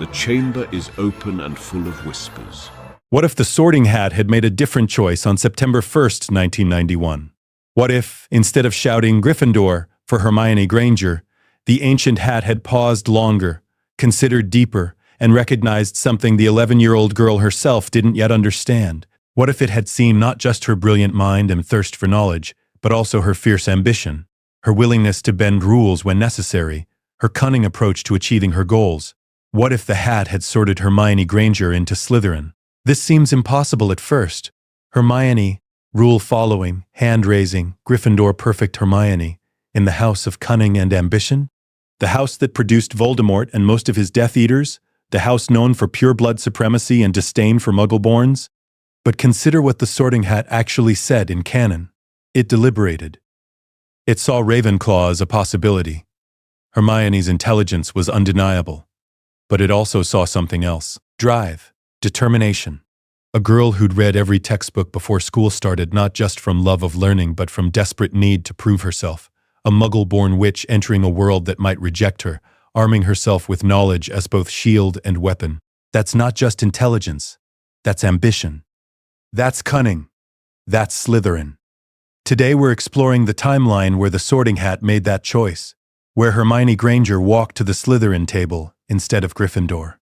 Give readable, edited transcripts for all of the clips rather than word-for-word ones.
The chamber is open and full of whispers. What if the Sorting Hat had made a different choice on September 1st, 1991? What if, instead of shouting Gryffindor for Hermione Granger, the ancient hat had paused longer, considered deeper, and recognized something the 11-year-old girl herself didn't yet understand? What if it had seen not just her brilliant mind and thirst for knowledge, but also her fierce ambition, her willingness to bend rules when necessary, her cunning approach to achieving her goals? What if the hat had sorted Hermione Granger into Slytherin? This seems impossible at first. Hermione, rule-following, hand-raising, Gryffindor-perfect Hermione, in the house of cunning and ambition? The house that produced Voldemort and most of his Death Eaters? The house known for pure-blood supremacy and disdain for Muggle-borns? But consider what the Sorting Hat actually said in canon. It deliberated. It saw Ravenclaw as a possibility. Hermione's intelligence was undeniable. But it also saw something else. Drive. Determination. A girl who'd read every textbook before school started, not just from love of learning but from desperate need to prove herself. A Muggle-born witch entering a world that might reject her, arming herself with knowledge as both shield and weapon. That's not just intelligence. That's ambition. That's cunning. That's Slytherin. Today we're exploring the timeline where the Sorting Hat made that choice, where Hermione Granger walked to the Slytherin table instead of Gryffindor,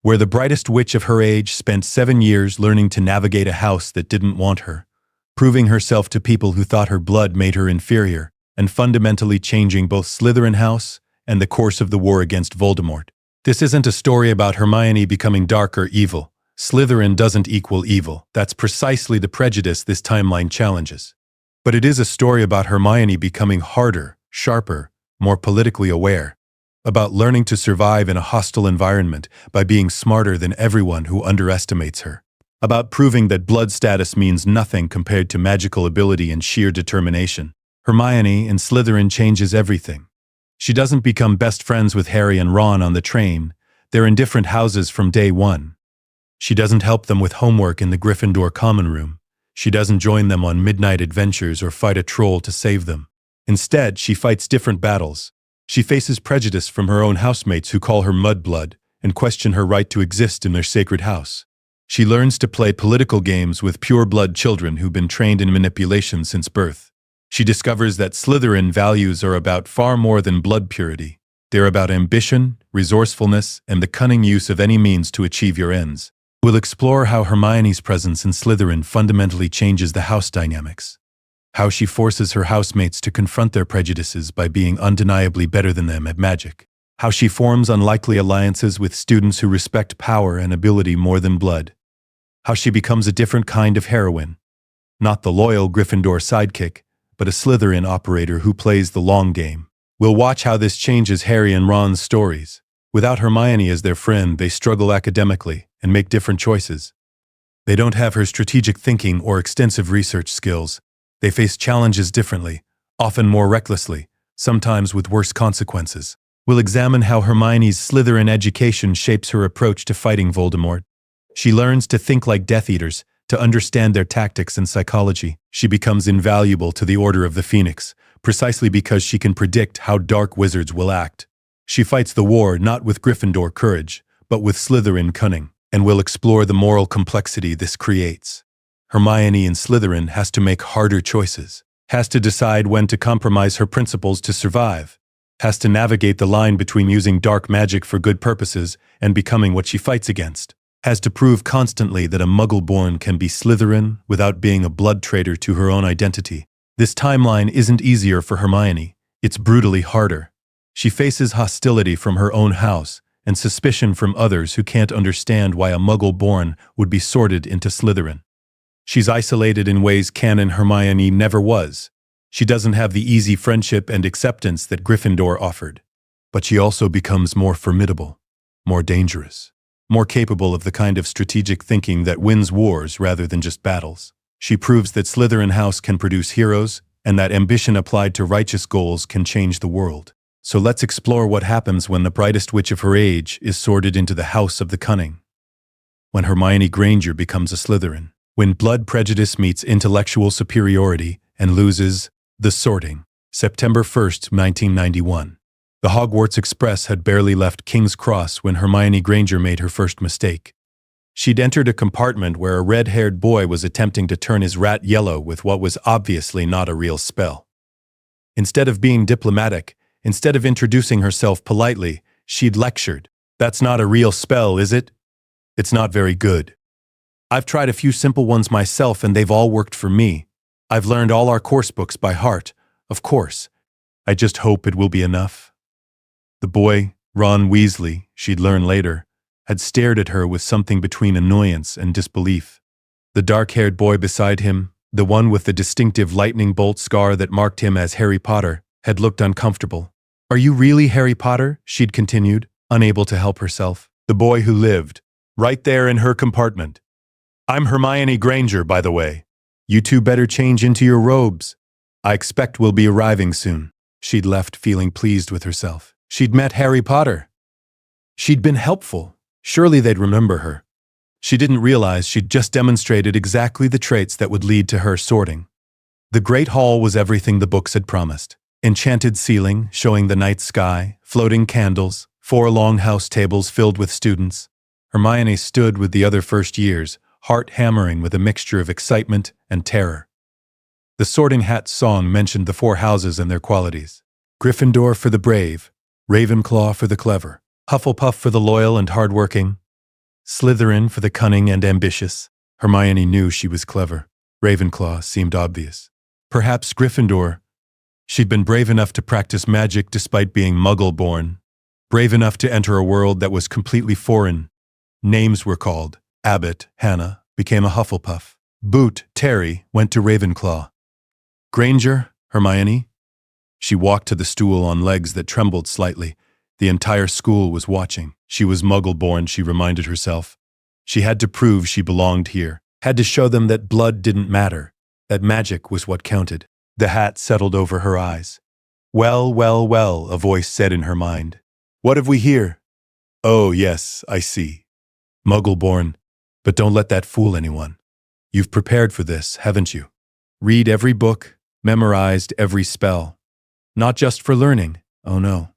where the brightest witch of her age spent 7 years learning to navigate a house that didn't want her, proving herself to people who thought her blood made her inferior, and fundamentally changing both Slytherin House and the course of the war against Voldemort. This isn't a story about Hermione becoming dark or evil. Slytherin doesn't equal evil. That's precisely the prejudice this timeline challenges. But it is a story about Hermione becoming harder, sharper, more politically aware, about learning to survive in a hostile environment by being smarter than everyone who underestimates her, about proving that blood status means nothing compared to magical ability and sheer determination. Hermione in Slytherin changes everything. She doesn't become best friends with Harry and Ron on the train. They're in different houses from day one. She doesn't help them with homework in the Gryffindor common room. She doesn't join them on midnight adventures or fight a troll to save them. Instead, she fights different battles. She faces prejudice from her own housemates who call her mudblood and question her right to exist in their sacred house. She learns to play political games with pure-blood children who've been trained in manipulation since birth. She discovers that Slytherin values are about far more than blood purity. They're about ambition, resourcefulness, and the cunning use of any means to achieve your ends. We'll explore how Hermione's presence in Slytherin fundamentally changes the house dynamics, how she forces her housemates to confront their prejudices by being undeniably better than them at magic, how she forms unlikely alliances with students who respect power and ability more than blood, how she becomes a different kind of heroine, not the loyal Gryffindor sidekick, but a Slytherin operator who plays the long game. We'll watch how this changes Harry and Ron's stories. Without Hermione as their friend, they struggle academically and make different choices. They don't have her strategic thinking or extensive research skills. They face challenges differently, often more recklessly, sometimes with worse consequences. We'll examine how Hermione's Slytherin education shapes her approach to fighting Voldemort. She learns to think like Death Eaters, to understand their tactics and psychology. She becomes invaluable to the Order of the Phoenix, precisely because she can predict how dark wizards will act. She fights the war not with Gryffindor courage, but with Slytherin cunning, and we'll explore the moral complexity this creates. Hermione in Slytherin has to make harder choices, has to decide when to compromise her principles to survive, has to navigate the line between using dark magic for good purposes and becoming what she fights against, has to prove constantly that a Muggle-born can be Slytherin without being a blood traitor to her own identity. This timeline isn't easier for Hermione, it's brutally harder. She faces hostility from her own house and suspicion from others who can't understand why a Muggle-born would be sorted into Slytherin. She's isolated in ways canon Hermione never was. She doesn't have the easy friendship and acceptance that Gryffindor offered. But she also becomes more formidable, more dangerous, more capable of the kind of strategic thinking that wins wars rather than just battles. She proves that Slytherin House can produce heroes and that ambition applied to righteous goals can change the world. So let's explore what happens when the brightest witch of her age is sorted into the House of the Cunning. When Hermione Granger becomes a Slytherin. When blood prejudice meets intellectual superiority and loses the sorting. September 1st, 1991. The Hogwarts Express had barely left King's Cross when Hermione Granger made her first mistake. She'd entered a compartment where a red-haired boy was attempting to turn his rat yellow with what was obviously not a real spell. Instead of being diplomatic, instead of introducing herself politely, she'd lectured. "That's not a real spell, is it? It's not very good. I've tried a few simple ones myself and they've all worked for me. I've learned all our course books by heart, of course. I just hope it will be enough." The boy, Ron Weasley, she'd learn later, had stared at her with something between annoyance and disbelief. The dark-haired boy beside him, the one with the distinctive lightning bolt scar that marked him as Harry Potter, had looked uncomfortable. "Are you really Harry Potter?" she'd continued, unable to help herself. "The boy who lived, right there in her compartment. I'm Hermione Granger, by the way. You two better change into your robes. I expect we'll be arriving soon." She'd left feeling pleased with herself. She'd met Harry Potter. She'd been helpful. Surely they'd remember her. She didn't realize she'd just demonstrated exactly the traits that would lead to her sorting. The Great Hall was everything the books had promised. Enchanted ceiling, showing the night sky, floating candles, 4 long house tables filled with students. Hermione stood with the other first years, heart hammering with a mixture of excitement and terror. The Sorting Hat song mentioned the 4 houses and their qualities. Gryffindor for the brave, Ravenclaw for the clever, Hufflepuff for the loyal and hardworking, Slytherin for the cunning and ambitious. Hermione knew she was clever. Ravenclaw seemed obvious. Perhaps Gryffindor. She'd been brave enough to practice magic despite being Muggle-born, brave enough to enter a world that was completely foreign. Names were called. Abbott, Hannah, became a Hufflepuff. Boot, Terry, went to Ravenclaw. Granger, Hermione. She walked to the stool on legs that trembled slightly. The entire school was watching. She was Muggle-born, she reminded herself. She had to prove she belonged here, had to show them that blood didn't matter, that magic was what counted. The hat settled over her eyes. "Well, well, well," a voice said in her mind. "What have we here?" "Oh, yes, I see. Muggle-born. But don't let that fool anyone. You've prepared for this, haven't you? Read every book, memorized every spell. Not just for learning, oh no.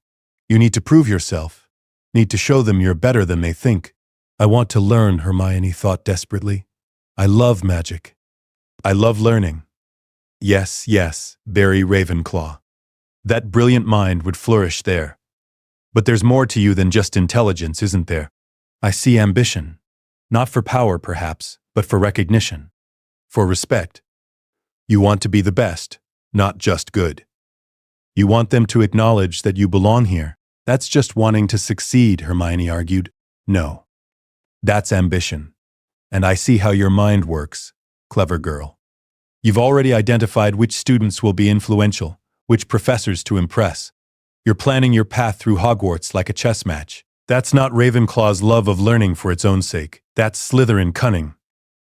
You need to prove yourself, need to show them you're better than they think." "I want to learn," Hermione thought desperately. "I love magic. I love learning." Yes, yes, Barry Ravenclaw. That brilliant mind would flourish there. "But there's more to you than just intelligence, isn't there? I see ambition. Not for power, perhaps, but for recognition. For respect. You want to be the best, not just good. You want them to acknowledge that you belong here. That's just wanting to succeed," Hermione argued. "No. That's ambition. And I see how your mind works, clever girl. You've already identified which students will be influential, which professors to impress. You're planning your path through Hogwarts like a chess match. That's not Ravenclaw's love of learning for its own sake. That's Slytherin cunning.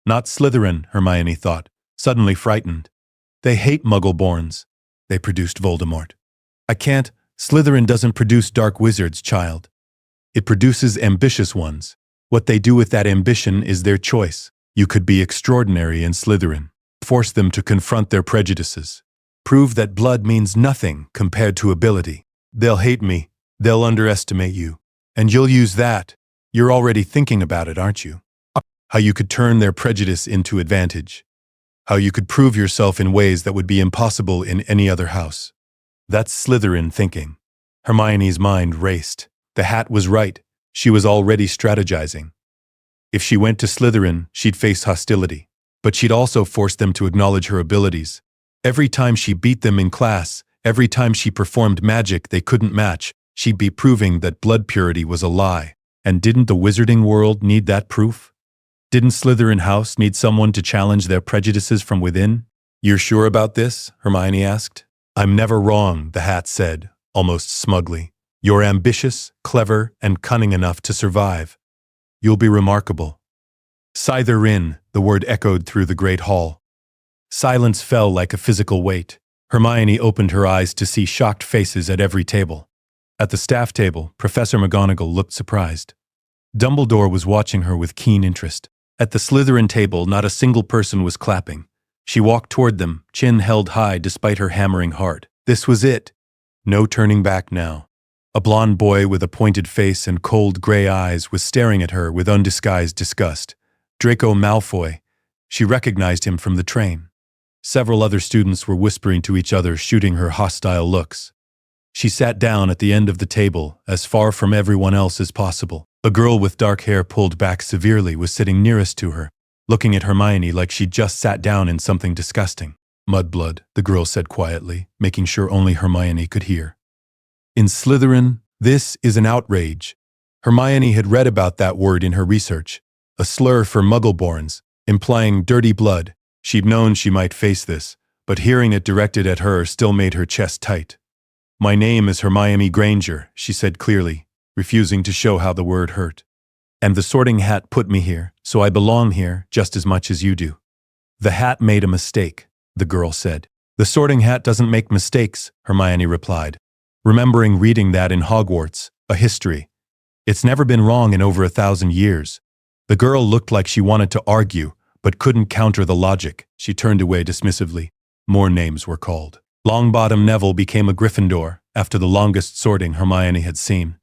Not Slytherin," Hermione thought, suddenly frightened. "They hate Muggle-borns. They produced Voldemort. I can't. Slytherin doesn't produce dark wizards, child. It produces ambitious ones. What they do with that ambition is their choice. You could be extraordinary in Slytherin. Force them to confront their prejudices. Prove that blood means nothing compared to ability. They'll hate me. They'll underestimate you. And you'll use that. You're already thinking about it, aren't you? How you could turn their prejudice into advantage. How you could prove yourself in ways that would be impossible in any other house. That's Slytherin thinking." Hermione's mind raced. The hat was right. She was already strategizing. If she went to Slytherin, she'd face hostility. But she'd also force them to acknowledge her abilities. Every time she beat them in class, every time she performed magic they couldn't match, she'd be proving that blood purity was a lie. And didn't the wizarding world need that proof? Didn't Slytherin House need someone to challenge their prejudices from within? "You're sure about this?" Hermione asked. "I'm never wrong," the hat said, almost smugly. "You're ambitious, clever, and cunning enough to survive. You'll be remarkable." Slytherin, the word echoed through the Great Hall. Silence fell like a physical weight. Hermione opened her eyes to see shocked faces at every table. At the staff table, Professor McGonagall looked surprised. Dumbledore was watching her with keen interest. At the Slytherin table, not a single person was clapping. She walked toward them, chin held high despite her hammering heart. This was it. No turning back now. A blond boy with a pointed face and cold gray eyes was staring at her with undisguised disgust. Draco Malfoy. She recognized him from the train. Several other students were whispering to each other, shooting her hostile looks. She sat down at the end of the table, as far from everyone else as possible. A girl with dark hair pulled back severely was sitting nearest to her, looking at Hermione like she'd just sat down in something disgusting. Mudblood, the girl said quietly, making sure only Hermione could hear. In Slytherin, this is an outrage. Hermione had read about that word in her research, a slur for Muggle-borns, implying dirty blood. She'd known she might face this, but hearing it directed at her still made her chest tight. My name is Hermione Granger, she said clearly, refusing to show how the word hurt. And the Sorting Hat put me here, so I belong here just as much as you do. The hat made a mistake, the girl said. The Sorting Hat doesn't make mistakes, Hermione replied, remembering reading that in Hogwarts, a history. It's never been wrong in over 1,000 years. The girl looked like she wanted to argue, but couldn't counter the logic. She turned away dismissively. More names were called. Longbottom Neville became a Gryffindor after the longest sorting Hermione had seen.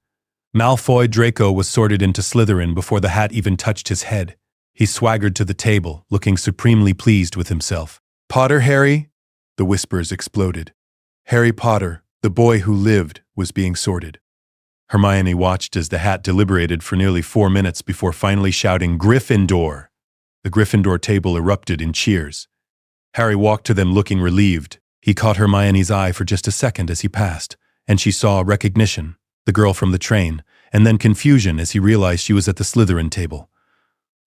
Malfoy Draco was sorted into Slytherin before the hat even touched his head. He swaggered to the table, looking supremely pleased with himself. Potter Harry? The whispers exploded. Harry Potter, the boy who lived, was being sorted. Hermione watched as the hat deliberated for nearly 4 minutes before finally shouting, Gryffindor! The Gryffindor table erupted in cheers. Harry walked to them looking relieved. He caught Hermione's eye for just a second as he passed, and she saw recognition, the girl from the train, and then confusion as he realized she was at the Slytherin table.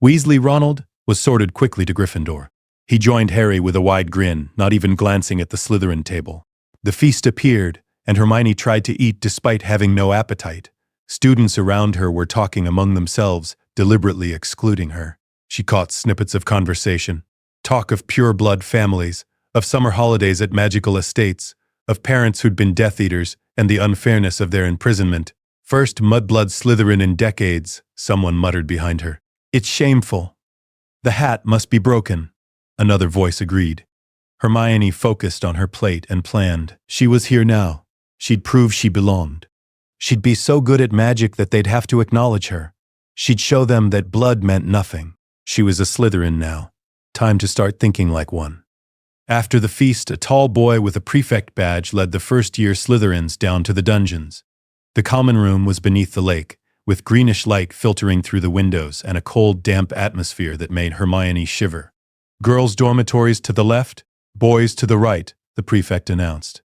Weasley Ronald was sorted quickly to Gryffindor. He joined Harry with a wide grin, not even glancing at the Slytherin table. The feast appeared, and Hermione tried to eat despite having no appetite. Students around her were talking among themselves, deliberately excluding her. She caught snippets of conversation, talk of pure-blood families, of summer holidays at magical estates, of parents who'd been Death Eaters and the unfairness of their imprisonment. First mudblood Slytherin in decades, someone muttered behind her. It's shameful. The hat must be broken, another voice agreed. Hermione focused on her plate and planned. She was here now. She'd prove she belonged. She'd be so good at magic that they'd have to acknowledge her. She'd show them that blood meant nothing. She was a Slytherin now. Time to start thinking like one. After the feast, a tall boy with a prefect badge led the first-year Slytherins down to the dungeons. The common room was beneath the lake, with greenish light filtering through the windows and a cold, damp atmosphere that made Hermione shiver. Girls' dormitories to the left, boys to the right, the prefect announced.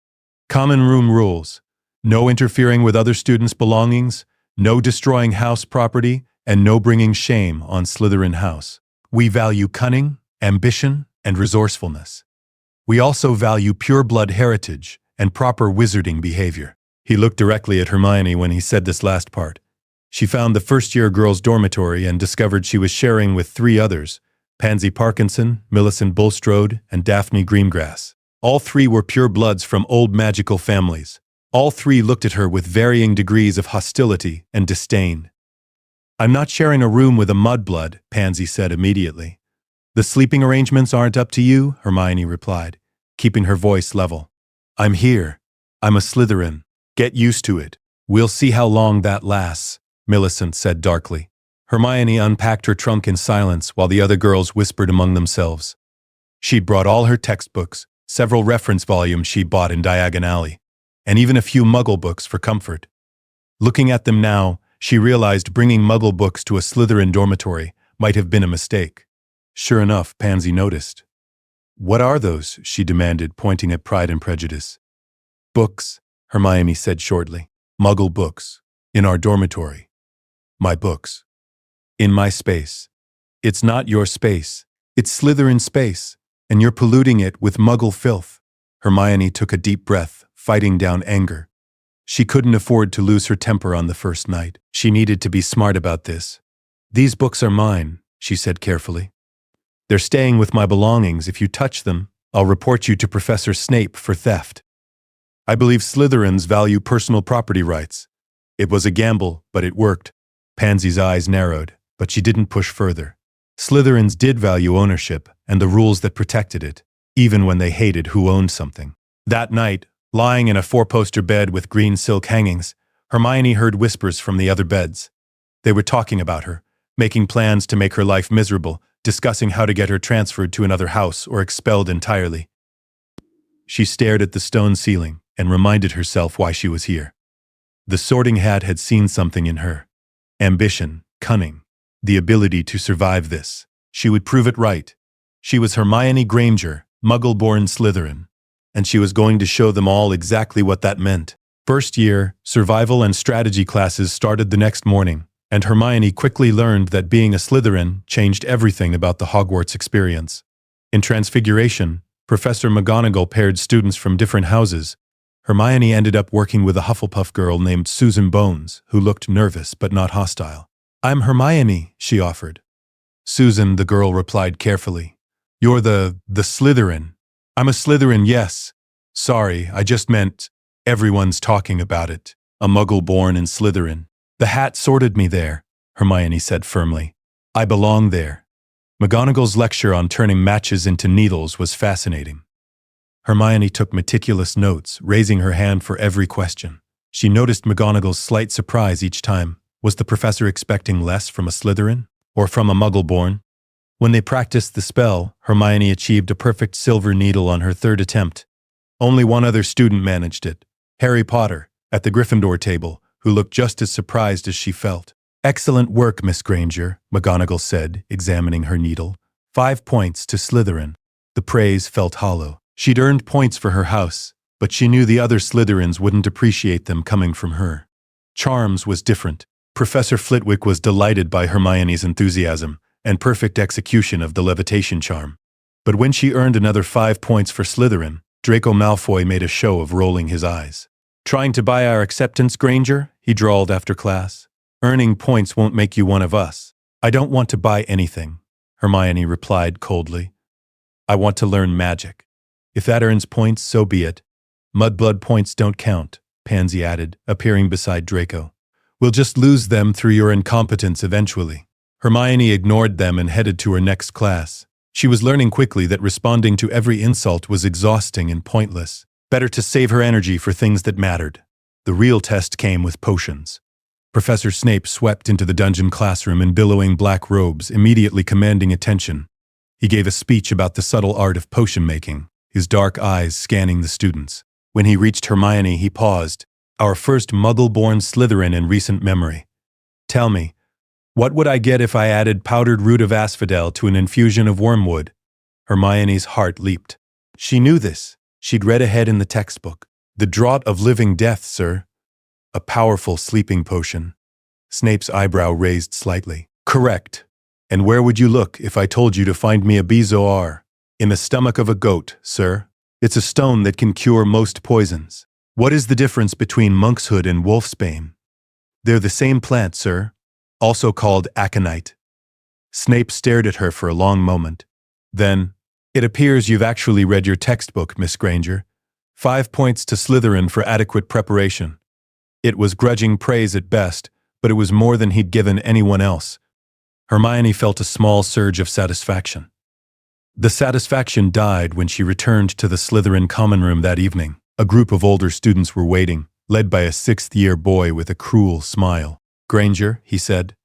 Common room rules: no interfering with other students' belongings, no destroying house property, and no bringing shame on Slytherin House. We value cunning, ambition, and resourcefulness. We also value pure-blood heritage and proper wizarding behavior. He looked directly at Hermione when he said this last part. She found the first-year girls' dormitory and discovered she was sharing with 3 others, Pansy Parkinson, Millicent Bulstrode, and Daphne Greengrass. All 3 were pure-bloods from old magical families. All 3 looked at her with varying degrees of hostility and disdain. I'm not sharing a room with a mudblood, Pansy said immediately. The sleeping arrangements aren't up to you, Hermione replied, keeping her voice level. I'm here. I'm a Slytherin. Get used to it. We'll see how long that lasts, Millicent said darkly. Hermione unpacked her trunk in silence while the other girls whispered among themselves. She'd brought all her textbooks, several reference volumes she'd bought in Diagon Alley, and even a few Muggle books for comfort. Looking at them now, she realized bringing Muggle books to a Slytherin dormitory might have been a mistake. Sure enough, Pansy noticed. What are those? She demanded, pointing at Pride and Prejudice. Books, Hermione said shortly. Muggle books. In our dormitory. My books. In my space. It's not your space. It's Slytherin space, and you're polluting it with Muggle filth. Hermione took a deep breath, fighting down anger. She couldn't afford to lose her temper on the first night. She needed to be smart about this. These books are mine, she said carefully. They're staying with my belongings. If you touch them, I'll report you to Professor Snape for theft. I believe Slytherins value personal property rights. It was a gamble, but it worked. Pansy's eyes narrowed, but she didn't push further. Slytherins did value ownership and the rules that protected it, even when they hated who owned something. That night, lying in a 4-poster bed with green silk hangings, Hermione heard whispers from the other beds. They were talking about her, making plans to make her life miserable, discussing how to get her transferred to another house or expelled entirely. She stared at the stone ceiling and reminded herself why she was here. The Sorting Hat had seen something in her. Ambition, cunning, the ability to survive this. She would prove it right. She was Hermione Granger, Muggle-born Slytherin, and she was going to show them all exactly what that meant. First year, survival and strategy classes started the next morning, and Hermione quickly learned that being a Slytherin changed everything about the Hogwarts experience. In Transfiguration, Professor McGonagall paired students from different houses. Hermione ended up working with a Hufflepuff girl named Susan Bones, who looked nervous but not hostile. "I'm Hermione," she offered. "Susan," the girl replied carefully. "You're the Slytherin." "I'm a Slytherin, yes. Sorry, I just meant everyone's talking about it. A Muggle-born in Slytherin. The hat sorted me there," Hermione said firmly. "I belong there." McGonagall's lecture on turning matches into needles was fascinating. Hermione took meticulous notes, raising her hand for every question. She noticed McGonagall's slight surprise each time. Was the professor expecting less from a Slytherin? Or from a Muggle-born? When they practiced the spell, Hermione achieved a perfect silver needle on her third attempt. Only one other student managed it, Harry Potter, at the Gryffindor table, who looked just as surprised as she felt. "Excellent work, Miss Granger," McGonagall said, examining her needle. 5 points to Slytherin." The praise felt hollow. She'd earned points for her house, but she knew the other Slytherins wouldn't appreciate them coming from her. Charms was different. Professor Flitwick was delighted by Hermione's enthusiasm and perfect execution of the levitation charm. But when she earned another 5 points for Slytherin, Draco Malfoy made a show of rolling his eyes. "Trying to buy our acceptance, Granger?" he drawled after class. "Earning points won't make you one of us." "I don't want to buy anything," Hermione replied coldly. "I want to learn magic. If that earns points, so be it." "Mudblood points don't count," Pansy added, appearing beside Draco. "We'll just lose them through your incompetence eventually." Hermione ignored them and headed to her next class. She was learning quickly that responding to every insult was exhausting and pointless. Better to save her energy for things that mattered. The real test came with potions. Professor Snape swept into the dungeon classroom in billowing black robes, immediately commanding attention. He gave a speech about the subtle art of potion making, his dark eyes scanning the students. When he reached Hermione, he paused. "Our first Muggle-born Slytherin in recent memory. Tell me, what would I get if I added powdered root of asphodel to an infusion of wormwood?" Hermione's heart leaped. She knew this. She'd read ahead in the textbook. "The draught of living death, sir." "A powerful sleeping potion." Snape's eyebrow raised slightly. "Correct. And where would you look if I told you to find me a bezoar?" "In the stomach of a goat, sir. It's a stone that can cure most poisons." "What is the difference between monkshood and wolfsbane?" "They're the same plant, sir. Also called aconite." Snape stared at her for a long moment. Then, "It appears you've actually read your textbook, Miss Granger. 5 points to Slytherin for adequate preparation." It was grudging praise at best, but it was more than he'd given anyone else. Hermione felt a small surge of satisfaction. The satisfaction died when she returned to the Slytherin common room that evening. A group of older students were waiting, led by a 6th-year boy with a cruel smile. "Granger," he said.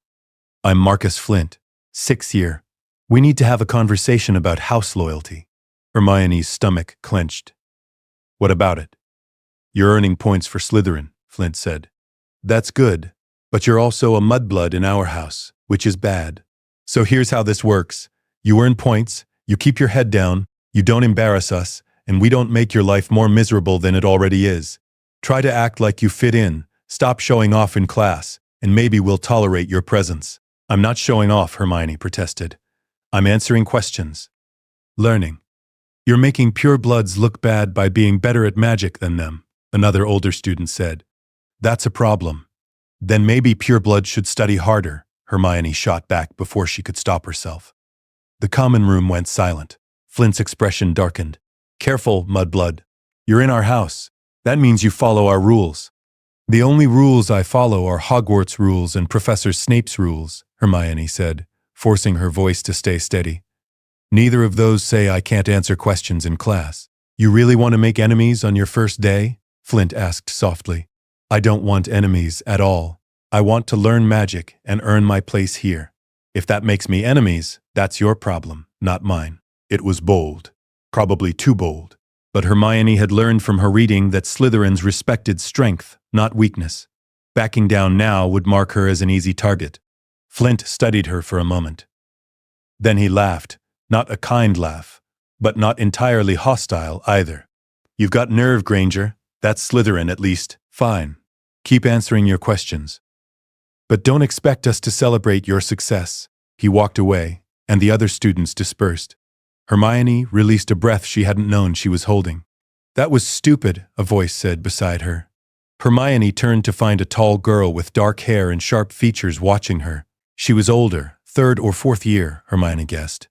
"I'm Marcus Flint, 6th year. We need to have a conversation about house loyalty." Hermione's stomach clenched. "What about it?" "You're earning points for Slytherin," Flint said. "That's good, but you're also a mudblood in our house, which is bad. So here's how this works. You earn points, you keep your head down, you don't embarrass us, and we don't make your life more miserable than it already is. Try to act like you fit in, stop showing off in class, and maybe we'll tolerate your presence." "I'm not showing off," Hermione protested. "I'm answering questions. Learning." "You're making purebloods look bad by being better at magic than them," another older student said. "That's a problem." "Then maybe purebloods should study harder," Hermione shot back before she could stop herself. The common room went silent. Flint's expression darkened. "Careful, mudblood. You're in our house. That means you follow our rules." "The only rules I follow are Hogwarts rules and Professor Snape's rules," Hermione said, forcing her voice to stay steady. "Neither of those say I can't answer questions in class." "You really want to make enemies on your first day?" Flint asked softly. I don't want enemies at all. I want to learn magic and earn my place here. If that makes me enemies, that's your problem, not mine." It was bold. Probably too bold. But Hermione had learned from her reading that Slytherins respected strength, not weakness. Backing down now would mark her as an easy target. Flint studied her for a moment. Then he laughed, not a kind laugh, but not entirely hostile either. "You've got nerve, Granger. That's Slytherin, at least. Fine. Keep answering your questions. But don't expect us to celebrate your success." He walked away, and the other students dispersed. Hermione released a breath she hadn't known she was holding. "That was stupid," a voice said beside her. Hermione turned to find a tall girl with dark hair and sharp features watching her. She was older, 3rd or 4th year, Hermione guessed.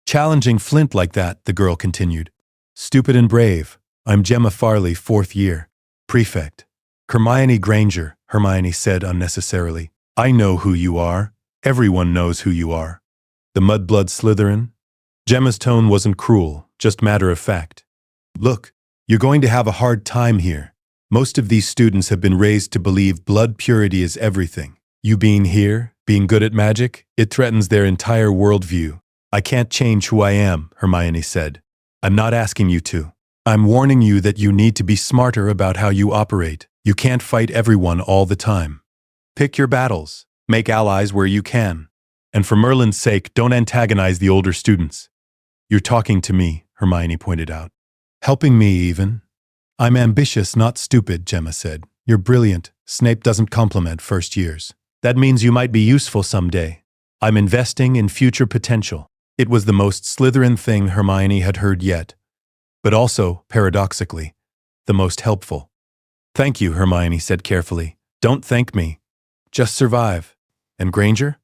"Challenging Flint like that," the girl continued. "Stupid and brave. I'm Gemma Farley, 4th year. Prefect." "Hermione Granger," Hermione said unnecessarily. "I know who you are. Everyone knows who you are." "The mudblood Slytherin?" Gemma's tone wasn't cruel, just matter of fact. "Look, you're going to have a hard time here. Most of these students have been raised to believe blood purity is everything. You being here, being good at magic, it threatens their entire worldview." "I can't change who I am," Hermione said. "I'm not asking you to. I'm warning you that you need to be smarter about how you operate. You can't fight everyone all the time. Pick your battles. Make allies where you can. And for Merlin's sake, don't antagonize the older students." "You're talking to me," Hermione pointed out. "Helping me, even." "I'm ambitious, not stupid," Gemma said. "You're brilliant. Snape doesn't compliment first years. That means you might be useful someday. I'm investing in future potential." It was the most Slytherin thing Hermione had heard yet, but also, paradoxically, the most helpful. "Thank you," Hermione said carefully. "Don't thank me. Just survive." "And Granger?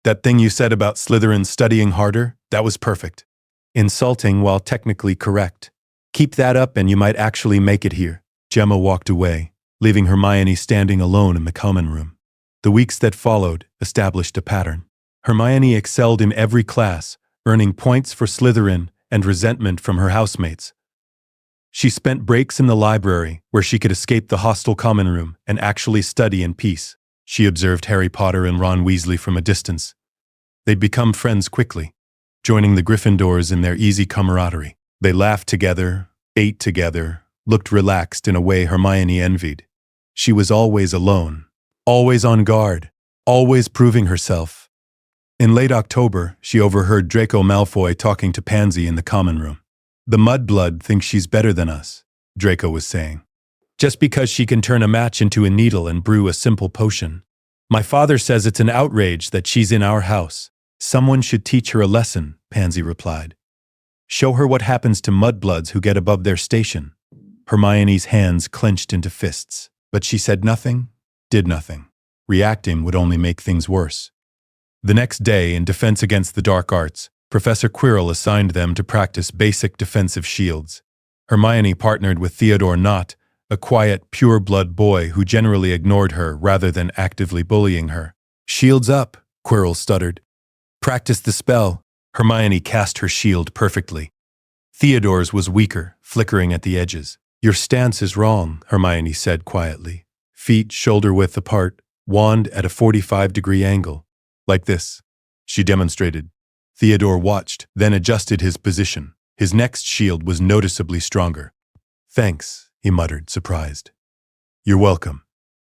That thing you said about Slytherins studying harder, that was perfect. Insulting while technically correct. Keep that up and you might actually make it here." Gemma walked away, leaving Hermione standing alone in the common room. The weeks that followed established a pattern. Hermione excelled in every class, earning points for Slytherin and resentment from her housemates. She spent breaks in the library, where she could escape the hostile common room and actually study in peace. She observed Harry Potter and Ron Weasley from a distance. They'd become friends quickly, joining the Gryffindors in their easy camaraderie. They laughed together, ate together, looked relaxed in a way Hermione envied. She was always alone, always on guard, always proving herself. In late October, she overheard Draco Malfoy talking to Pansy in the common room. "The mudblood thinks she's better than us," Draco was saying. "Just because she can turn a match into a needle and brew a simple potion. My father says it's an outrage that she's in our house. Someone should teach her a lesson," Pansy replied. "Show her what happens to mudbloods who get above their station." Hermione's hands clenched into fists, but she said nothing, did nothing. Reacting would only make things worse. The next day, in defense against the dark arts, Professor Quirrell assigned them to practice basic defensive shields. Hermione partnered with Theodore Nott, a quiet, pure-blood boy who generally ignored her rather than actively bullying her. "Shields up," Quirrell stuttered. "Practice the spell." Hermione cast her shield perfectly. Theodore's was weaker, flickering at the edges. "Your stance is wrong," Hermione said quietly. "Feet shoulder-width apart, wand at a 45-degree angle. Like this." She demonstrated. Theodore watched, then adjusted his position. His next shield was noticeably stronger. "Thanks," he muttered, surprised. "You're welcome."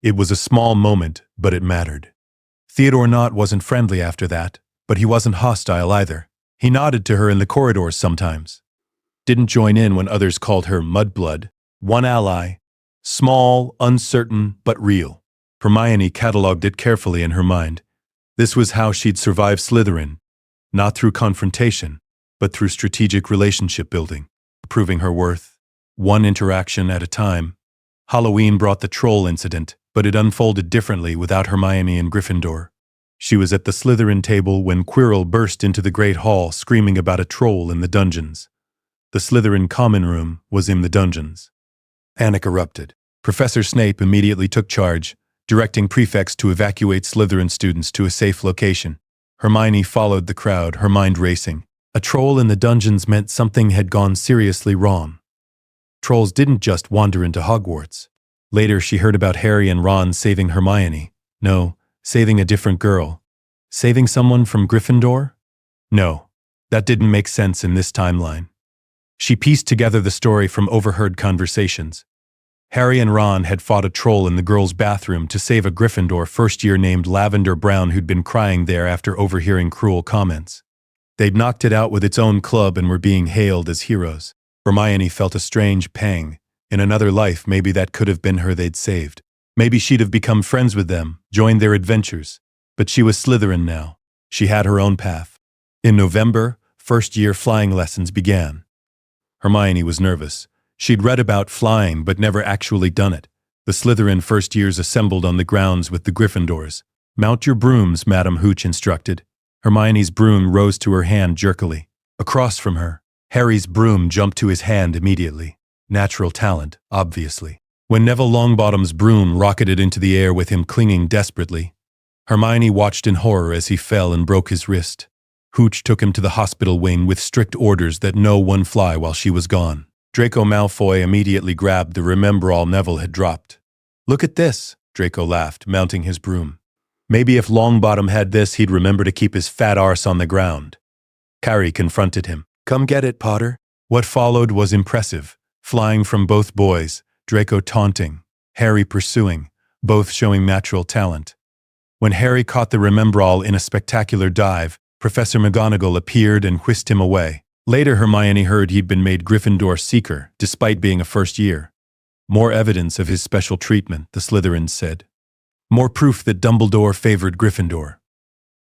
It was a small moment, but it mattered. Theodore Nott wasn't friendly after that, but he wasn't hostile either. He nodded to her in the corridors sometimes. Didn't join in when others called her mudblood. One ally. Small, uncertain, but real. Hermione catalogued it carefully in her mind. This was how she'd survive Slytherin. Not through confrontation, but through strategic relationship building, proving her worth, one interaction at a time. Halloween brought the troll incident, but it unfolded differently without Hermione and Gryffindor. She was at the Slytherin table when Quirrell burst into the Great Hall screaming about a troll in the dungeons. The Slytherin common room was in the dungeons. Panic erupted. Professor Snape immediately took charge, directing prefects to evacuate Slytherin students to a safe location. Hermione followed the crowd, her mind racing. A troll in the dungeons meant something had gone seriously wrong. Trolls didn't just wander into Hogwarts. Later, she heard about Harry and Ron saving Hermione. No, saving a different girl. Saving someone from Gryffindor? No, that didn't make sense in this timeline. She pieced together the story from overheard conversations. Harry and Ron had fought a troll in the girls' bathroom to save a Gryffindor first year named Lavender Brown who'd been crying there after overhearing cruel comments. They'd knocked it out with its own club and were being hailed as heroes. Hermione felt a strange pang. In another life, maybe that could have been her they'd saved. Maybe she'd have become friends with them, joined their adventures. But she was Slytherin now. She had her own path. In November, first-year flying lessons began. Hermione was nervous. She'd read about flying but never actually done it. The Slytherin first years assembled on the grounds with the Gryffindors. "Mount your brooms," Madame Hooch instructed. Hermione's broom rose to her hand jerkily. Across from her, Harry's broom jumped to his hand immediately. Natural talent, obviously. When Neville Longbottom's broom rocketed into the air with him clinging desperately, Hermione watched in horror as he fell and broke his wrist. Hooch took him to the hospital wing with strict orders that no one fly while she was gone. Draco Malfoy immediately grabbed the remember-all Neville had dropped. "Look at this," Draco laughed, mounting his broom. Maybe if Longbottom had this, he'd remember to keep his fat arse on the ground. Harry confronted him. "Come get it, Potter." What followed was impressive. Flying from both boys, Draco taunting, Harry pursuing, both showing natural talent. When Harry caught the remember-all in a spectacular dive, Professor McGonagall appeared and whisked him away. Later, Hermione heard he'd been made Gryffindor Seeker, despite being a first year. More evidence of his special treatment, the Slytherins said. More proof that Dumbledore favored Gryffindor.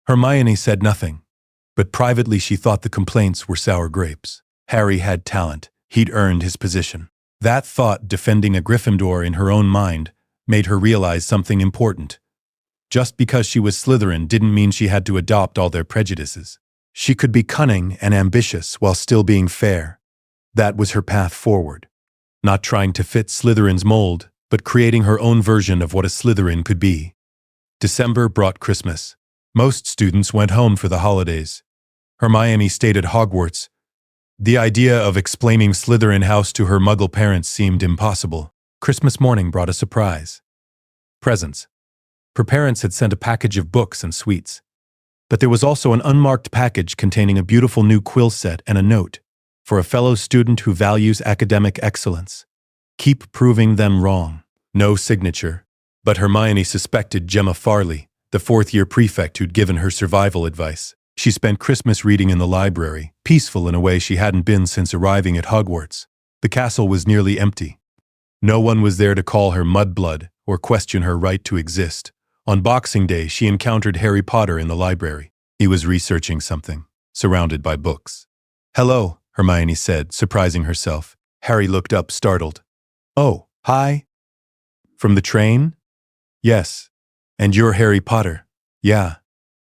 Hermione said nothing, but privately she thought the complaints were sour grapes. Harry had talent. He'd earned his position. That thought, defending a Gryffindor in her own mind, made her realize something important. Just because she was Slytherin didn't mean she had to adopt all their prejudices. She could be cunning and ambitious while still being fair. That was her path forward. Not trying to fit Slytherin's mold, but creating her own version of what a Slytherin could be. December brought Christmas. Most students went home for the holidays. Hermione stayed at Hogwarts. The idea of explaining Slytherin House to her Muggle parents seemed impossible. Christmas morning brought a surprise. Presents. Her parents had sent a package of books and sweets. But there was also an unmarked package containing a beautiful new quill set and a note. For a fellow student who values academic excellence. Keep proving them wrong. No signature. But Hermione suspected Gemma Farley, the fourth-year prefect who'd given her survival advice. She spent Christmas reading in the library, peaceful in a way she hadn't been since arriving at Hogwarts. The castle was nearly empty. No one was there to call her mudblood or question her right to exist. On Boxing Day, she encountered Harry Potter in the library. He was researching something, surrounded by books. "Hello," Hermione said, surprising herself. Harry looked up, startled. "Oh, hi. From the train?" "Yes. And you're Harry Potter?" "Yeah."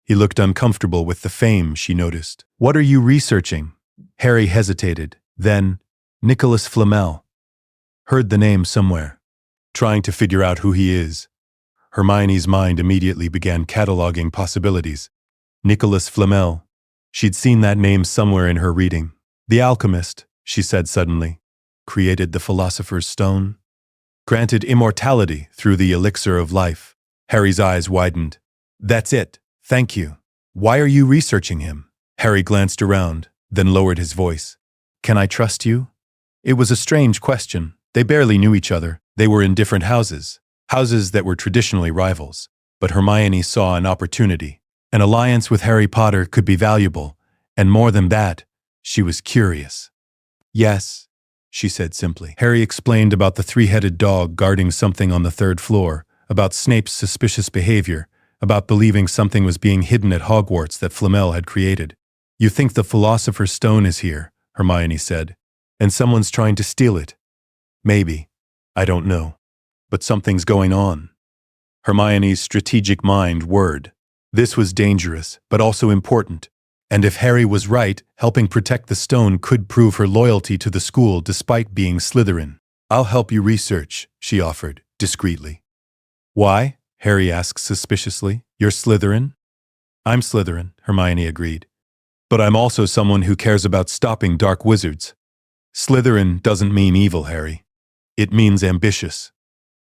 He looked uncomfortable with the fame, she noticed. "What are you researching?" Harry hesitated. Then, Nicholas Flamel. Heard the name somewhere. Trying to figure out who he is. Hermione's mind immediately began cataloging possibilities. Nicholas Flamel. She'd seen that name somewhere in her reading. "The alchemist," she said suddenly. "Created the Philosopher's Stone. Granted immortality through the elixir of life." Harry's eyes widened. "That's it. Thank you. Why are you researching him?" Harry glanced around, then lowered his voice. "Can I trust you?" It was a strange question. They barely knew each other. They were in different houses. Houses that were traditionally rivals. But Hermione saw an opportunity. An alliance with Harry Potter could be valuable. And more than that, she was curious. "Yes," she said simply. Harry explained about the three-headed dog guarding something on the third floor, about Snape's suspicious behavior, about believing something was being hidden at Hogwarts that Flamel had created. "You think the Philosopher's Stone is here," Hermione said, "and someone's trying to steal it." "Maybe. I don't know. But something's going on." Hermione's strategic mind whirred. This was dangerous, but also important. And if Harry was right, helping protect the stone could prove her loyalty to the school despite being Slytherin. "I'll help you research," she offered, discreetly. "Why?" Harry asked suspiciously. "You're Slytherin?" "I'm Slytherin," Hermione agreed. "But I'm also someone who cares about stopping dark wizards." "Slytherin doesn't mean evil, Harry. It means ambitious."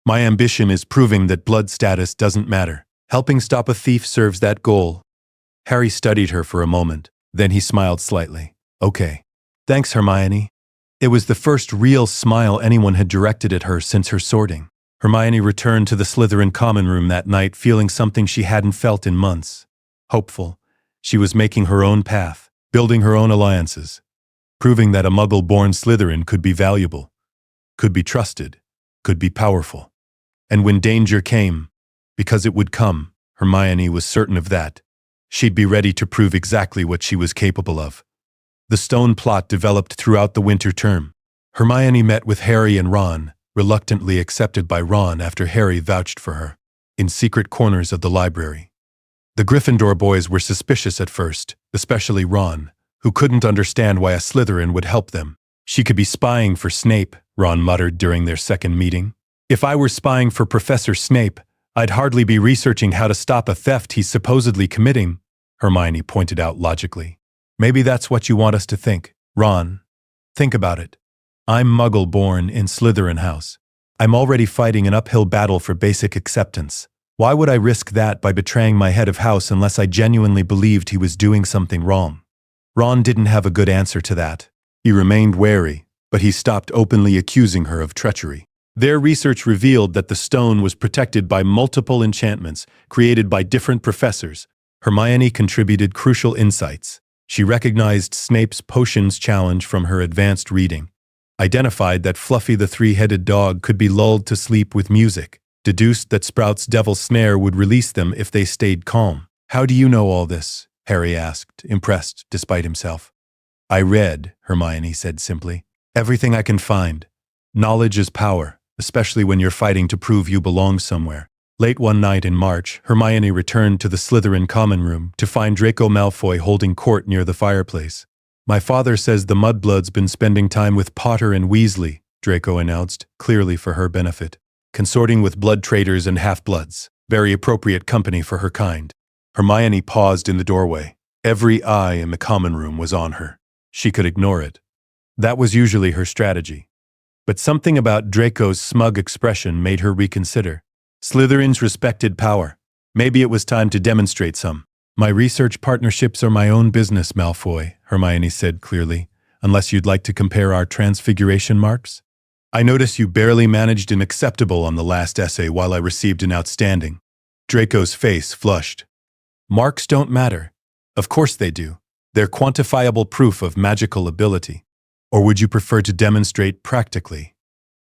My ambition is proving that blood status doesn't matter. Helping stop a thief serves that goal. Harry studied her for a moment. Then he smiled slightly. Okay. Thanks, Hermione. It was the first real smile anyone had directed at her since her sorting. Hermione returned to the Slytherin common room that night feeling something she hadn't felt in months. Hopeful. She was making her own path, building her own alliances, proving that a Muggle-born Slytherin could be valuable, could be trusted, could be powerful. And when danger came, because it would come, Hermione was certain of that. She'd be ready to prove exactly what she was capable of. The stone plot developed throughout the winter term. Hermione met with Harry and Ron, reluctantly accepted by Ron after Harry vouched for her, in secret corners of the library. The Gryffindor boys were suspicious at first, especially Ron, who couldn't understand why a Slytherin would help them. She could be spying for Snape, Ron muttered during their second meeting. If I were spying for Professor Snape, I'd hardly be researching how to stop a theft he's supposedly committing, Hermione pointed out logically. Maybe that's what you want us to think. Ron, think about it. I'm Muggle-born in Slytherin House. I'm already fighting an uphill battle for basic acceptance. Why would I risk that by betraying my head of house unless I genuinely believed he was doing something wrong? Ron didn't have a good answer to that. He remained wary, but he stopped openly accusing her of treachery. Their research revealed that the stone was protected by multiple enchantments created by different professors. Hermione contributed crucial insights. She recognized Snape's potions challenge from her advanced reading, identified that Fluffy the three-headed dog could be lulled to sleep with music, deduced that Sprout's devil snare would release them if they stayed calm. How do you know all this? Harry asked, impressed despite himself. I read, Hermione said simply. Everything I can find. Knowledge is power, especially when you're fighting to prove you belong somewhere. Late one night in March, Hermione returned to the Slytherin common room to find Draco Malfoy holding court near the fireplace. My father says the Mudblood's been spending time with Potter and Weasley, Draco announced, clearly for her benefit. Consorting with blood traitors and half-bloods. Very appropriate company for her kind. Hermione paused in the doorway. Every eye in the common room was on her. She could ignore it. That was usually her strategy. But something about Draco's smug expression made her reconsider. Slytherins respected power. Maybe it was time to demonstrate some. My research partnerships are my own business, Malfoy, Hermione said clearly, unless you'd like to compare our transfiguration marks. I notice you barely managed an acceptable on the last essay while I received an outstanding. Draco's face flushed. Marks don't matter. Of course they do. They're quantifiable proof of magical ability. Or would you prefer to demonstrate practically?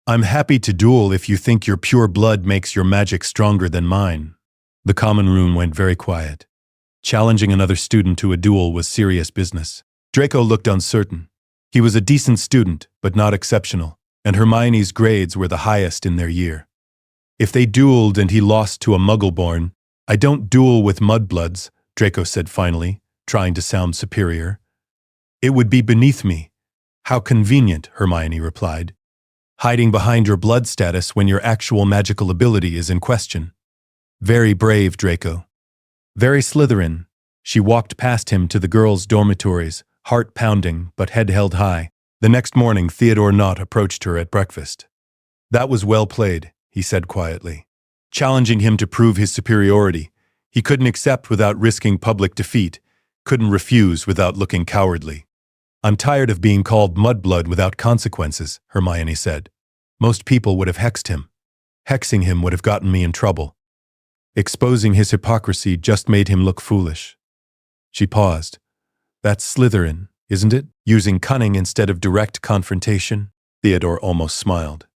I'm happy to duel if you think your pure blood makes your magic stronger than mine. The common room went very quiet. Challenging another student to a duel was serious business. Draco looked uncertain. He was a decent student, but not exceptional, and Hermione's grades were the highest in their year. If they dueled and he lost to a Muggle-born, I don't duel with mudbloods, Draco said finally, trying to sound superior. It would be beneath me. How convenient, Hermione replied. Hiding behind your blood status when your actual magical ability is in question. Very brave, Draco. Very Slytherin. She walked past him to the girls' dormitories, heart pounding but head held high. The next morning, Theodore Nott approached her at breakfast. That was well played, he said quietly. Challenging him to prove his superiority. He couldn't accept without risking public defeat, couldn't refuse without looking cowardly. I'm tired of being called mudblood without consequences, Hermione said. Most people would have hexed him. Hexing him would have gotten me in trouble. Exposing his hypocrisy just made him look foolish. She paused. That's Slytherin, isn't it? Using cunning instead of direct confrontation? Theodore almost smiled.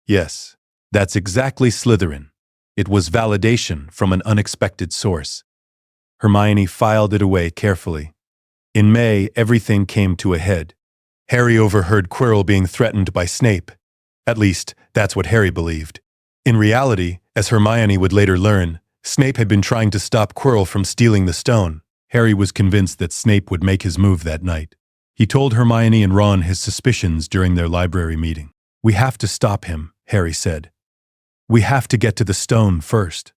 Yes, that's exactly Slytherin. It was validation from an unexpected source. Hermione filed it away carefully. In May, everything came to a head. Harry overheard Quirrell being threatened by Snape. At least, that's what Harry believed. In reality, as Hermione would later learn, Snape had been trying to stop Quirrell from stealing the stone. Harry was convinced that Snape would make his move that night. He told Hermione and Ron his suspicions during their library meeting. We have to stop him, Harry said. We have to get to the stone first.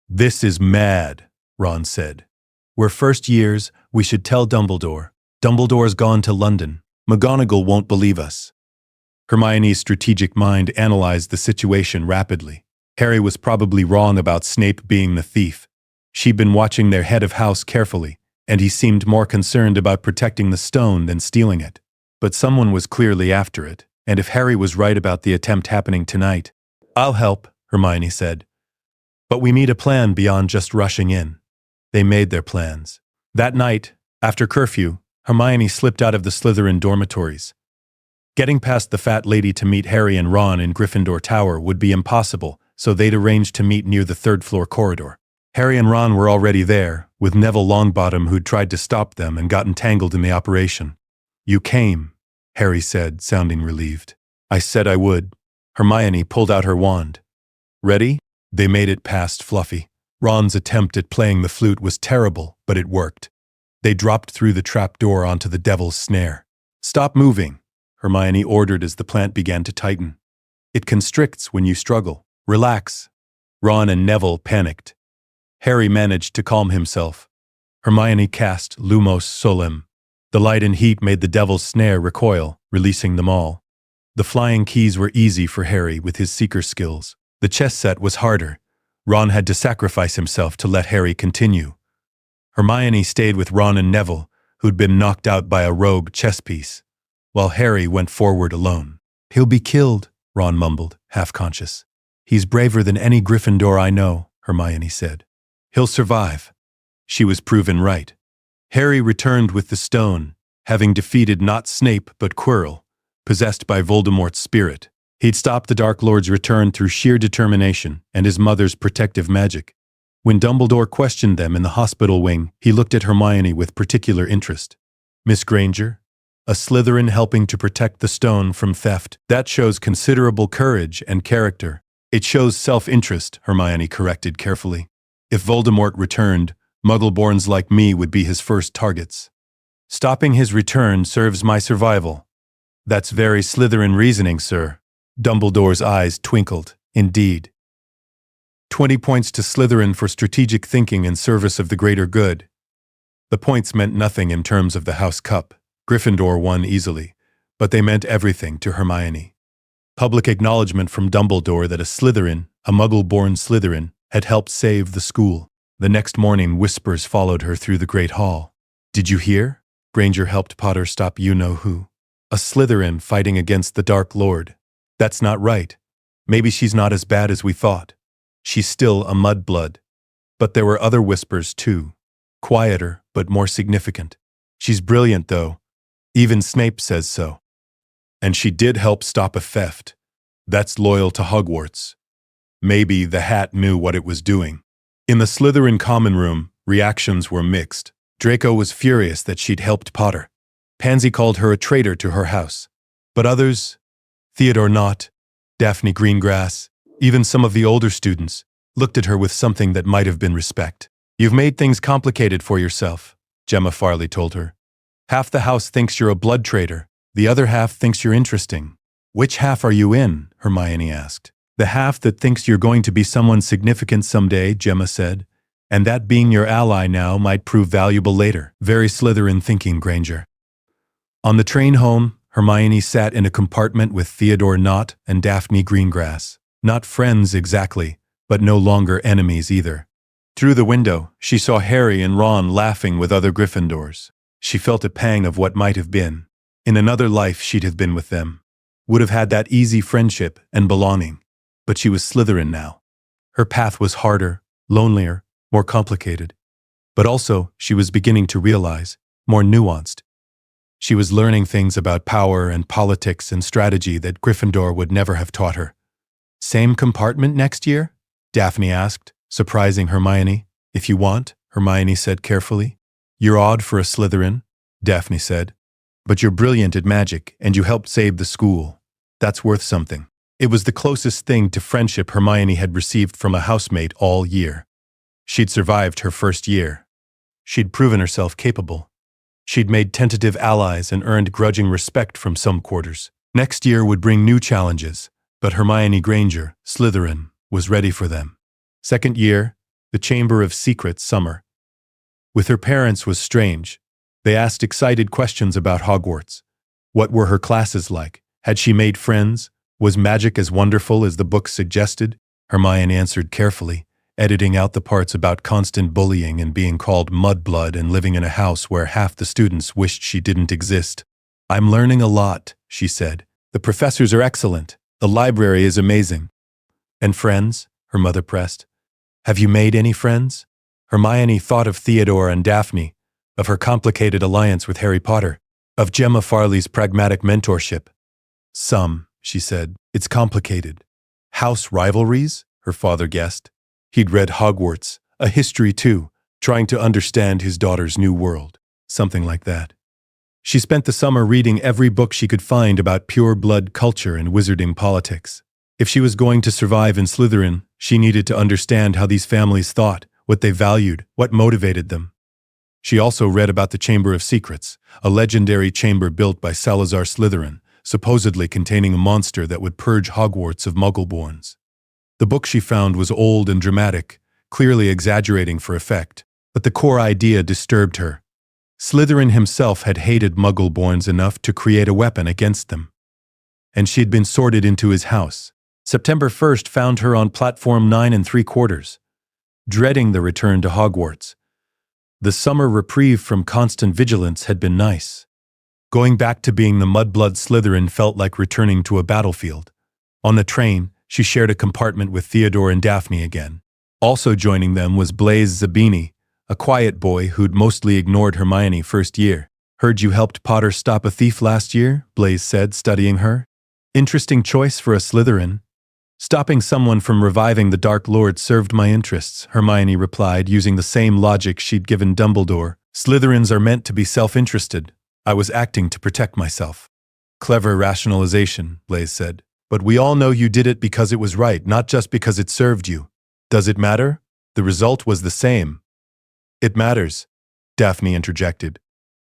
This is mad, Ron said. We're first years, we should tell Dumbledore. Dumbledore's gone to London. McGonagall won't believe us. Hermione's strategic mind analyzed the situation rapidly. Harry was probably wrong about Snape being the thief. She'd been watching their head of house carefully, and he seemed more concerned about protecting the stone than stealing it. But someone was clearly after it, and if Harry was right about the attempt happening tonight— "I'll help," Hermione said. "But we need a plan beyond just rushing in." They made their plans. That night, after curfew, Hermione slipped out of the Slytherin dormitories. Getting past the fat lady to meet Harry and Ron in Gryffindor Tower would be impossible, so they'd arranged to meet near the third-floor corridor. Harry and Ron were already there, with Neville Longbottom, who'd tried to stop them and gotten tangled in the operation. "You came," Harry said, sounding relieved. "I said I would." Hermione pulled out her wand. "Ready?" They made it past Fluffy. Ron's attempt at playing the flute was terrible, but it worked. They dropped through the trapdoor onto the devil's snare. "Stop moving," Hermione ordered as the plant began to tighten. "It constricts when you struggle. Relax." Ron and Neville panicked. Harry managed to calm himself. Hermione cast Lumos Solem. The light and heat made the devil's snare recoil, releasing them all. The flying keys were easy for Harry with his seeker skills. The chess set was harder. Ron had to sacrifice himself to let Harry continue. Hermione stayed with Ron and Neville, who'd been knocked out by a rogue chess piece, while Harry went forward alone. "He'll be killed," Ron mumbled, half-conscious. "He's braver than any Gryffindor I know," Hermione said. "He'll survive." She was proven right. Harry returned with the stone, having defeated not Snape but Quirrell, possessed by Voldemort's spirit. He'd stopped the Dark Lord's return through sheer determination and his mother's protective magic. When Dumbledore questioned them in the hospital wing, he looked at Hermione with particular interest. "Miss Granger, a Slytherin helping to protect the stone from theft. That shows considerable courage and character." "It shows self-interest," Hermione corrected carefully. "If Voldemort returned, Muggle-borns like me would be his first targets. Stopping his return serves my survival." "That's very Slytherin reasoning, sir." Dumbledore's eyes twinkled. "Indeed." 20 points to Slytherin for strategic thinking in service of the greater good. The points meant nothing in terms of the House Cup. Gryffindor won easily, but they meant everything to Hermione. Public acknowledgement from Dumbledore that a Slytherin, a Muggle-born Slytherin, had helped save the school. The next morning, whispers followed her through the Great Hall. "Did you hear? Granger helped Potter stop you-know-who. A Slytherin fighting against the Dark Lord. That's not right. Maybe she's not as bad as we thought. She's still a mudblood." But there were other whispers, too. Quieter, but more significant. "She's brilliant, though. Even Snape says so. And she did help stop a theft. That's loyal to Hogwarts." Maybe the hat knew what it was doing. In the Slytherin common room, reactions were mixed. Draco was furious that she'd helped Potter. Pansy called her a traitor to her house. But others— Theodore Nott, Daphne Greengrass, even some of the older students— looked at her with something that might have been respect. "You've made things complicated for yourself," Gemma Farley told her. "Half the house thinks you're a blood traitor. The other half thinks you're interesting." "Which half are you in?" Hermione asked. "The half that thinks you're going to be someone significant someday," Gemma said. "And that being your ally now might prove valuable later." Very Slytherin thinking, Granger. On the train home, Hermione sat in a compartment with Theodore Nott and Daphne Greengrass. Not friends exactly, but no longer enemies either. Through the window, she saw Harry and Ron laughing with other Gryffindors. She felt a pang of what might have been. In another life she'd have been with them. Would have had that easy friendship and belonging. But she was Slytherin now. Her path was harder, lonelier, more complicated. But also, she was beginning to realize, more nuanced. She was learning things about power and politics and strategy that Gryffindor would never have taught her. "Same compartment next year?" Daphne asked, surprising Hermione. "If you want," Hermione said carefully. "You're odd for a Slytherin," Daphne said. "But you're brilliant at magic, and you helped save the school. That's worth something." It was the closest thing to friendship Hermione had received from a housemate all year. She'd survived her first year. She'd proven herself capable. She'd made tentative allies and earned grudging respect from some quarters. Next year would bring new challenges, but Hermione Granger, Slytherin, was ready for them. Second year, the Chamber of Secrets summer. With her parents was strange. They asked excited questions about Hogwarts. What were her classes like? Had she made friends? Was magic as wonderful as the books suggested? Hermione answered carefully, editing out the parts about constant bullying and being called mudblood and living in a house where half the students wished she didn't exist. "I'm learning a lot," she said. "The professors are excellent. The library is amazing." "And friends?" her mother pressed. "Have you made any friends?" Hermione thought of Theodore and Daphne, of her complicated alliance with Harry Potter, of Gemma Farley's pragmatic mentorship. "Some," she said. "It's complicated." "House rivalries?" her father guessed. He'd read Hogwarts, a history too, trying to understand his daughter's new world. Something like that. She spent the summer reading every book she could find about pure-blood culture and wizarding politics. If she was going to survive in Slytherin, she needed to understand how these families thought, what they valued, what motivated them. She also read about the Chamber of Secrets, a legendary chamber built by Salazar Slytherin, supposedly containing a monster that would purge Hogwarts of Muggle-borns. The book she found was old and dramatic, clearly exaggerating for effect, but the core idea disturbed her. Slytherin himself had hated Muggle-borns enough to create a weapon against them. And she'd been sorted into his house. September 1st found her on platform 9 3/4, dreading the return to Hogwarts. The summer reprieve from constant vigilance had been nice. Going back to being the mudblood Slytherin felt like returning to a battlefield. On the train, she shared a compartment with Theodore and Daphne again. Also joining them was Blaise Zabini, a quiet boy who'd mostly ignored Hermione first year. "Heard you helped Potter stop a thief last year," Blaise said, studying her. "Interesting choice for a Slytherin." "Stopping someone from reviving the Dark Lord served my interests," Hermione replied, using the same logic she'd given Dumbledore. "Slytherins are meant to be self-interested. I was acting to protect myself." "Clever rationalization," Blaise said. "But we all know you did it because it was right, not just because it served you. Does it matter? The result was the same." "It matters," Daphne interjected.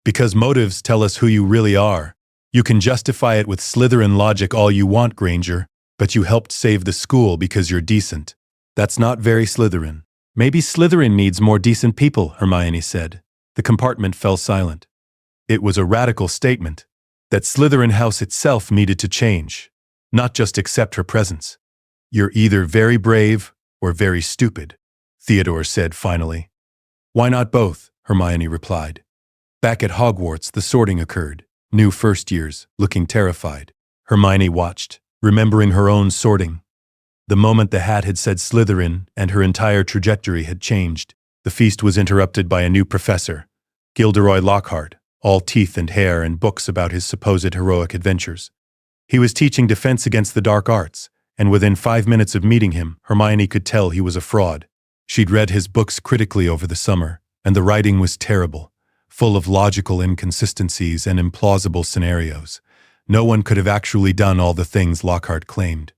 "Because motives tell us who you really are. You can justify it with Slytherin logic all you want, Granger, but you helped save the school because you're decent. That's not very Slytherin." "Maybe Slytherin needs more decent people," Hermione said. The compartment fell silent. It was a radical statement that Slytherin House itself needed to change, not just accept her presence. "You're either very brave or very stupid," Theodore said finally. "Why not both?" Hermione replied. Back at Hogwarts, the sorting occurred. New first years, looking terrified. Hermione watched, remembering her own sorting. The moment the hat had said Slytherin and her entire trajectory had changed. The feast was interrupted by a new professor, Gilderoy Lockhart, all teeth and hair and books about his supposed heroic adventures. He was teaching defense against the dark arts, and within 5 minutes of meeting him, Hermione could tell he was a fraud. She'd read his books critically over the summer, and the writing was terrible, full of logical inconsistencies and implausible scenarios. No one could have actually done all the things Lockhart claimed.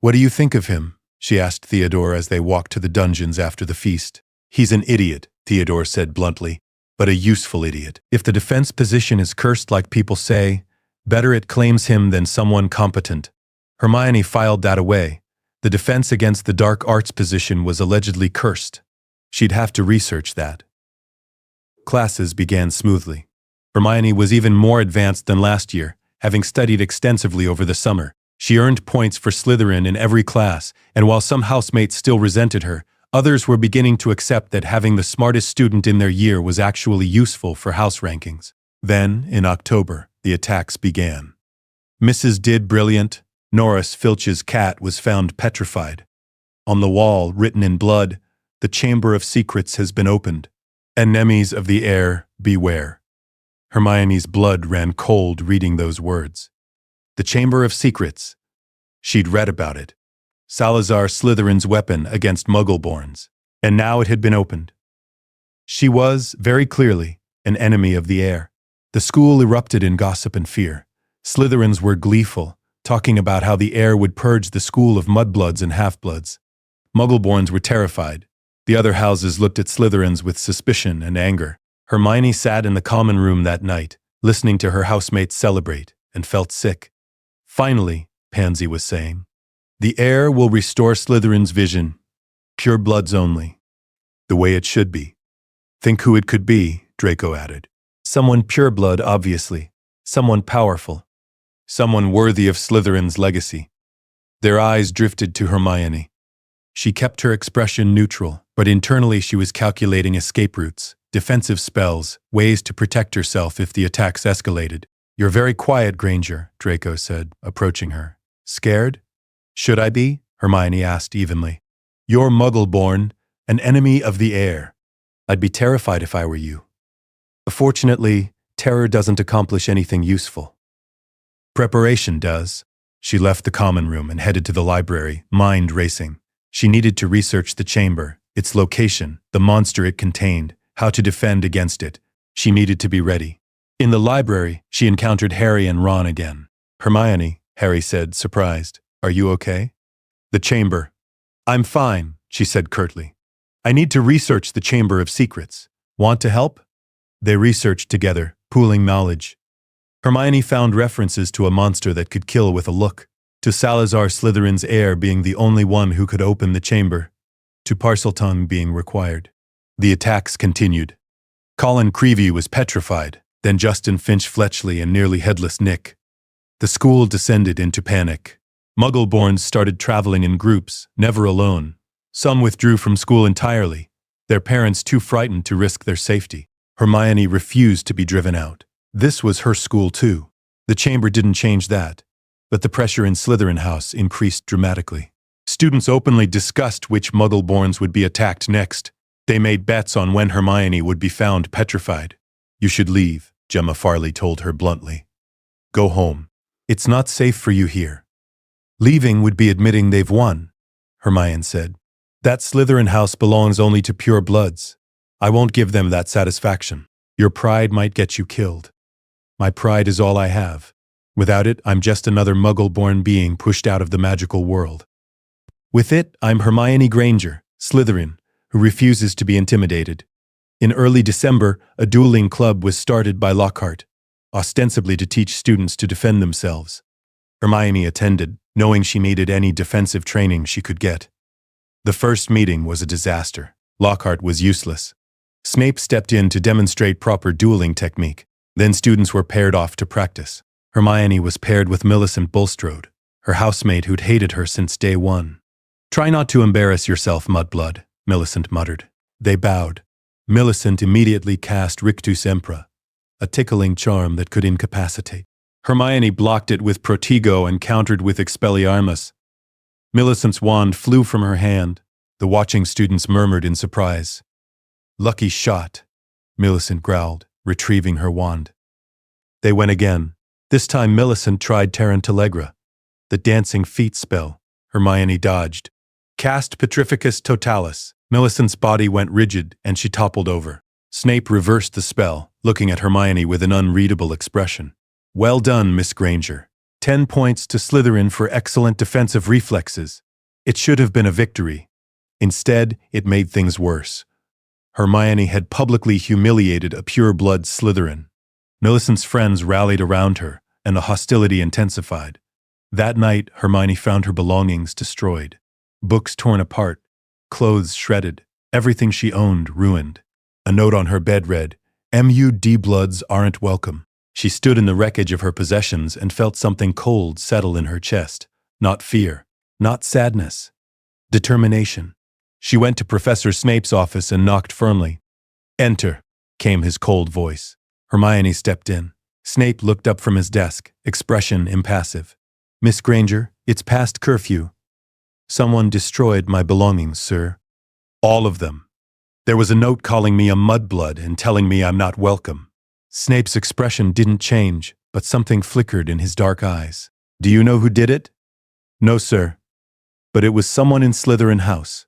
"What do you think of him?" she asked Theodore as they walked to the dungeons after the feast. "He's an idiot," Theodore said bluntly, "but a useful idiot. If the defense position is cursed like people say, better it claims him than someone competent." Hermione filed that away. The defense against the dark arts position was allegedly cursed. She'd have to research that. Classes began smoothly. Hermione was even more advanced than last year, having studied extensively over the summer. She earned points for Slytherin in every class, and while some housemates still resented her, others were beginning to accept that having the smartest student in their year was actually useful for house rankings. Then, in October, the attacks began. Mrs. Did Brilliant, Norris Filch's cat, was found petrified. On the wall, written in blood, "The Chamber of Secrets has been opened. Enemies of the air, beware." Hermione's blood ran cold reading those words. The Chamber of Secrets. She'd read about it. Salazar Slytherin's weapon against Muggle-borns. And now it had been opened. She was, very clearly, an enemy of the air. The school erupted in gossip and fear. Slytherins were gleeful, talking about how the air would purge the school of mudbloods and half-bloods. Muggle-borns were terrified. The other houses looked at Slytherins with suspicion and anger. Hermione sat in the common room that night, listening to her housemates celebrate, and felt sick. "Finally," Pansy was saying, "the air will restore Slytherin's vision. Pure bloods only. The way it should be." "Think who it could be," Draco added. "Someone pureblood, obviously. Someone powerful. Someone worthy of Slytherin's legacy." Their eyes drifted to Hermione. She kept her expression neutral, but internally she was calculating escape routes, defensive spells, ways to protect herself if the attacks escalated. "You're very quiet, Granger," Draco said, approaching her. "Scared?" "Should I be?" Hermione asked evenly. "You're Muggle-born, an enemy of the air. I'd be terrified if I were you. Fortunately, terror doesn't accomplish anything useful. Preparation does." She left the common room and headed to the library, mind racing. She needed to research the chamber, its location, the monster it contained, how to defend against it. She needed to be ready. In the library, she encountered Harry and Ron again. "Hermione," Harry said, surprised. "Are you okay?" "The chamber." "I'm fine," she said curtly. "I need to research the Chamber of Secrets. Want to help?" They researched together, pooling knowledge. Hermione found references to a monster that could kill with a look, to Salazar Slytherin's heir being the only one who could open the chamber, to Parseltongue being required. The attacks continued. Colin Creevey was petrified, then Justin Finch-Fletchley and nearly headless Nick. The school descended into panic. Muggle-borns started traveling in groups, never alone. Some withdrew from school entirely, their parents too frightened to risk their safety. Hermione refused to be driven out. This was her school too. The chamber didn't change that, but the pressure in Slytherin House increased dramatically. Students openly discussed which Muggle-borns would be attacked next. They made bets on when Hermione would be found petrified. "You should leave," Gemma Farley told her bluntly. "Go home. It's not safe for you here." "Leaving would be admitting they've won," Hermione said. "That Slytherin House belongs only to pure bloods. I won't give them that satisfaction. Your pride might get you killed." "My pride is all I have. Without it, I'm just another Muggle-born being pushed out of the magical world. With it, I'm Hermione Granger, Slytherin, who refuses to be intimidated." In early December, a dueling club was started by Lockhart, ostensibly to teach students to defend themselves. Hermione attended, knowing she needed any defensive training she could get. The first meeting was a disaster. Lockhart was useless. Snape stepped in to demonstrate proper dueling technique. Then students were paired off to practice. Hermione was paired with Millicent Bulstrode, her housemate who'd hated her since day one. "Try not to embarrass yourself, Mudblood," Millicent muttered. They bowed. Millicent immediately cast Rictus Empra, a tickling charm that could incapacitate. Hermione blocked it with Protego and countered with Expelliarmus. Millicent's wand flew from her hand. The watching students murmured in surprise. "Lucky shot," Millicent growled, retrieving her wand. They went again. This time Millicent tried Tarantellegra, the dancing feet spell. Hermione dodged. "Cast Petrificus Totalis." Millicent's body went rigid and she toppled over. Snape reversed the spell, looking at Hermione with an unreadable expression. "Well done, Miss Granger. 10 points to Slytherin for excellent defensive reflexes." It should have been a victory. Instead, it made things worse. Hermione had publicly humiliated a pure-blood Slytherin. Millicent's friends rallied around her, and the hostility intensified. That night, Hermione found her belongings destroyed. Books torn apart, clothes shredded, everything she owned ruined. A note on her bed read, "MUD bloods aren't welcome." She stood in the wreckage of her possessions and felt something cold settle in her chest. Not fear, not sadness. Determination. She went to Professor Snape's office and knocked firmly. "Enter," came his cold voice. Hermione stepped in. Snape looked up from his desk, expression impassive. "Miss Granger, it's past curfew." "Someone destroyed my belongings, sir." "All of them. There was a note calling me a mudblood and telling me I'm not welcome." Snape's expression didn't change, but something flickered in his dark eyes. "Do you know who did it?" "No, sir. But it was someone in Slytherin House.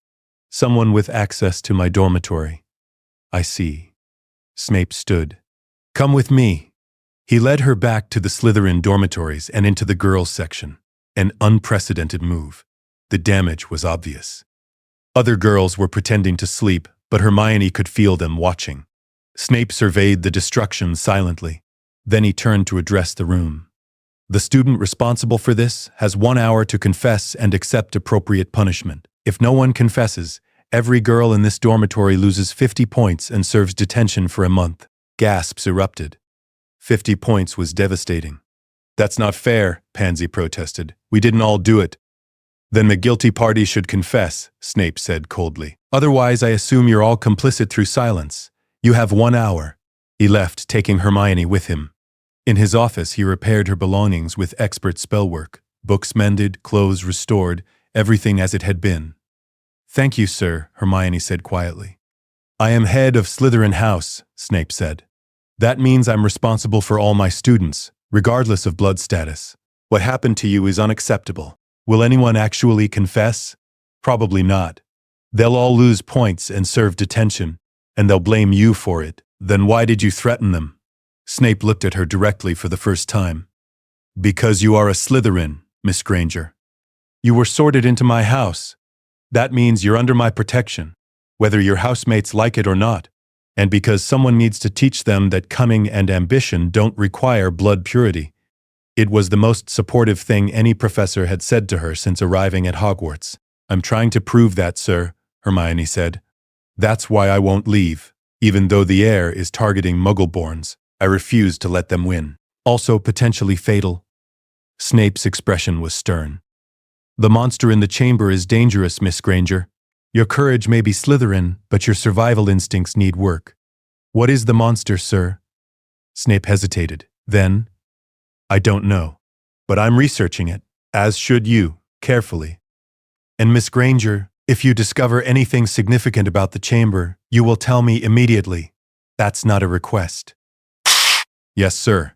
Someone with access to my dormitory." "I see." Snape stood. "Come with me." He led her back to the Slytherin dormitories and into the girls' section. An unprecedented move. The damage was obvious. Other girls were pretending to sleep, but Hermione could feel them watching. Snape surveyed the destruction silently. Then he turned to address the room. "The student responsible for this has 1 hour to confess and accept appropriate punishment. If no one confesses, every girl in this dormitory loses 50 points and serves detention for a month." Gasps erupted. 50 points was devastating. "That's not fair," Pansy protested. "We didn't all do it." Then the guilty party should confess, Snape said coldly. Otherwise, I assume you're all complicit through silence. You have 1 hour. He left, taking Hermione with him. In his office, he repaired her belongings with expert spellwork. Books mended, clothes restored, everything as it had been. Thank you, sir, Hermione said quietly. I am head of Slytherin House, Snape said. That means I'm responsible for all my students, regardless of blood status. What happened to you is unacceptable. Will anyone actually confess? Probably not. They'll all lose points and serve detention, and they'll blame you for it. Then why did you threaten them? Snape looked at her directly for the first time. Because you are a Slytherin, Miss Granger. You were sorted into my house. That means you're under my protection, whether your housemates like it or not. And because someone needs to teach them that cunning and ambition don't require blood purity. It was the most supportive thing any professor had said to her since arriving at Hogwarts. I'm trying to prove that, sir, Hermione said. That's why I won't leave. Even though the heir is targeting Muggle-borns, I refuse to let them win. Also potentially fatal. Snape's expression was stern. The monster in the chamber is dangerous, Miss Granger. Your courage may be Slytherin, but your survival instincts need work. What is the monster, sir? Snape hesitated. Then, I don't know, but I'm researching it, as should you, carefully. And Miss Granger, if you discover anything significant about the chamber, you will tell me immediately. That's not a request. Yes, sir.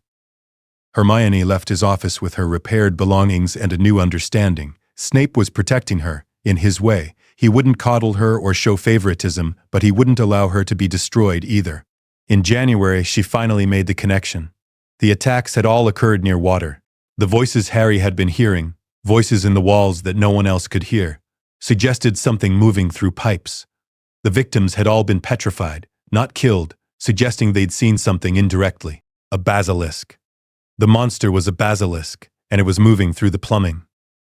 Hermione left his office with her repaired belongings and a new understanding. Snape was protecting her, in his way. He wouldn't coddle her or show favoritism, but he wouldn't allow her to be destroyed either. In January, she finally made the connection. The attacks had all occurred near water. The voices Harry had been hearing, voices in the walls that no one else could hear, suggested something moving through pipes. The victims had all been petrified, not killed, suggesting they'd seen something indirectly. A basilisk. The monster was a basilisk, and it was moving through the plumbing.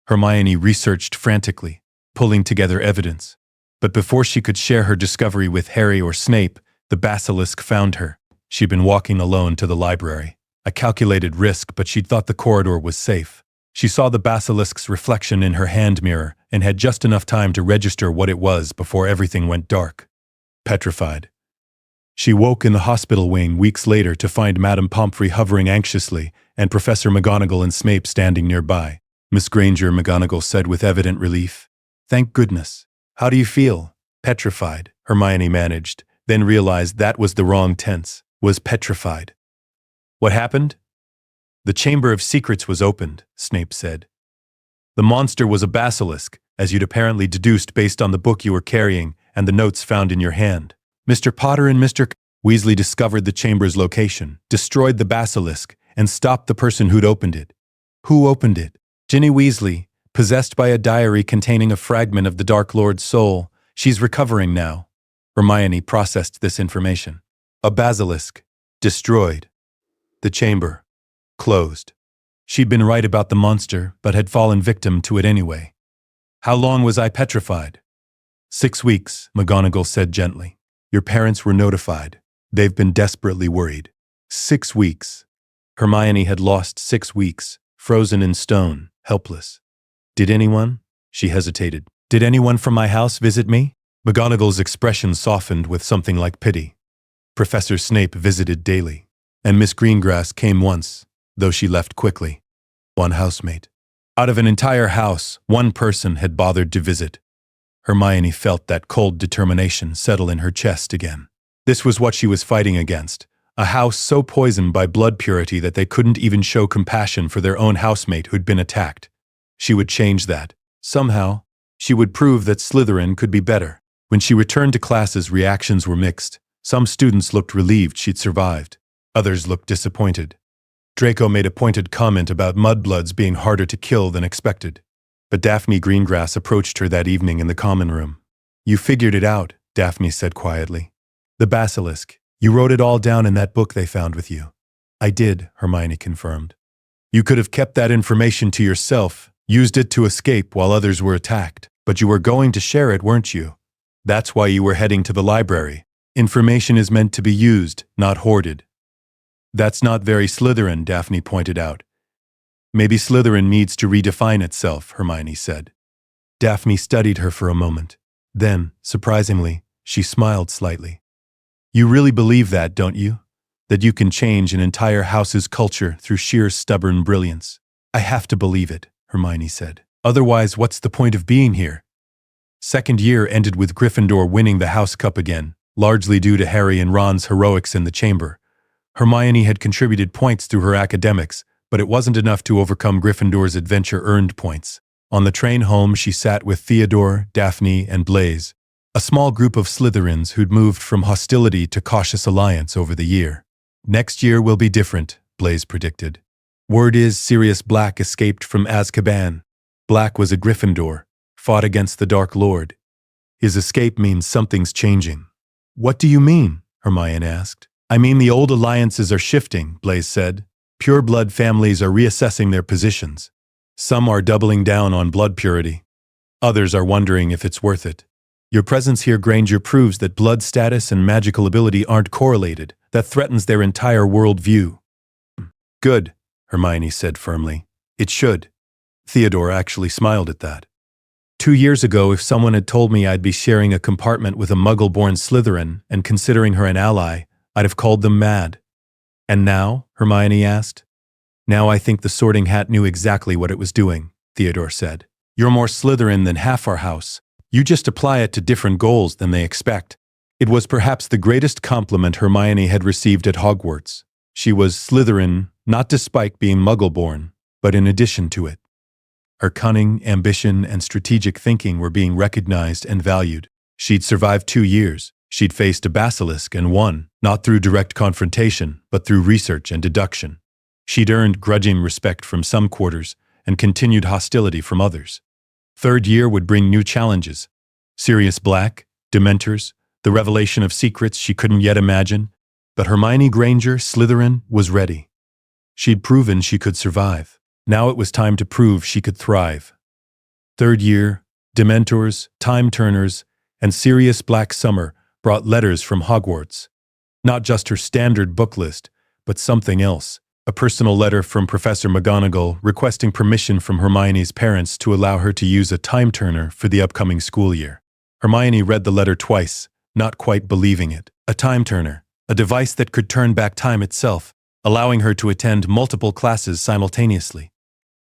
Hermione researched frantically, pulling together evidence. But before she could share her discovery with Harry or Snape, the basilisk found her. She'd been walking alone to the library. A calculated risk, but she'd thought the corridor was safe. She saw the basilisk's reflection in her hand mirror and had just enough time to register what it was before everything went dark. Petrified. She woke in the hospital wing weeks later to find Madame Pomfrey hovering anxiously and Professor McGonagall and Snape standing nearby. Miss Granger, McGonagall said with evident relief. Thank goodness. How do you feel? Petrified, Hermione managed, then realized that was the wrong tense, was petrified. What happened? The Chamber of Secrets was opened, Snape said. The monster was a basilisk, as you'd apparently deduced based on the book you were carrying and the notes found in your hand. Mr. Potter and Mr. Weasley discovered the chamber's location, destroyed the basilisk, and stopped the person who'd opened it. Who opened it? Ginny Weasley, possessed by a diary containing a fragment of the Dark Lord's soul. She's recovering now. Hermione processed this information. A basilisk. Destroyed. The chamber. Closed. She'd been right about the monster, but had fallen victim to it anyway. How long was I petrified? 6 weeks, McGonagall said gently. Your parents were notified. They've been desperately worried. 6 weeks. Hermione had lost 6 weeks, frozen in stone, helpless. Did anyone? She hesitated. Did anyone from my house visit me? McGonagall's expression softened with something like pity. Professor Snape visited daily, and Miss Greengrass came once, though she left quickly. One housemate. Out of an entire house, one person had bothered to visit. Hermione felt that cold determination settle in her chest again. This was what she was fighting against, a house so poisoned by blood purity that they couldn't even show compassion for their own housemate who'd been attacked. She would change that. Somehow, she would prove that Slytherin could be better. When she returned to classes, reactions were mixed. Some students looked relieved she'd survived. Others looked disappointed. Draco made a pointed comment about mudbloods being harder to kill than expected. But Daphne Greengrass approached her that evening in the common room. You figured it out, Daphne said quietly. The basilisk. You wrote it all down in that book they found with you. I did, Hermione confirmed. You could have kept that information to yourself, used it to escape while others were attacked. But you were going to share it, weren't you? That's why you were heading to the library. Information is meant to be used, not hoarded. That's not very Slytherin, Daphne pointed out. Maybe Slytherin needs to redefine itself, Hermione said. Daphne studied her for a moment. Then, surprisingly, she smiled slightly. You really believe that, don't you? That you can change an entire house's culture through sheer stubborn brilliance? I have to believe it, Hermione said. Otherwise, what's the point of being here? Second year ended with Gryffindor winning the House Cup again, largely due to Harry and Ron's heroics in the chamber. Hermione had contributed points through her academics, but it wasn't enough to overcome Gryffindor's adventure-earned points. On the train home, she sat with Theodore, Daphne, and Blaise, a small group of Slytherins who'd moved from hostility to cautious alliance over the year. Next year will be different, Blaise predicted. Word is Sirius Black escaped from Azkaban. Black was a Gryffindor, fought against the Dark Lord. His escape means something's changing. What do you mean? Hermione asked. I mean the old alliances are shifting, Blaise said. Pure-blood families are reassessing their positions. Some are doubling down on blood purity. Others are wondering if it's worth it. Your presence here, Granger, proves that blood status and magical ability aren't correlated. That threatens their entire worldview. Good, Hermione said firmly. It should. Theodore actually smiled at that. 2 years ago, if someone had told me I'd be sharing a compartment with a Muggle-born Slytherin and considering her an ally, I'd have called them mad. And now? Hermione asked. Now I think the Sorting Hat knew exactly what it was doing, Theodore said. You're more Slytherin than half our house. You just apply it to different goals than they expect. It was perhaps the greatest compliment Hermione had received at Hogwarts. She was Slytherin, not despite being Muggle-born, but in addition to it. Her cunning, ambition, and strategic thinking were being recognized and valued. She'd survived 2 years. She'd faced a basilisk and won, not through direct confrontation, but through research and deduction. She'd earned grudging respect from some quarters and continued hostility from others. Third year would bring new challenges. Sirius Black, Dementors, the revelation of secrets she couldn't yet imagine. But Hermione Granger, Slytherin, was ready. She'd proven she could survive. Now it was time to prove she could thrive. Third year, Dementors, Time Turners, and Sirius Black Summer brought letters from Hogwarts. Not just her standard book list, but something else. A personal letter from Professor McGonagall requesting permission from Hermione's parents to allow her to use a time turner for the upcoming school year. Hermione read the letter twice, not quite believing it. A time turner, a device that could turn back time itself, allowing her to attend multiple classes simultaneously.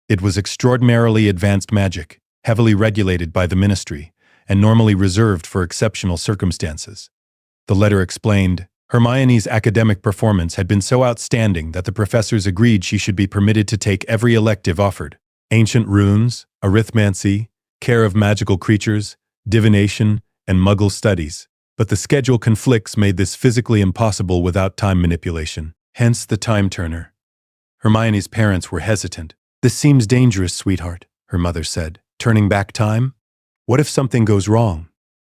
It was extraordinarily advanced magic, heavily regulated by the Ministry, and normally reserved for exceptional circumstances. The letter explained, Hermione's academic performance had been so outstanding that the professors agreed she should be permitted to take every elective offered. Ancient runes, arithmancy, care of magical creatures, divination, and Muggle studies. But the schedule conflicts made this physically impossible without time manipulation, hence the time turner. Hermione's parents were hesitant. This seems dangerous, sweetheart, her mother said. Turning back time? What if something goes wrong?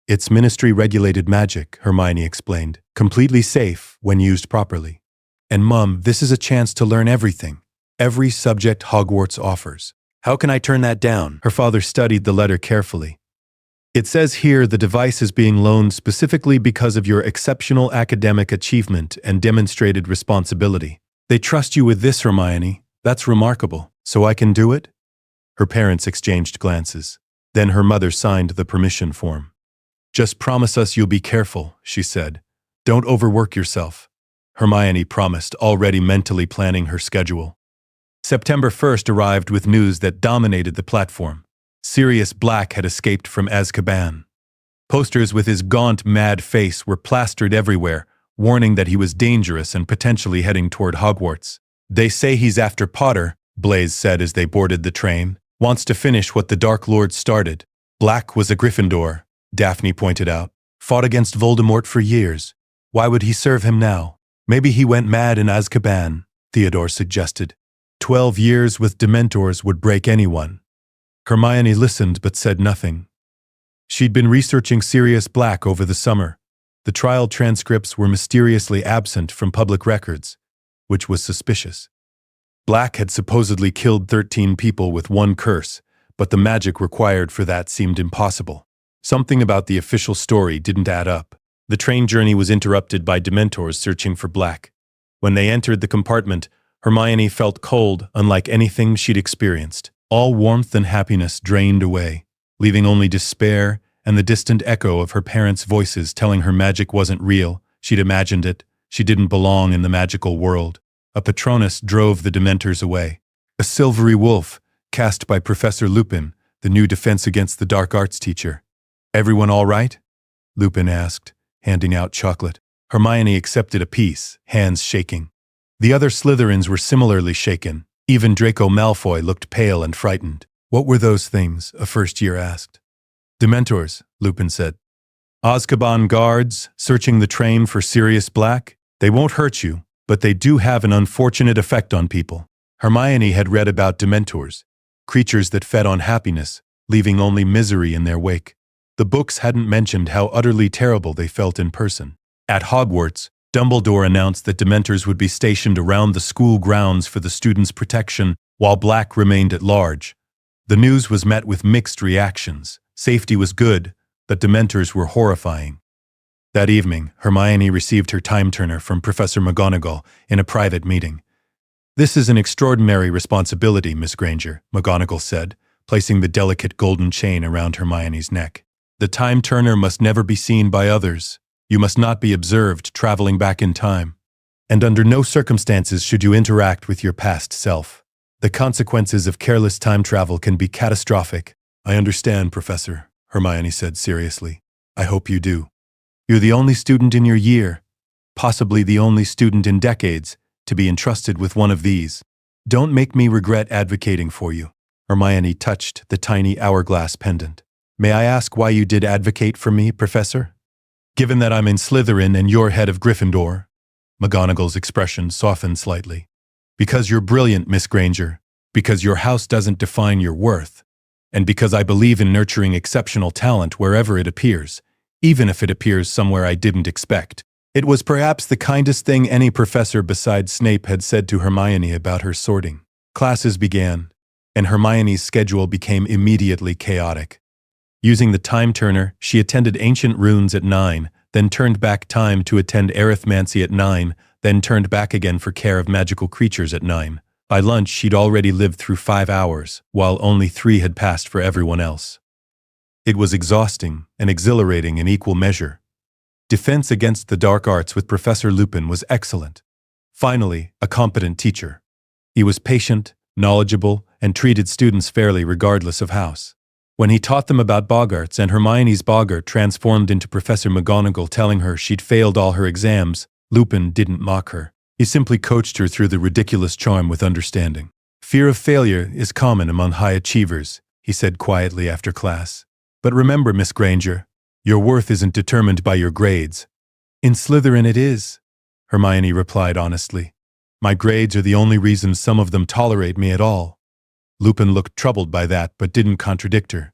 It's ministry-regulated magic, Hermione explained, completely safe when used properly. And Mum, this is a chance to learn everything. Every subject Hogwarts offers. How can I turn that down? Her father studied the letter carefully. It says here the device is being loaned specifically because of your exceptional academic achievement and demonstrated responsibility. They trust you with this, Hermione. That's remarkable. So I can do it? Her parents exchanged glances. Then her mother signed the permission form. Just promise us you'll be careful, she said. Don't overwork yourself. Hermione promised, already mentally planning her schedule. September 1st arrived with news that dominated the platform. Sirius Black had escaped from Azkaban. Posters with his gaunt, mad face were plastered everywhere, warning that he was dangerous and potentially heading toward Hogwarts. They say he's after Potter, Blaise said as they boarded the train. Wants to finish what the Dark Lord started. Black was a Gryffindor, Daphne pointed out. Fought against Voldemort for years. Why would he serve him now? Maybe he went mad in Azkaban, Theodore suggested. 12 years with Dementors would break anyone. Hermione listened but said nothing. She'd been researching Sirius Black over the summer. The trial transcripts were mysteriously absent from public records, which was suspicious. Black had supposedly killed 13 people with one curse, but the magic required for that seemed impossible. Something about the official story didn't add up. The train journey was interrupted by Dementors searching for Black. When they entered the compartment, Hermione felt cold, unlike anything she'd experienced. All warmth and happiness drained away. leaving only despair and the distant echo of her parents' voices telling her magic wasn't real. She'd imagined it. She didn't belong in the magical world. A Patronus drove the Dementors away. A silvery wolf, cast by Professor Lupin, the new defense against the dark arts teacher. "Everyone all right?" Lupin asked, handing out chocolate. Hermione accepted a piece, hands shaking. The other Slytherins were similarly shaken. Even Draco Malfoy looked pale and frightened. "What were those things?" a first-year asked. "Dementors," Lupin said. "Azkaban guards, searching the train for Sirius Black? They won't hurt you, but they do have an unfortunate effect on people." Hermione had read about Dementors, creatures that fed on happiness, leaving only misery in their wake. The books hadn't mentioned how utterly terrible they felt in person. At Hogwarts, Dumbledore announced that Dementors would be stationed around the school grounds for the students' protection, while Black remained at large. The news was met with mixed reactions. Safety was good, but Dementors were horrifying. That evening, Hermione received her time-turner from Professor McGonagall in a private meeting. "This is an extraordinary responsibility, Miss Granger," McGonagall said, placing the delicate golden chain around Hermione's neck. "The time-turner must never be seen by others. You must not be observed traveling back in time. And under no circumstances should you interact with your past self. The consequences of careless time travel can be catastrophic." "I understand, Professor," Hermione said seriously. "I hope you do. You're the only student in your year, possibly the only student in decades, to be entrusted with one of these. Don't make me regret advocating for you." Hermione touched the tiny hourglass pendant. "May I ask why you did advocate for me, Professor?" "Given that I'm in Slytherin and you're head of Gryffindor," McGonagall's expression softened slightly. "Because you're brilliant, Miss Granger. Because your house doesn't define your worth. And because I believe in nurturing exceptional talent wherever it appears, even if it appears somewhere I didn't expect." It was perhaps the kindest thing any professor besides Snape had said to Hermione about her sorting. Classes began, and Hermione's schedule became immediately chaotic. Using the time-turner, she attended ancient runes at 9, then turned back time to attend arithmancy at 9, then turned back again for care of magical creatures at 9. By lunch, she'd already lived through 5 hours, while only 3 had passed for everyone else. It was exhausting and exhilarating in equal measure. Defense against the dark arts with Professor Lupin was excellent. Finally, a competent teacher. He was patient, knowledgeable, and treated students fairly regardless of house. When he taught them about boggarts and Hermione's boggart transformed into Professor McGonagall telling her she'd failed all her exams, Lupin didn't mock her. He simply coached her through the ridiculous charm with understanding. "Fear of failure is common among high achievers," he said quietly after class. "But remember, Miss Granger, your worth isn't determined by your grades." "In Slytherin it is," Hermione replied honestly. "My grades are the only reason some of them tolerate me at all." Lupin looked troubled by that, but didn't contradict her.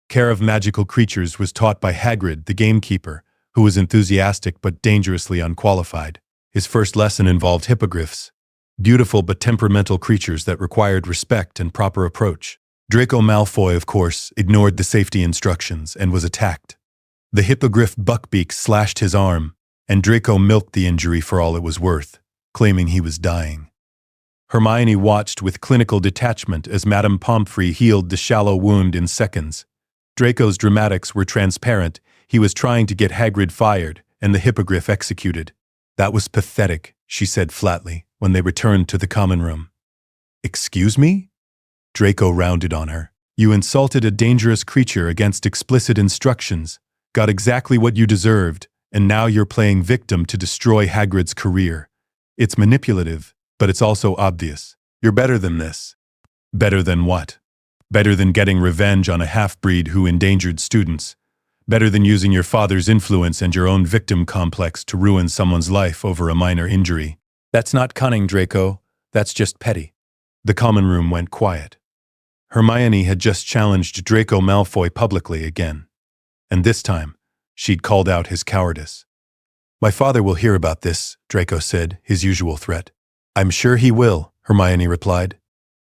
Care of magical creatures was taught by Hagrid, the gamekeeper, who was enthusiastic but dangerously unqualified. His first lesson involved hippogriffs, beautiful but temperamental creatures that required respect and proper approach. Draco Malfoy, of course, ignored the safety instructions and was attacked. The hippogriff Buckbeak slashed his arm, and Draco milked the injury for all it was worth, claiming he was dying. Hermione watched with clinical detachment as Madame Pomfrey healed the shallow wound in seconds. Draco's dramatics were transparent. He was trying to get Hagrid fired and the hippogriff executed. "That was pathetic," she said flatly when they returned to the common room. "Excuse me?" Draco rounded on her. "You insulted a dangerous creature against explicit instructions, got exactly what you deserved, and now you're playing victim to destroy Hagrid's career. It's manipulative, but it's also obvious. You're better than this." "Better than what?" "Better than getting revenge on a half-breed who endangered students. Better than using your father's influence and your own victim complex to ruin someone's life over a minor injury." "That's not cunning, Draco. That's just petty." The common room went quiet. Hermione had just challenged Draco Malfoy publicly again. And this time, she'd called out his cowardice. "My father will hear about this," Draco said, his usual threat. "I'm sure he will," Hermione replied.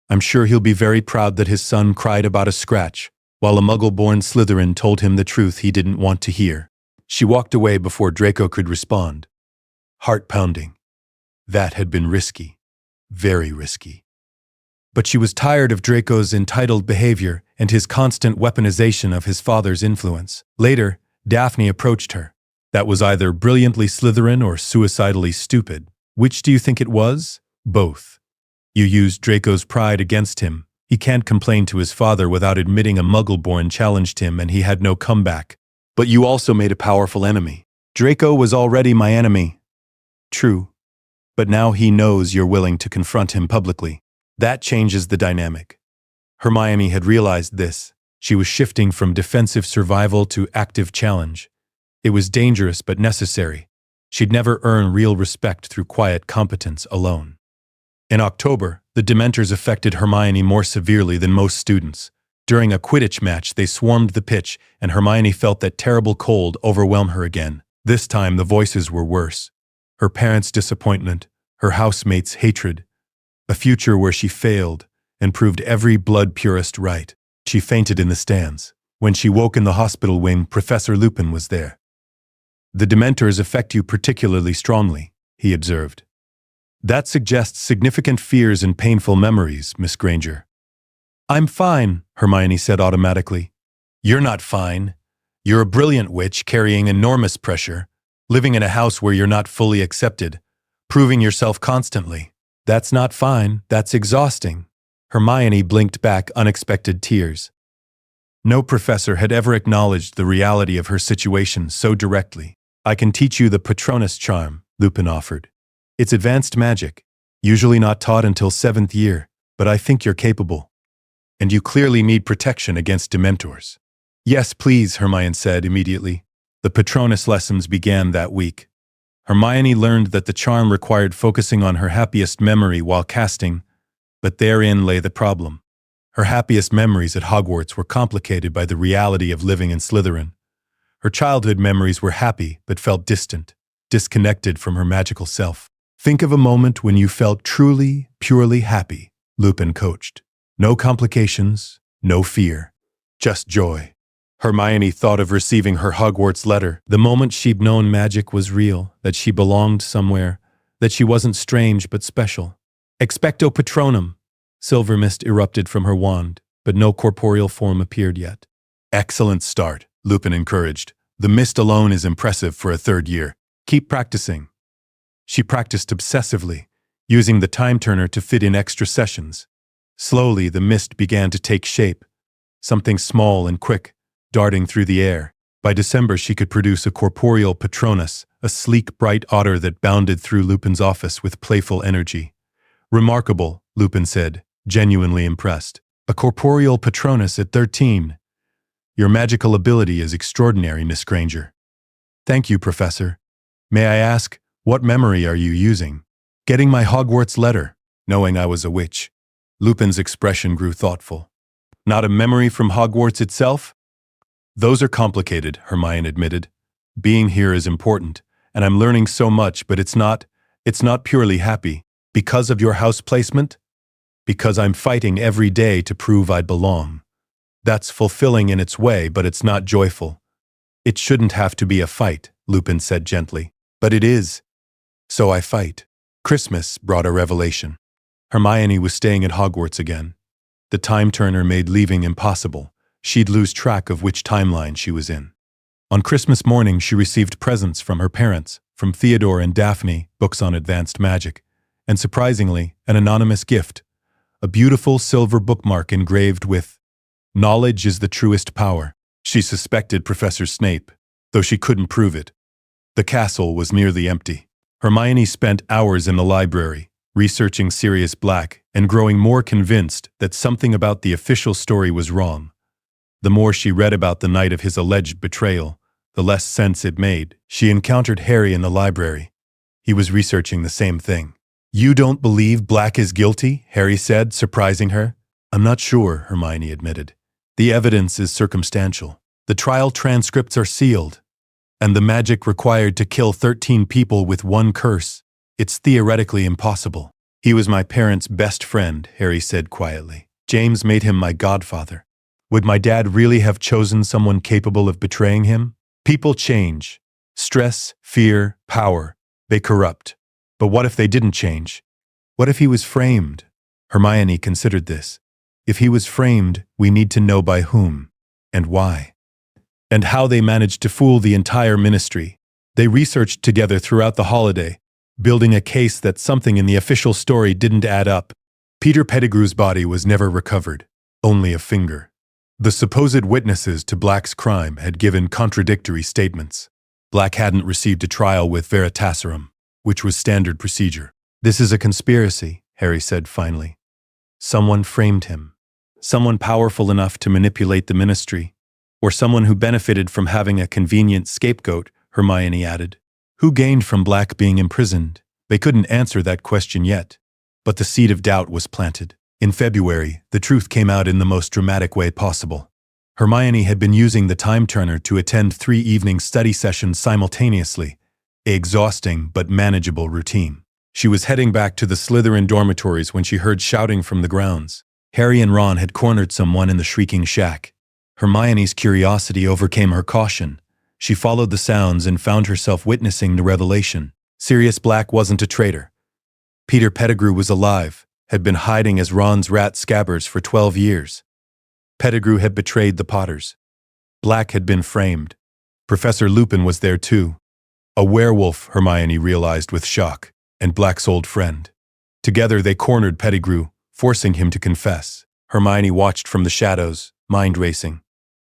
"I'm sure he'll be very proud that his son cried about a scratch, while a Muggle-born Slytherin told him the truth he didn't want to hear." She walked away before Draco could respond. Heart pounding. That had been risky. Very risky. But she was tired of Draco's entitled behavior and his constant weaponization of his father's influence. Later, Daphne approached her. That was either brilliantly Slytherin or suicidally stupid. Which do you think it was? Both. You used Draco's pride against him. He can't complain to his father without admitting a Muggle-born challenged him and he had no comeback. But you also made a powerful enemy. Draco was already my enemy. True. But now he knows you're willing to confront him publicly. That changes the dynamic. Hermione had realized this. She was shifting from defensive survival to active challenge. It was dangerous but necessary. She'd never earn real respect through quiet competence alone. In October, the Dementors affected Hermione more severely than most students. During a Quidditch match, they swarmed the pitch, and Hermione felt that terrible cold overwhelm her again. This time, the voices were worse. Her parents' disappointment, her housemates' hatred, a future where she failed and proved every blood purist right. She fainted in the stands. When she woke in the hospital wing, Professor Lupin was there. The Dementors affect you particularly strongly, he observed. That suggests significant fears and painful memories, Miss Granger. I'm fine, Hermione said automatically. You're not fine. You're a brilliant witch carrying enormous pressure, living in a house where you're not fully accepted, proving yourself constantly. That's not fine, that's exhausting. Hermione blinked back unexpected tears. No professor had ever acknowledged the reality of her situation so directly. I can teach you the Patronus charm, Lupin offered. It's advanced magic, usually not taught until 7th year, but I think you're capable. And you clearly need protection against Dementors. Yes, please, Hermione said immediately. The Patronus lessons began that week. Hermione learned that the charm required focusing on her happiest memory while casting, but therein lay the problem. Her happiest memories at Hogwarts were complicated by the reality of living in Slytherin. Her childhood memories were happy but felt distant, disconnected from her magical self. Think of a moment when you felt truly, purely happy, Lupin coached. No complications, no fear, just joy. Hermione thought of receiving her Hogwarts letter, the moment she'd known magic was real, that she belonged somewhere, that she wasn't strange but special. Expecto Patronum! Silver mist erupted from her wand, but no corporeal form appeared yet. Excellent start, Lupin encouraged. The mist alone is impressive for a 3rd year. Keep practicing. She practiced obsessively, using the time turner to fit in extra sessions. Slowly, the mist began to take shape, something small and quick, darting through the air. By December, she could produce a corporeal Patronus, a sleek, bright otter that bounded through Lupin's office with playful energy. Remarkable, Lupin said, genuinely impressed. A corporeal Patronus at 13. Your magical ability is extraordinary, Miss Granger. Thank you, Professor. May I ask, what memory are you using? Getting my Hogwarts letter, knowing I was a witch. Lupin's expression grew thoughtful. Not a memory from Hogwarts itself? Those are complicated, Hermione admitted. Being here is important, and I'm learning so much, but it's not purely happy. Because of your house placement? Because I'm fighting every day to prove I belong. That's fulfilling in its way, but it's not joyful. It shouldn't have to be a fight, Lupin said gently. But it is. So I fight. Christmas brought a revelation. Hermione was staying at Hogwarts again. The time turner made leaving impossible. She'd lose track of which timeline she was in. On Christmas morning, she received presents from her parents, from Theodore and Daphne, books on advanced magic, and surprisingly, an anonymous gift, a beautiful silver bookmark engraved with, "Knowledge is the truest power." She suspected Professor Snape, though she couldn't prove it. The castle was nearly empty. Hermione spent hours in the library, researching Sirius Black and growing more convinced that something about the official story was wrong. The more she read about the night of his alleged betrayal, the less sense it made. She encountered Harry in the library. He was researching the same thing. "You don't believe Black is guilty?" Harry said, surprising her. "I'm not sure," Hermione admitted. "The evidence is circumstantial. The trial transcripts are sealed. And the magic required to kill 13 people with one curse. It's theoretically impossible." "He was my parents' best friend," Harry said quietly. "James made him my godfather. Would my dad really have chosen someone capable of betraying him? People change. Stress, fear, power. They corrupt. But what if they didn't change? What if he was framed?" Hermione considered this. If he was framed, we need to know by whom and why. And how they managed to fool the entire ministry. They researched together throughout the holiday, building a case that something in the official story didn't add up. Peter Pettigrew's body was never recovered, only a finger. The supposed witnesses to Black's crime had given contradictory statements. Black hadn't received a trial with veritaserum, which was standard procedure. "This is a conspiracy," Harry said finally. "Someone framed him. Someone powerful enough to manipulate the ministry. Or someone who benefited from having a convenient scapegoat," Hermione added. Who gained from Black being imprisoned? They couldn't answer that question yet. But the seed of doubt was planted. In February, the truth came out in the most dramatic way possible. Hermione had been using the time turner to attend 3 evening study sessions simultaneously, an exhausting but manageable routine. She was heading back to the Slytherin dormitories when she heard shouting from the grounds. Harry and Ron had cornered someone in the shrieking shack. Hermione's curiosity overcame her caution. She followed the sounds and found herself witnessing the revelation. Sirius Black wasn't a traitor. Peter Pettigrew was alive, had been hiding as Ron's rat Scabbers for 12 years. Pettigrew had betrayed the Potters. Black had been framed. Professor Lupin was there too. A werewolf, Hermione realized with shock, and Black's old friend. Together they cornered Pettigrew, forcing him to confess. Hermione watched from the shadows, mind racing.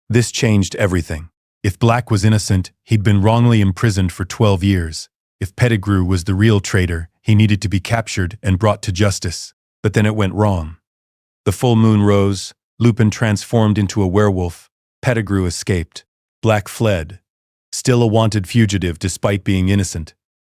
This changed everything. If Black was innocent, he'd been wrongly imprisoned for 12 years. If Pettigrew was the real traitor, he needed to be captured and brought to justice. But then it went wrong. The full moon rose, Lupin transformed into a werewolf, Pettigrew escaped, Black fled. Still a wanted fugitive despite being innocent.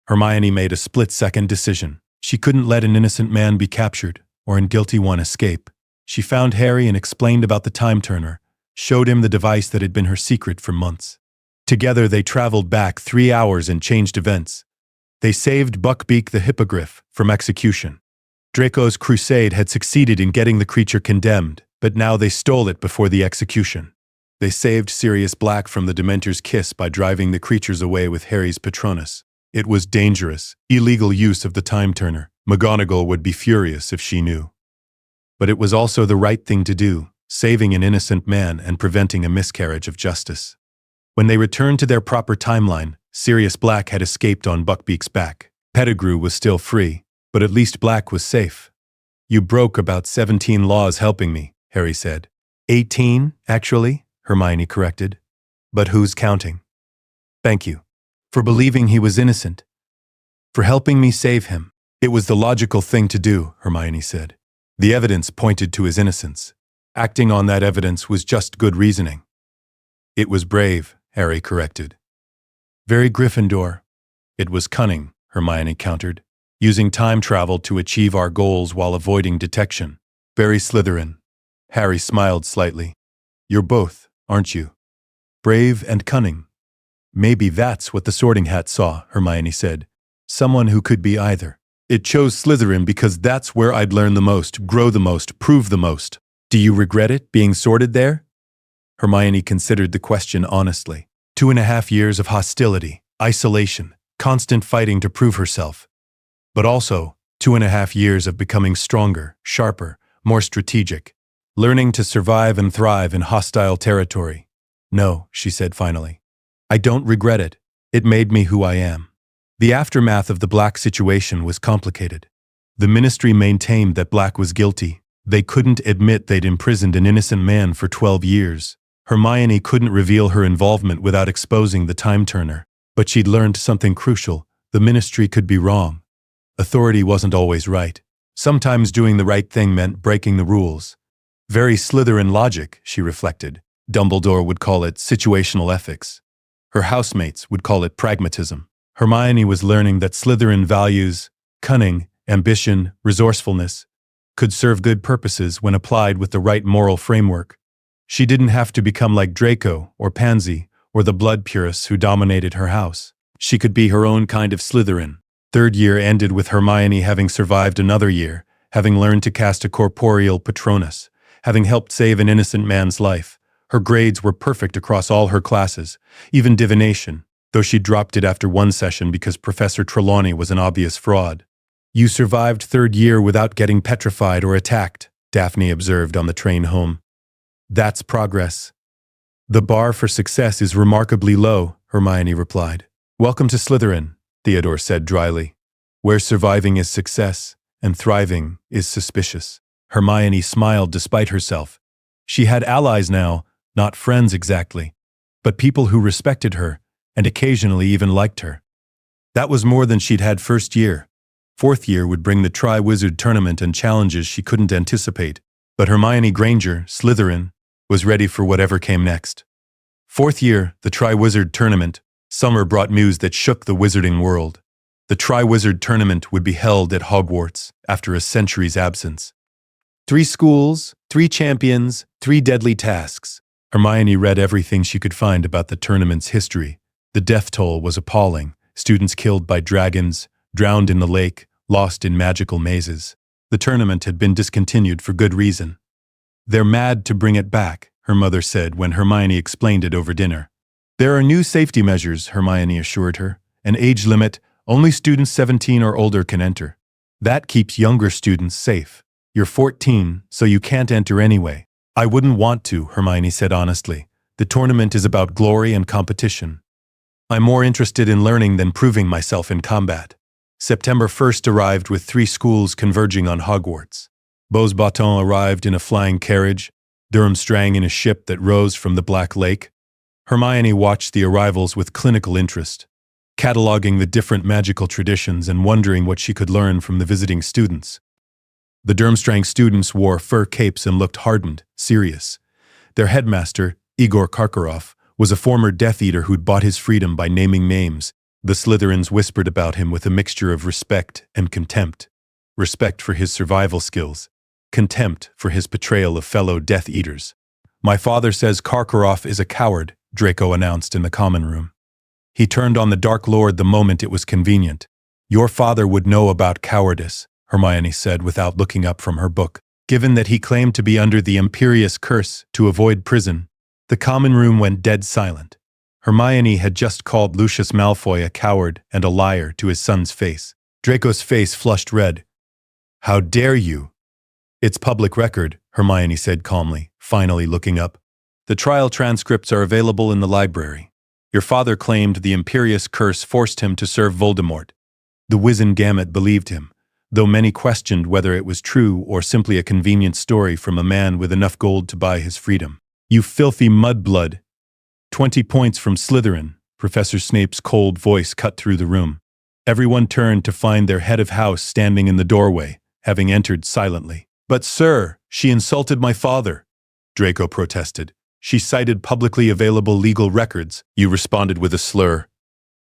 Hermione made a split-second decision. She couldn't let an innocent man be captured, or a guilty one escape. She found Harry and explained about the time turner, showed him the device that had been her secret for months. Together they traveled back 3 hours and changed events. They saved Buckbeak the Hippogriff from execution. Draco's crusade had succeeded in getting the creature condemned, but now they stole it before the execution. They saved Sirius Black from the Dementor's kiss by driving the creatures away with Harry's Patronus. It was dangerous, illegal use of the time turner. McGonagall would be furious if she knew. But it was also the right thing to do, saving an innocent man and preventing a miscarriage of justice. When they returned to their proper timeline, Sirius Black had escaped on Buckbeak's back. Pettigrew was still free, but at least Black was safe. "You broke about 17 laws helping me," Harry said. 18, actually, Hermione corrected. "But who's counting?" "Thank you. For believing he was innocent. For helping me save him." "It was the logical thing to do," Hermione said. "The evidence pointed to his innocence. Acting on that evidence was just good reasoning." "It was brave," Harry corrected. "Very Gryffindor." "It was cunning," Hermione countered. "Using time travel to achieve our goals while avoiding detection." "Very Slytherin." Harry smiled slightly. "You're both, aren't you? Brave and cunning." "Maybe that's what the Sorting Hat saw," Hermione said. "Someone who could be either." "It chose Slytherin because that's where I'd learn the most, grow the most, prove the most." "Do you regret it, being sorted there?" Hermione considered the question honestly. 2.5 years of hostility, isolation, constant fighting to prove herself. But also, 2.5 years of becoming stronger, sharper, more strategic, learning to survive and thrive in hostile territory. "No," she said finally. "I don't regret it. It made me who I am." The aftermath of the Black situation was complicated. The ministry maintained that Black was guilty. They couldn't admit they'd imprisoned an innocent man for 12 years. Hermione couldn't reveal her involvement without exposing the time turner. But she'd learned something crucial. The ministry could be wrong. Authority wasn't always right. Sometimes doing the right thing meant breaking the rules. Very Slytherin logic, she reflected. Dumbledore would call it situational ethics. Her housemates would call it pragmatism. Hermione was learning that Slytherin values, cunning, ambition, resourcefulness, could serve good purposes when applied with the right moral framework. She didn't have to become like Draco or Pansy or the blood purists who dominated her house. She could be her own kind of Slytherin. Third year ended with Hermione having survived another year, having learned to cast a corporeal Patronus, having helped save an innocent man's life. Her grades were perfect across all her classes, even divination, though she dropped it after one session because Professor Trelawney was an obvious fraud. You survived third year without getting petrified or attacked, Daphne observed on the train home. That's progress. The bar for success is remarkably low, Hermione replied. Welcome to Slytherin, Theodore said dryly, where surviving is success and thriving is suspicious. Hermione smiled despite herself. She had allies now, not friends exactly, but people who respected her and occasionally even liked her. That was more than she'd had first year. Fourth year would bring the Tri-Wizard tournament and challenges she couldn't anticipate, but Hermione Granger, Slytherin, was ready for whatever came next. Fourth year, the Tri-Wizard tournament, summer brought news that shook the wizarding world. The Tri-Wizard tournament would be held at Hogwarts after a century's absence. 3 schools, 3 champions, 3 deadly tasks. Hermione read everything she could find about the tournament's history. The death toll was appalling. Students killed by dragons, drowned in the lake, lost in magical mazes. The tournament had been discontinued for good reason. They're mad to bring it back, her mother said when Hermione explained it over dinner. There are new safety measures, Hermione assured her. An age limit, only students 17 or older can enter. That keeps younger students safe. You're 14, so you can't enter anyway. I wouldn't want to, Hermione said honestly. The tournament is about glory and competition. I'm more interested in learning than proving myself in combat. September 1st arrived with 3 schools converging on Hogwarts. Beauxbatons arrived in a flying carriage, Durmstrang in a ship that rose from the Black Lake. Hermione watched the arrivals with clinical interest, cataloging the different magical traditions and wondering what she could learn from the visiting students. The Durmstrang students wore fur capes and looked hardened, serious. Their headmaster, Igor Karkaroff, was a former Death Eater who'd bought his freedom by naming names. The Slytherins whispered about him with a mixture of respect and contempt. Respect for his survival skills, contempt for his betrayal of fellow Death Eaters. My father says Karkaroff is a coward, Draco announced in the common room. He turned on the Dark Lord the moment it was convenient. Your father would know about cowardice, Hermione said without looking up from her book. Given that he claimed to be under the Imperious curse to avoid prison, the common room went dead silent. Hermione had just called Lucius Malfoy a coward and a liar to his son's face. Draco's face flushed red. How dare you? It's public record, Hermione said calmly, finally looking up. The trial transcripts are available in the library. Your father claimed the Imperious curse forced him to serve Voldemort. The Wizengamot believed him, though many questioned whether it was true or simply a convenient story from a man with enough gold to buy his freedom. You filthy mudblood! 20 points from Slytherin, Professor Snape's cold voice cut through the room. Everyone turned to find their head of house standing in the doorway, having entered silently. But sir, she insulted my father, Draco protested. She cited publicly available legal records. You responded with a slur.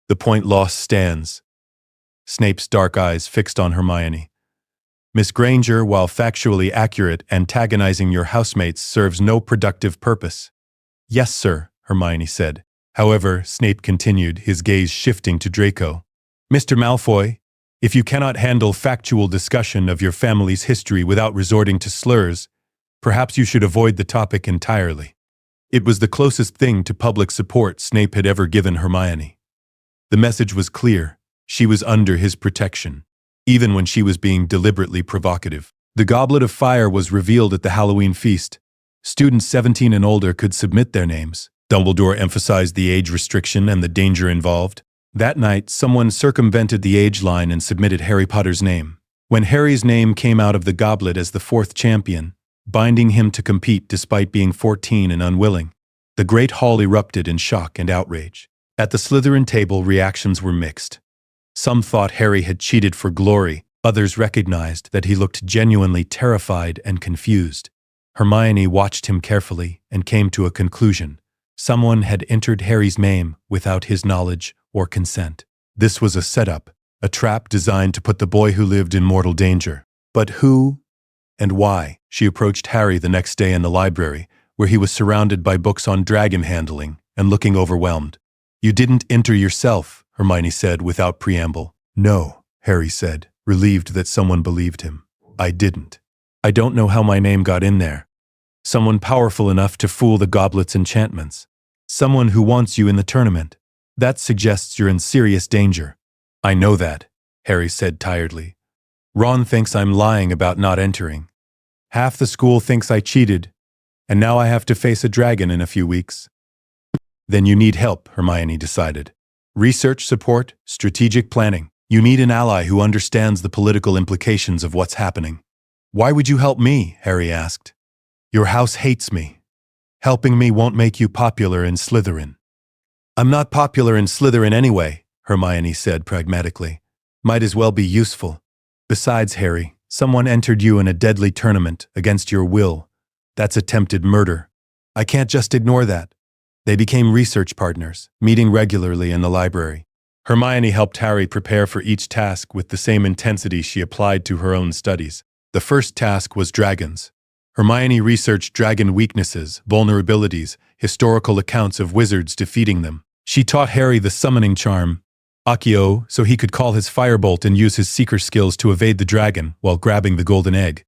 The point loss stands. Snape's dark eyes fixed on Hermione. Miss Granger, while factually accurate, antagonizing your housemates serves no productive purpose. Yes, sir, Hermione said. However, Snape continued, his gaze shifting to Draco. Mr. Malfoy, if you cannot handle factual discussion of your family's history without resorting to slurs, perhaps you should avoid the topic entirely. It was the closest thing to public support Snape had ever given Hermione. The message was clear. She was under his protection, even when she was being deliberately provocative. The Goblet of Fire was revealed at the Halloween feast. Students 17 and older could submit their names. Dumbledore emphasized the age restriction and the danger involved. That night, someone circumvented the age line and submitted Harry Potter's name. When Harry's name came out of the goblet as the 4th champion, binding him to compete despite being 14 and unwilling, the Great Hall erupted in shock and outrage. At the Slytherin table, reactions were mixed. Some thought Harry had cheated for glory. Others recognized that he looked genuinely terrified and confused. Hermione watched him carefully and came to a conclusion. Someone had entered Harry's name without his knowledge or consent. This was a setup, a trap designed to put the boy who lived in mortal danger. But who and why? She approached Harry the next day in the library, where he was surrounded by books on dragon handling and looking overwhelmed. You didn't enter yourself, Hermione said without preamble. No, Harry said, relieved that someone believed him. I didn't. I don't know how my name got in there. Someone powerful enough to fool the goblet's enchantments. Someone who wants you in the tournament. That suggests you're in serious danger. I know that, Harry said tiredly. Ron thinks I'm lying about not entering. Half the school thinks I cheated, and now I have to face a dragon in a few weeks. Then you need help, Hermione decided. Research support, strategic planning. You need an ally who understands the political implications of what's happening. Why would you help me? Harry asked. Your house hates me. Helping me won't make you popular in Slytherin. I'm not popular in Slytherin anyway, Hermione said pragmatically. Might as well be useful. Besides, Harry, someone entered you in a deadly tournament against your will. That's attempted murder. I can't just ignore that. They became research partners, meeting regularly in the library. Hermione helped Harry prepare for each task with the same intensity she applied to her own studies. The first task was dragons. Hermione researched dragon weaknesses, vulnerabilities, historical accounts of wizards defeating them. She taught Harry the summoning charm, Accio, so he could call his firebolt and use his seeker skills to evade the dragon while grabbing the golden egg.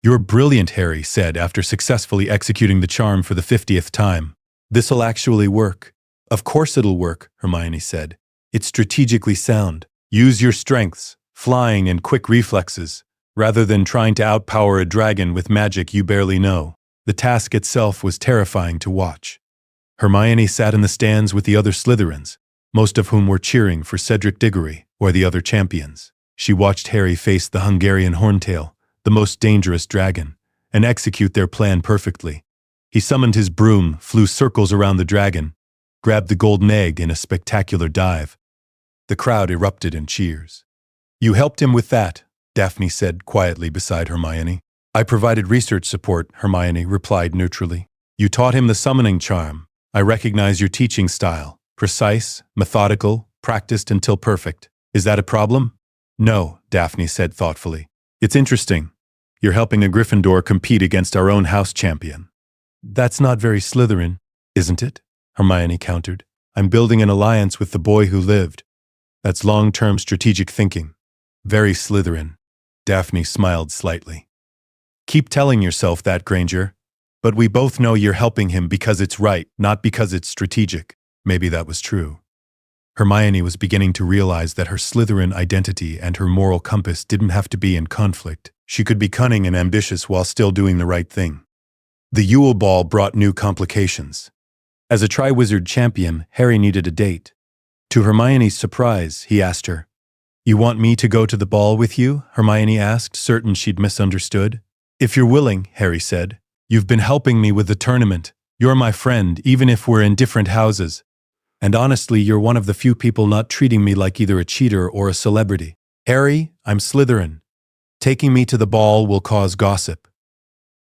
You're brilliant, Harry said after successfully executing the charm for the 50th time. This'll actually work. Of course it'll work, Hermione said. It's strategically sound. Use your strengths, flying and quick reflexes, rather than trying to outpower a dragon with magic you barely know. The task itself was terrifying to watch. Hermione sat in the stands with the other Slytherins, most of whom were cheering for Cedric Diggory or the other champions. She watched Harry face the Hungarian Horntail, the most dangerous dragon, and execute their plan perfectly. He summoned his broom, flew circles around the dragon, grabbed the golden egg in a spectacular dive. The crowd erupted in cheers. You helped him with that, Daphne said quietly beside Hermione. I provided research support, Hermione replied neutrally. You taught him the summoning charm. I recognize your teaching style. Precise, methodical, practiced until perfect. Is that a problem? No, Daphne said thoughtfully. It's interesting. You're helping a Gryffindor compete against our own house champion. That's not very Slytherin, isn't it? Hermione countered. I'm building an alliance with the boy who lived. That's long-term strategic thinking. Very Slytherin. Daphne smiled slightly. Keep telling yourself that, Granger. But we both know you're helping him because it's right, not because it's strategic. Maybe that was true. Hermione was beginning to realize that her Slytherin identity and her moral compass didn't have to be in conflict. She could be cunning and ambitious while still doing the right thing. The Yule Ball brought new complications. As a Triwizard champion, Harry needed a date. To Hermione's surprise, he asked her, You want me to go to the ball with you? Hermione asked, certain she'd misunderstood. If you're willing, Harry said. You've been helping me with the tournament. You're my friend, even if we're in different houses. And honestly, you're one of the few people not treating me like either a cheater or a celebrity. Harry, I'm Slytherin. Taking me to the ball will cause gossip.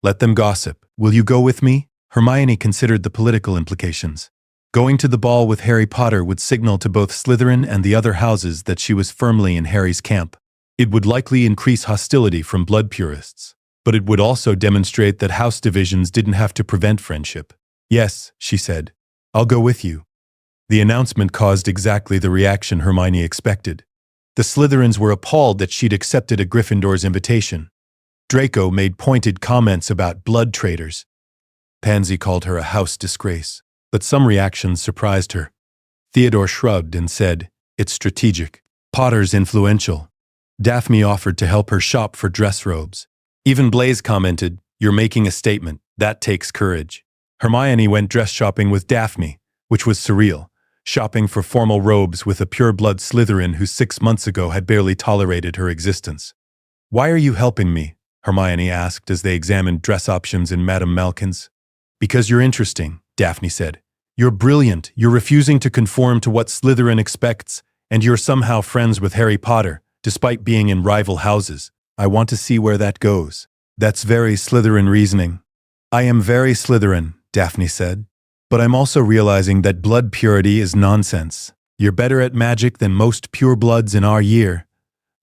Let them gossip. Will you go with me? Hermione considered the political implications. Going to the ball with Harry Potter would signal to both Slytherin and the other houses that she was firmly in Harry's camp. It would likely increase hostility from blood purists, but it would also demonstrate that house divisions didn't have to prevent friendship. Yes, she said. I'll go with you. The announcement caused exactly the reaction Hermione expected. The Slytherins were appalled that she'd accepted a Gryffindor's invitation. Draco made pointed comments about blood traitors. Pansy called her a house disgrace, but some reactions surprised her. Theodore shrugged and said, It's strategic. Potter's influential. Daphne offered to help her shop for dress robes. Even Blaise commented, You're making a statement. That takes courage. Hermione went dress shopping with Daphne, which was surreal, shopping for formal robes with a pure-blood Slytherin who 6 months ago had barely tolerated her existence. Why are you helping me? Hermione asked as they examined dress options in Madame Malkin's. Because you're interesting, Daphne said. You're brilliant, you're refusing to conform to what Slytherin expects, and you're somehow friends with Harry Potter, despite being in rival houses. I want to see where that goes. That's very Slytherin reasoning. I am very Slytherin, Daphne said. But I'm also realizing that blood purity is nonsense. You're better at magic than most purebloods in our year.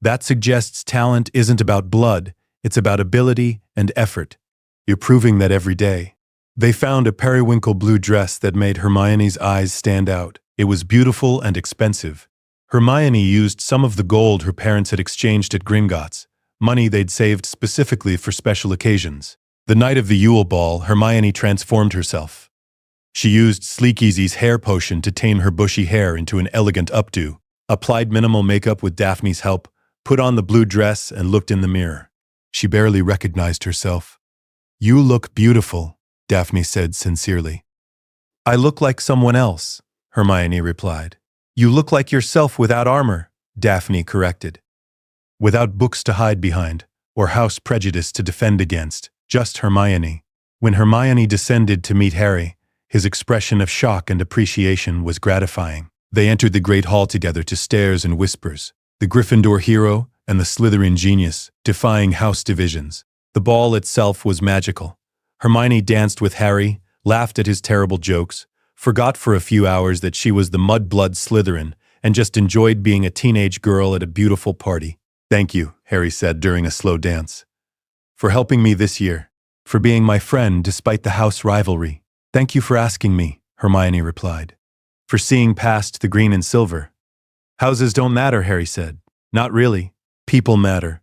That suggests talent isn't about blood, it's about ability and effort. You're proving that every day. They found a periwinkle blue dress that made Hermione's eyes stand out. It was beautiful and expensive. Hermione used some of the gold her parents had exchanged at Gringotts, money they'd saved specifically for special occasions. The night of the Yule Ball, Hermione transformed herself. She used Sleekeasy's hair potion to tame her bushy hair into an elegant updo, applied minimal makeup with Daphne's help, put on the blue dress, and looked in the mirror. She barely recognized herself. "You look beautiful," Daphne said sincerely. "I look like someone else," Hermione replied. "You look like yourself without armor," Daphne corrected. "Without books to hide behind, or house prejudice to defend against, just Hermione." When Hermione descended to meet Harry, his expression of shock and appreciation was gratifying. They entered the Great Hall together to stares and whispers, the Gryffindor hero and the Slytherin genius, defying house divisions. The ball itself was magical. Hermione danced with Harry, laughed at his terrible jokes, forgot for a few hours that she was the mud-blood Slytherin, and just enjoyed being a teenage girl at a beautiful party. "Thank you," Harry said during a slow dance, "for helping me this year, for being my friend despite the house rivalry." "Thank you for asking me," Hermione replied, "for seeing past the green and silver." "Houses don't matter," Harry said. "Not really. People matter.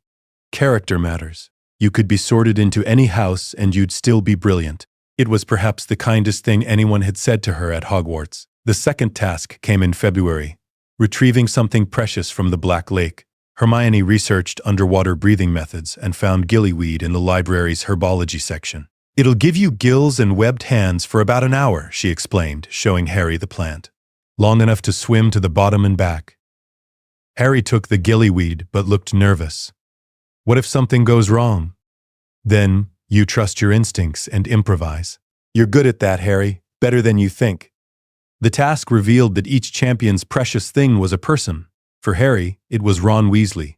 Character matters. You could be sorted into any house and you'd still be brilliant." It was perhaps the kindest thing anyone had said to her at Hogwarts. The second task came in February, retrieving something precious from the Black Lake. Hermione researched underwater breathing methods and found gillyweed in the library's herbology section. "It'll give you gills and webbed hands for about an hour," she explained, showing Harry the plant. "Long enough to swim to the bottom and back." Harry took the gillyweed but looked nervous. "What if something goes wrong?" "Then you trust your instincts and improvise. You're good at that, Harry, better than you think." The task revealed that each champion's precious thing was a person. For Harry, it was Ron Weasley.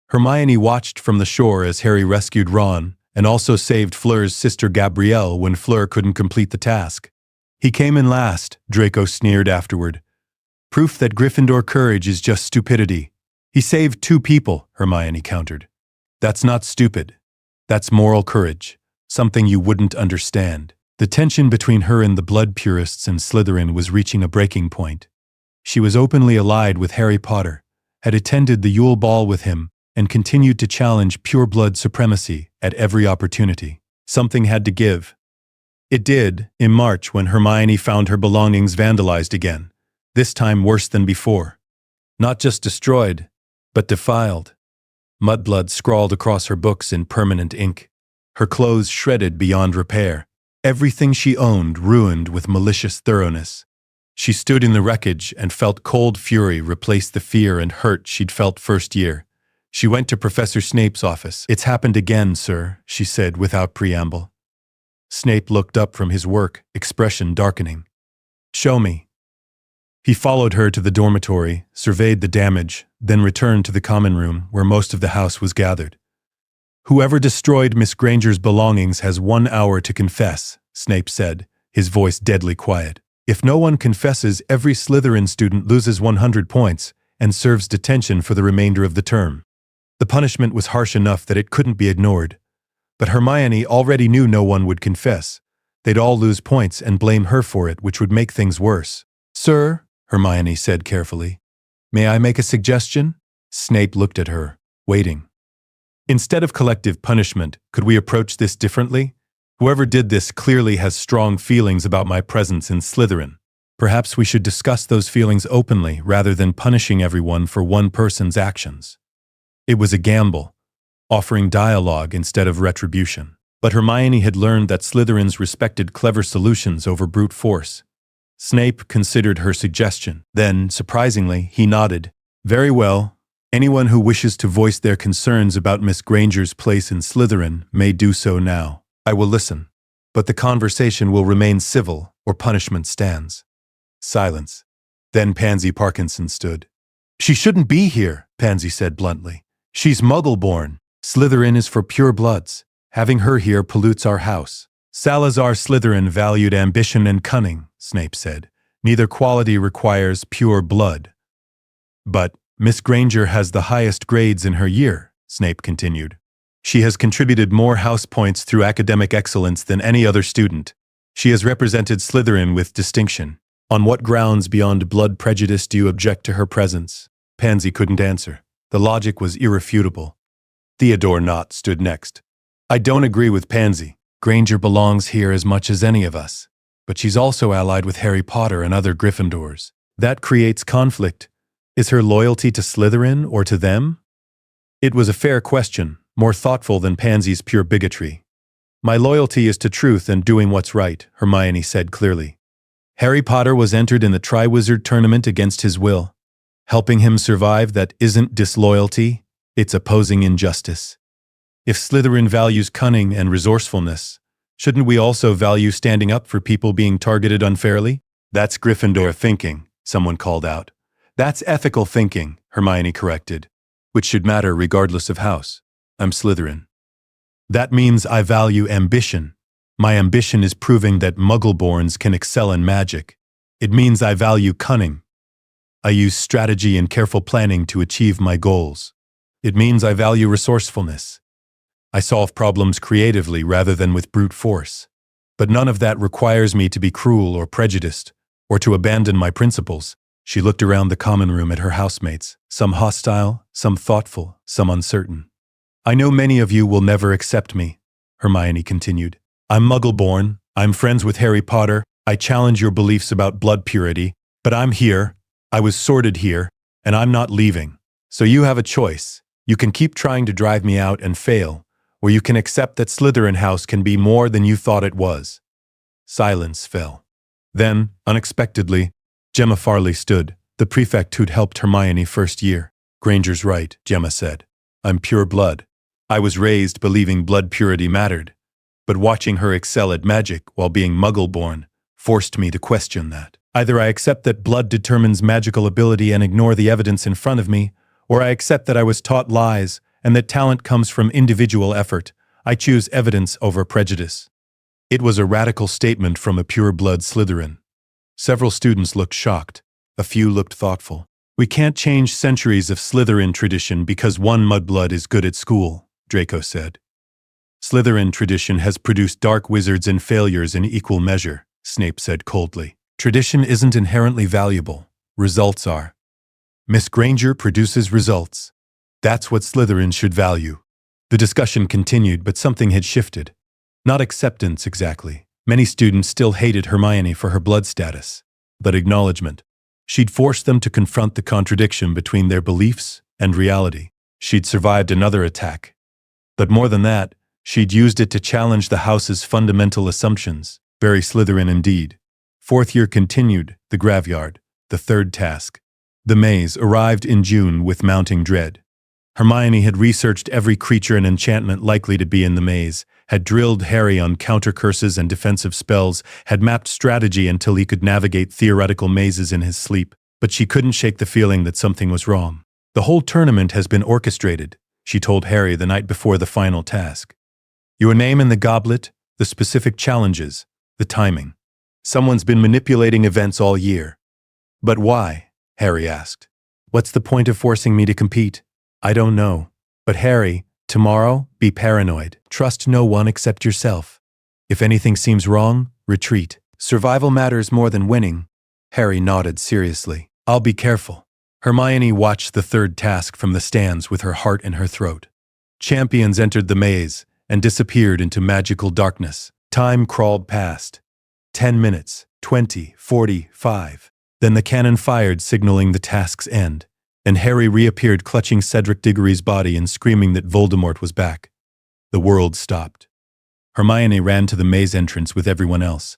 Hermione watched from the shore as Harry rescued Ron, and also saved Fleur's sister Gabrielle when Fleur couldn't complete the task. "He came in last," Draco sneered afterward. "Proof that Gryffindor courage is just stupidity." "He saved 2 people, Hermione countered. "That's not stupid. That's moral courage, something you wouldn't understand." The tension between her and the blood purists in Slytherin was reaching a breaking point. She was openly allied with Harry Potter, had attended the Yule Ball with him, and continued to challenge pure-blood supremacy at every opportunity. Something had to give. It did, in March, when Hermione found her belongings vandalized again, this time worse than before. Not just destroyed, but defiled. Mudblood scrawled across her books in permanent ink. Her clothes shredded beyond repair. Everything she owned ruined with malicious thoroughness. She stood in the wreckage and felt cold fury replace the fear and hurt she'd felt first year. She went to Professor Snape's office. "It's happened again, sir," she said without preamble. Snape looked up from his work, expression darkening. "Show me." He followed her to the dormitory, surveyed the damage, then returned to the common room where most of the house was gathered. "Whoever destroyed Miss Granger's belongings has 1 hour to confess," Snape said, his voice deadly quiet. "If no one confesses, every Slytherin student loses 100 points and serves detention for the remainder of the term." The punishment was harsh enough that it couldn't be ignored. But Hermione already knew no one would confess. They'd all lose points and blame her for it, which would make things worse. "Sir," Hermione said carefully, "may I make a suggestion?" Snape looked at her, waiting. "Instead of collective punishment, could we approach this differently? Whoever did this clearly has strong feelings about my presence in Slytherin. Perhaps we should discuss those feelings openly rather than punishing everyone for one person's actions." It was a gamble, offering dialogue instead of retribution. But Hermione had learned that Slytherins respected clever solutions over brute force. Snape considered her suggestion. Then, surprisingly, he nodded. "Very well. Anyone who wishes to voice their concerns about Miss Granger's place in Slytherin may do so now. I will listen, but the conversation will remain civil or punishment stands." Silence. Then Pansy Parkinson stood. "She shouldn't be here," Pansy said bluntly. "She's Muggle-born. Slytherin is for pure bloods. Having her here pollutes our house." "Salazar Slytherin valued ambition and cunning," Snape said. "Neither quality requires pure blood." "But Miss Granger has the highest grades in her year," Snape continued. "She has contributed more house points through academic excellence than any other student. She has represented Slytherin with distinction. On what grounds beyond blood prejudice do you object to her presence?" Pansy couldn't answer. The logic was irrefutable. Theodore Nott stood next. "I don't agree with Pansy. Granger belongs here as much as any of us. But she's also allied with Harry Potter and other Gryffindors. That creates conflict. Is her loyalty to Slytherin or to them?" It was a fair question, more thoughtful than Pansy's pure bigotry. My loyalty is to truth and doing what's right, Hermione said clearly. Harry Potter was entered in the Triwizard Tournament against his will. Helping him survive that isn't disloyalty, it's opposing injustice. If Slytherin values cunning and resourcefulness, shouldn't we also value standing up for people being targeted unfairly? That's Gryffindor thinking, someone called out. That's ethical thinking, Hermione corrected, which should matter regardless of house. I'm Slytherin. That means I value ambition. My ambition is proving that Muggle-borns can excel in magic. It means I value cunning. I use strategy and careful planning to achieve my goals. It means I value resourcefulness. I solve problems creatively rather than with brute force. But none of that requires me to be cruel or prejudiced, or to abandon my principles. She looked around the common room at her housemates, some hostile, some thoughtful, some uncertain. I know many of you will never accept me, Hermione continued. I'm Muggle-born, I'm friends with Harry Potter, I challenge your beliefs about blood purity, but I'm here, I was sorted here, and I'm not leaving. So you have a choice. You can keep trying to drive me out and fail, or you can accept that Slytherin House can be more than you thought it was. Silence fell. Then, unexpectedly, Gemma Farley stood, the prefect who'd helped Hermione first year. Granger's right, Gemma said. I'm pure blood. I was raised believing blood purity mattered, but watching her excel at magic while being Muggle-born forced me to question that. Either I accept that blood determines magical ability and ignore the evidence in front of me, or I accept that I was taught lies and that talent comes from individual effort. I choose evidence over prejudice. It was a radical statement from a pure-blood Slytherin. Several students looked shocked. A few looked thoughtful. We can't change centuries of Slytherin tradition because one mudblood is good at school, Draco said. Slytherin tradition has produced dark wizards and failures in equal measure, Snape said coldly. Tradition isn't inherently valuable. Results are. Miss Granger produces results. That's what Slytherin should value. The discussion continued, but something had shifted. Not acceptance exactly. Many students still hated Hermione for her blood status, but acknowledgement. She'd forced them to confront the contradiction between their beliefs and reality. She'd survived another attack. But more than that, she'd used it to challenge the house's fundamental assumptions. Very Slytherin indeed. Fourth year continued, the graveyard, the third task. The maze arrived in June with mounting dread. Hermione had researched every creature and enchantment likely to be in the maze, had drilled Harry on counter curses and defensive spells, had mapped strategy until he could navigate theoretical mazes in his sleep, but she couldn't shake the feeling that something was wrong. The whole tournament has been orchestrated, she told Harry the night before the final task. Your name in the goblet, the specific challenges, the timing. Someone's been manipulating events all year. But why? Harry asked. What's the point of forcing me to compete? I don't know. But Harry, tomorrow, be paranoid. Trust no one except yourself. If anything seems wrong, retreat. Survival matters more than winning. Harry nodded seriously. I'll be careful. Hermione watched the third task from the stands with her heart in her throat. Champions entered the maze and disappeared into magical darkness. Time crawled past. 10 minutes, 20, 45. Then the cannon fired, signaling the task's end, and Harry reappeared clutching Cedric Diggory's body and screaming that Voldemort was back. The world stopped. Hermione ran to the maze entrance with everyone else.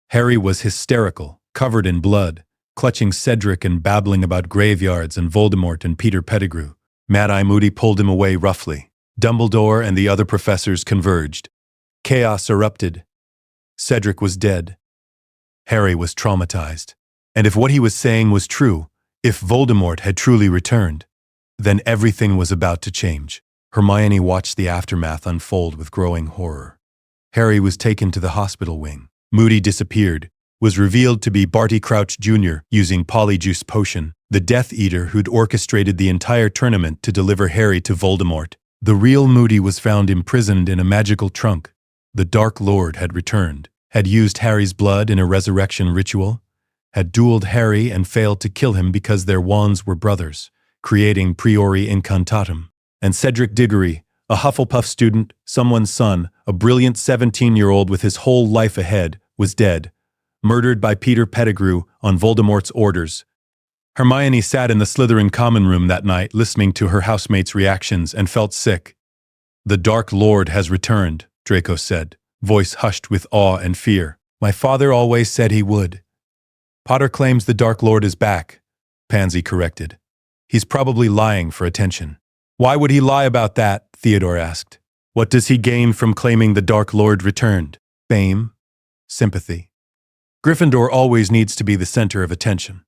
Harry was hysterical, covered in blood, clutching Cedric and babbling about graveyards and Voldemort and Peter Pettigrew. Mad-Eye Moody pulled him away roughly. Dumbledore and the other professors converged. Chaos erupted. Cedric was dead. Harry was traumatized. And if what he was saying was true, if Voldemort had truly returned, then everything was about to change. Hermione watched the aftermath unfold with growing horror. Harry was taken to the hospital wing. Moody disappeared, was revealed to be Barty Crouch Jr. using Polyjuice Potion, the Death Eater who'd orchestrated the entire tournament to deliver Harry to Voldemort. The real Moody was found imprisoned in a magical trunk. The Dark Lord had returned, had used Harry's blood in a resurrection ritual, had dueled Harry and failed to kill him because their wands were brothers, creating Priori Incantatum. And Cedric Diggory, a Hufflepuff student, someone's son, a brilliant 17-year-old with his whole life ahead, was dead, murdered by Peter Pettigrew on Voldemort's orders. Hermione sat in the Slytherin common room that night, listening to her housemates' reactions, and felt sick. "The Dark Lord has returned," Draco said, voice hushed with awe and fear. "My father always said he would." "Potter claims the Dark Lord is back," Pansy corrected. "He's probably lying for attention." "Why would he lie about that?" Theodore asked. "What does he gain from claiming the Dark Lord returned? Fame? Sympathy? Gryffindor always needs to be the center of attention."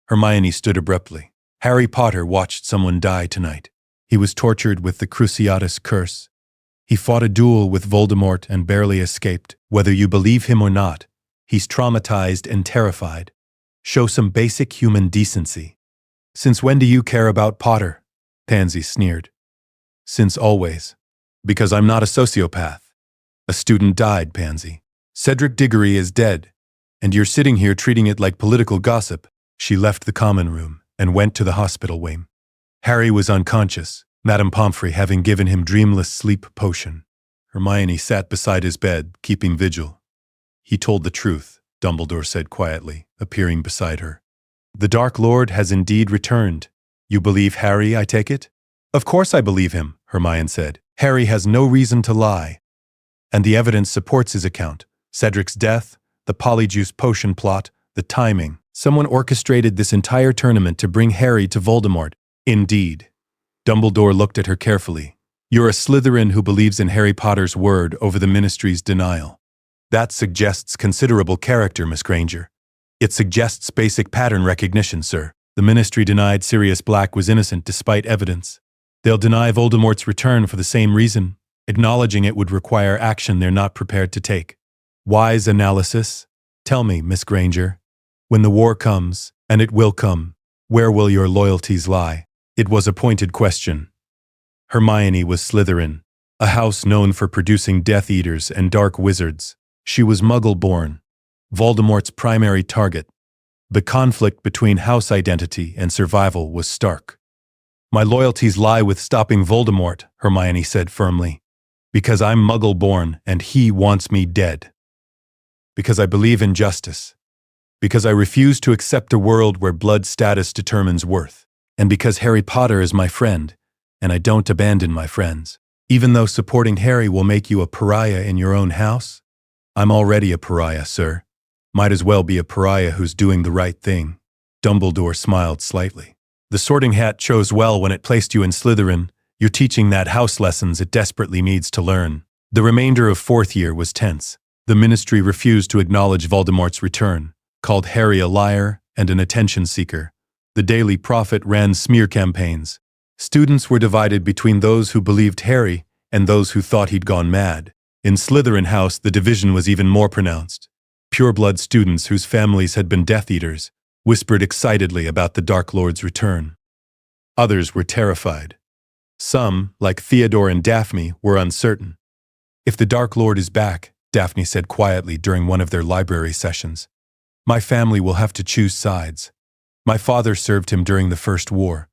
Hermione stood abruptly. "Harry Potter watched someone die tonight. He was tortured with the Cruciatus curse. He fought a duel with Voldemort and barely escaped. Whether you believe him or not, he's traumatized and terrified. Show some basic human decency." "Since when do you care about Potter?" Pansy sneered. "Since always. Because I'm not a sociopath." "A student died, Pansy. Cedric Diggory is dead, and you're sitting here treating it like political gossip." She left the common room and went to the hospital wing. Harry was unconscious, Madame Pomfrey having given him dreamless sleep potion. Hermione sat beside his bed, keeping vigil. "He told the truth," Dumbledore said quietly, appearing beside her. "The Dark Lord has indeed returned. You believe Harry, I take it?" "Of course I believe him," Hermione said. "Harry has no reason to lie. And the evidence supports his account. Cedric's death, the polyjuice potion plot, the timing. Someone orchestrated this entire tournament to bring Harry to Voldemort." "Indeed." Dumbledore looked at her carefully. "You're a Slytherin who believes in Harry Potter's word over the Ministry's denial. That suggests considerable character, Miss Granger. It suggests basic pattern recognition, sir. The Ministry denied Sirius Black was innocent despite evidence. They'll deny Voldemort's return for the same reason. Acknowledging it would require action they're not prepared to take. Wise analysis. Tell me, Miss Granger, when the war comes, and it will come, where will your loyalties lie?" It was a pointed question. Hermione was Slytherin, a house known for producing Death Eaters and dark wizards. She was Muggle-born, Voldemort's primary target. The conflict between house identity and survival was stark. "My loyalties lie with stopping Voldemort," Hermione said firmly. "Because I'm Muggle-born and he wants me dead. Because I believe in justice. Because I refuse to accept a world where blood status determines worth. And because Harry Potter is my friend, and I don't abandon my friends. Even though supporting Harry will make you a pariah in your own house, I'm already a pariah, sir. Might as well be a pariah who's doing the right thing." Dumbledore smiled slightly. "The Sorting Hat chose well when it placed you in Slytherin. You're teaching that house lessons it desperately needs to learn." The remainder of fourth year was tense. The Ministry refused to acknowledge Voldemort's return, called Harry a liar and an attention seeker. The Daily Prophet ran smear campaigns. Students were divided between those who believed Harry and those who thought he'd gone mad. In Slytherin House, the division was even more pronounced. Pureblood students whose families had been Death Eaters whispered excitedly about the Dark Lord's return. Others were terrified. Some, like Theodore and Daphne, were uncertain. "If the Dark Lord is back," Daphne said quietly during one of their library sessions, "my family will have to choose sides. My father served him during the First War.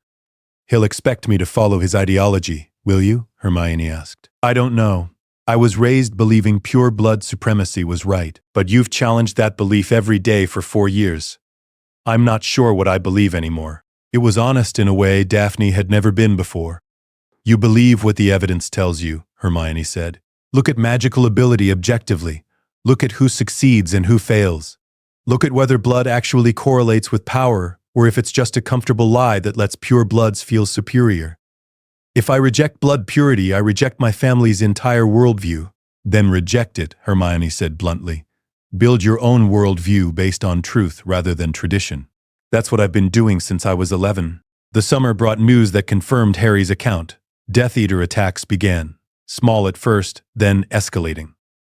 He'll expect me to follow his ideology, will you?" Hermione asked. "I don't know. I was raised believing pure blood supremacy was right, but you've challenged that belief every day for 4 years. I'm not sure what I believe anymore." It was honest in a way Daphne had never been before. "You believe what the evidence tells you," Hermione said. "Look at magical ability objectively. Look at who succeeds and who fails. Look at whether blood actually correlates with power, or if it's just a comfortable lie that lets pure bloods feel superior. If I reject blood purity, I reject my family's entire worldview." "Then reject it," Hermione said bluntly. "Build your own worldview based on truth rather than tradition." "That's what I've been doing since I was 11. The summer brought news that confirmed Harry's account. Death Eater attacks began, small at first, then escalating.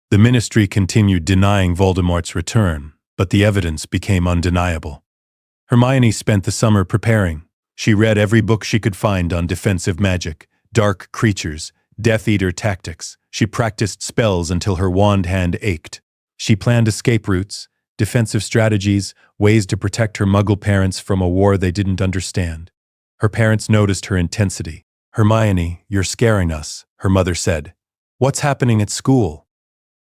The Ministry continued denying Voldemort's return, but the evidence became undeniable. Hermione spent the summer preparing. She read every book she could find on defensive magic, dark creatures, Death Eater tactics. She practiced spells until her wand hand ached. She planned escape routes, defensive strategies, ways to protect her Muggle parents from a war they didn't understand. Her parents noticed her intensity. "Hermione, you're scaring us," her mother said. "What's happening at school?"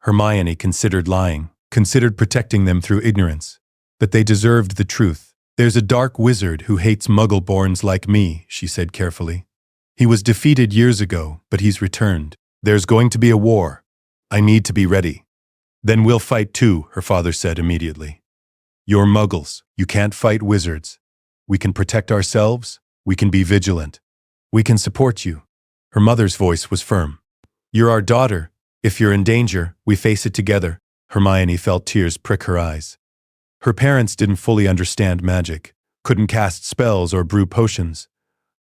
Hermione considered lying, considered protecting them through ignorance. But they deserved the truth. There's a dark wizard who hates Muggle-borns like me, she said carefully. He was defeated years ago, but he's returned. There's going to be a war. I need to be ready. Then we'll fight too, her father said immediately. You're Muggles. You can't fight wizards. We can protect ourselves. We can be vigilant. We can support you. Her mother's voice was firm. You're our daughter. If you're in danger, we face it together. Hermione felt tears prick her eyes. Her parents didn't fully understand magic, couldn't cast spells or brew potions,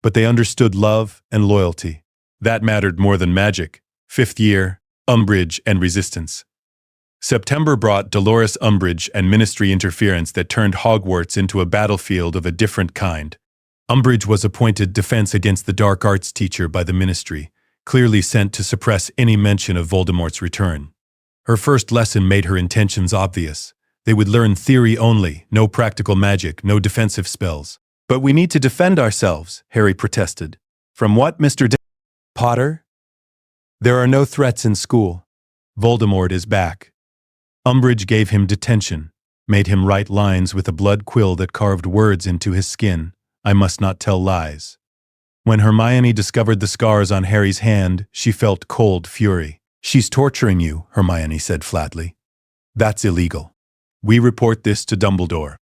but they understood love and loyalty. That mattered more than magic. 5th year, Umbridge and resistance. September brought Dolores Umbridge and ministry interference that turned Hogwarts into a battlefield of a different kind. Umbridge was appointed Defense Against the Dark Arts teacher by the ministry, clearly sent to suppress any mention of Voldemort's return. Her first lesson made her intentions obvious. They would learn theory only, no practical magic, no defensive spells. But we need to defend ourselves, Harry protested. From what, Mr. Potter? There are no threats in school. Voldemort is back. Umbridge gave him detention, made him write lines with a blood quill that carved words into his skin. I must not tell lies. When Hermione discovered the scars on Harry's hand, she felt cold fury. She's torturing you, Hermione said flatly. That's illegal. We report this to Dumbledore.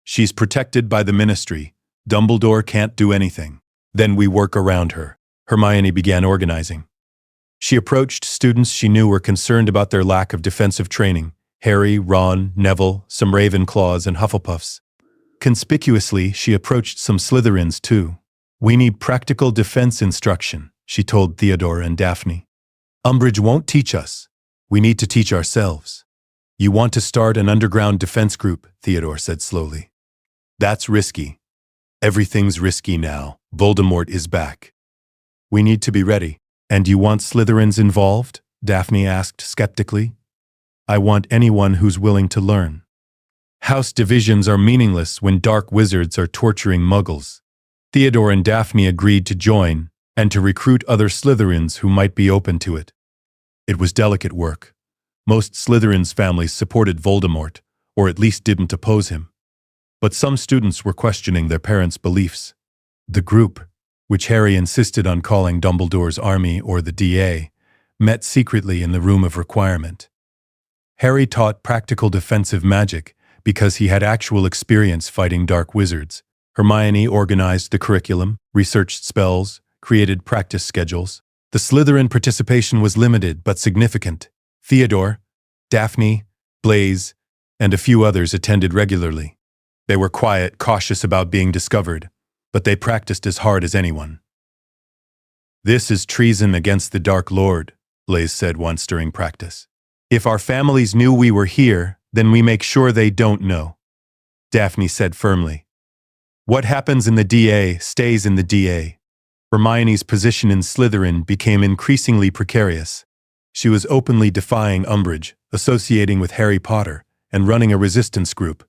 She's protected by the ministry. Dumbledore can't do anything. Then we work around her. Hermione began organizing. She approached students she knew were concerned about their lack of defensive training. Harry, Ron, Neville, some Ravenclaws, and Hufflepuffs. Conspicuously, she approached some Slytherins too. We need practical defense instruction, she told Theodore and Daphne. Umbridge won't teach us. We need to teach ourselves. You want to start an underground defense group, Theodore said slowly. That's risky. Everything's risky now. Voldemort is back. We need to be ready. And you want Slytherins involved? Daphne asked skeptically. I want anyone who's willing to learn. House divisions are meaningless when dark wizards are torturing muggles. Theodore and Daphne agreed to join and to recruit other Slytherins who might be open to it. It was delicate work. Most Slytherins' families supported Voldemort, or at least didn't oppose him. But some students were questioning their parents' beliefs. The group, which Harry insisted on calling Dumbledore's Army or the DA, met secretly in the Room of Requirement. Harry taught practical defensive magic because he had actual experience fighting dark wizards. Hermione organized the curriculum, researched spells, created practice schedules. The Slytherin participation was limited but significant. Theodore, Daphne, Blaise, and a few others attended regularly. They were quiet, cautious about being discovered, but they practiced as hard as anyone. This is treason against the Dark Lord, Blaise said once during practice. If our families knew we were here, then we make sure they don't know, Daphne said firmly. What happens in the DA stays in the DA. Hermione's position in Slytherin became increasingly precarious. She was openly defying Umbridge, associating with Harry Potter, and running a resistance group.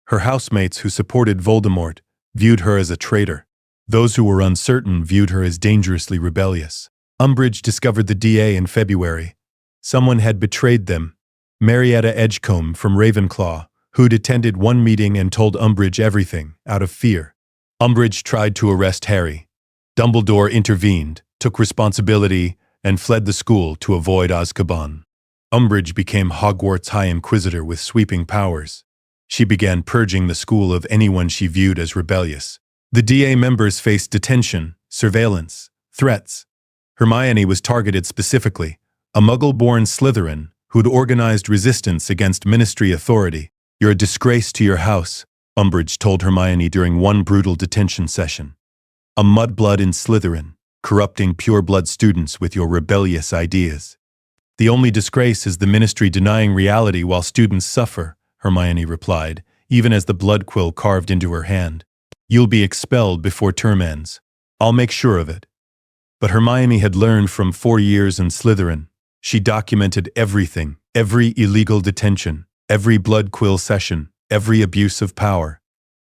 Her housemates who supported Voldemort viewed her as a traitor. Those who were uncertain viewed her as dangerously rebellious. Umbridge discovered the DA in February. Someone had betrayed them. Marietta Edgecombe from Ravenclaw, who'd attended one meeting and told Umbridge everything, out of fear. Umbridge tried to arrest Harry. Dumbledore intervened, took responsibility, and fled the school to avoid Azkaban. Umbridge became Hogwarts High Inquisitor with sweeping powers. She began purging the school of anyone she viewed as rebellious. The DA members faced detention, surveillance, threats. Hermione was targeted specifically, a Muggle-born Slytherin who'd organized resistance against ministry authority. You're a disgrace to your house, Umbridge told Hermione during one brutal detention session. A mudblood in Slytherin, corrupting pure-blood students with your rebellious ideas. The only disgrace is the ministry denying reality while students suffer, Hermione replied, even as the blood quill carved into her hand. You'll be expelled before term ends. I'll make sure of it. But Hermione had learned from 4 years in Slytherin. She documented everything, every illegal detention, every blood quill session, every abuse of power.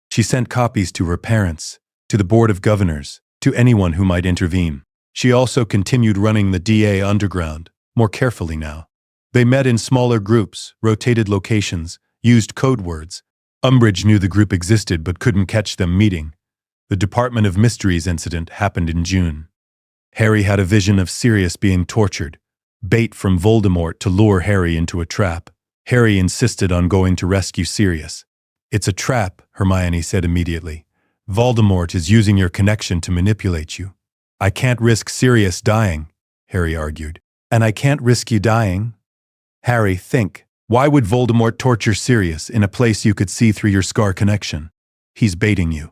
She sent copies to her parents, to the Board of Governors, to anyone who might intervene. She also continued running the DA underground, more carefully now. They met in smaller groups, rotated locations, used code words. Umbridge knew the group existed but couldn't catch them meeting. The Department of Mysteries incident happened in June. Harry had a vision of Sirius being tortured, bait from Voldemort to lure Harry into a trap. Harry insisted on going to rescue Sirius. "It's a trap," Hermione said immediately. "Voldemort is using your connection to manipulate you." "I can't risk Sirius dying," Harry argued. "And I can't risk you dying." "Harry, think. Why would Voldemort torture Sirius in a place you could see through your scar connection? He's baiting you."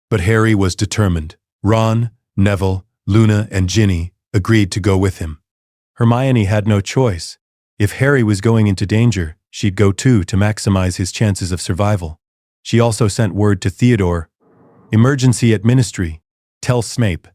But Harry was determined. Ron, Neville, Luna, and Ginny agreed to go with him. Hermione had no choice. If Harry was going into danger, she'd go too to maximize his chances of survival. She also sent word to Theodore. "Emergency at Ministry. Tell Snape."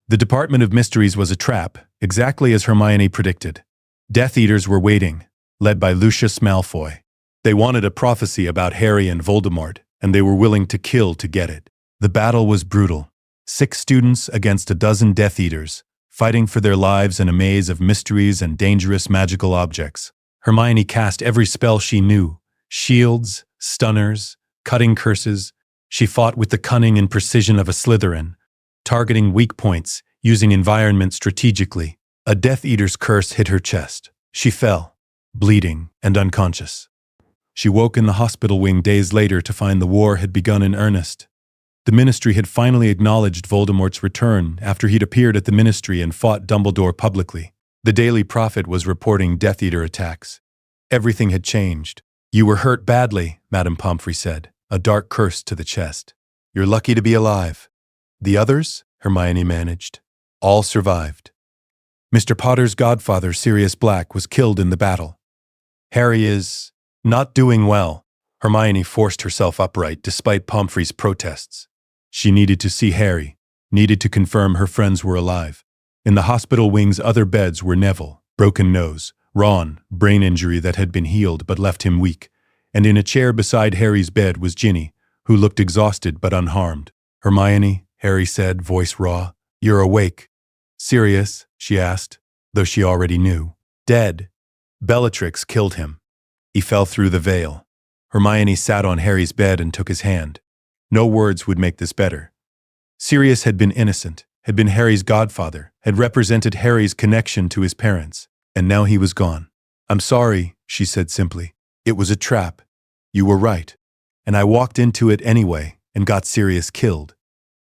The Department of Mysteries was a trap, exactly as Hermione predicted. Death Eaters were waiting, led by Lucius Malfoy. They wanted a prophecy about Harry and Voldemort, and they were willing to kill to get it. The battle was brutal. 6 students against a dozen Death Eaters, fighting for their lives in a maze of mysteries and dangerous magical objects. Hermione cast every spell she knew: shields, stunners, cutting curses. She fought with the cunning and precision of a Slytherin, targeting weak points, using environment strategically. A Death Eater's curse hit her chest. She fell, bleeding and unconscious. She woke in the hospital wing days later to find the war had begun in earnest. The Ministry had finally acknowledged Voldemort's return after he'd appeared at the Ministry and fought Dumbledore publicly. The Daily Prophet was reporting Death Eater attacks. Everything had changed. "You were hurt badly," Madame Pomfrey said, a dark curse to the chest. "You're lucky to be alive." "The others?" Hermione managed. "All survived. Mr. Potter's godfather, Sirius Black, was killed in the battle. Harry is not doing well." Hermione forced herself upright despite Pomfrey's protests. She needed to see Harry, needed to confirm her friends were alive. In the hospital wing's other beds were Neville, broken nose, Ron, brain injury that had been healed but left him weak, and in a chair beside Harry's bed was Ginny, who looked exhausted but unharmed. "Hermione," Harry said, voice raw, "you're awake." "Sirius?" she asked, though she already knew. "Dead. Bellatrix killed him. He fell through the veil." Hermione sat on Harry's bed and took his hand. No words would make this better. Sirius had been innocent, had been Harry's godfather, had represented Harry's connection to his parents, and now he was gone. "I'm sorry," she said simply. "It was a trap. You were right. And I walked into it anyway and got Sirius killed."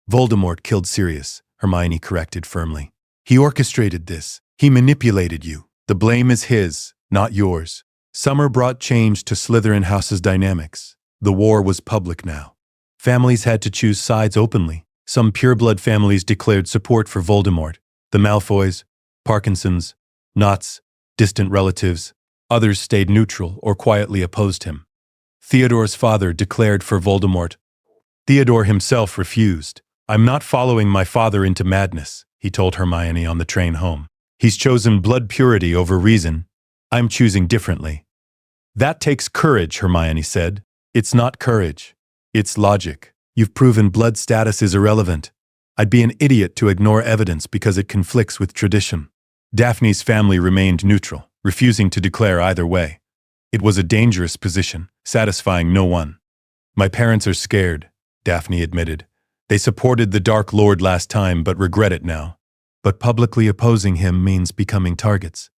"Voldemort killed Sirius," Hermione corrected firmly. "He orchestrated this. He manipulated you. The blame is his, not yours." Summer brought change to Slytherin House's dynamics. The war was public now. Families had to choose sides openly. Some pureblood families declared support for Voldemort: the Malfoys, Parkinsons, Notts, distant relatives. Others stayed neutral or quietly opposed him. Theodore's father declared for Voldemort. Theodore himself refused. "I'm not following my father into madness," he told Hermione on the train home. "He's chosen blood purity over reason. I'm choosing differently." "That takes courage," Hermione said. "It's not courage. It's logic. You've proven blood status is irrelevant. I'd be an idiot to ignore evidence because it conflicts with tradition." Daphne's family remained neutral, refusing to declare either way. It was a dangerous position, satisfying no one. "My parents are scared," Daphne admitted. "They supported the Dark Lord last time but regret it now. But publicly opposing him means becoming targets."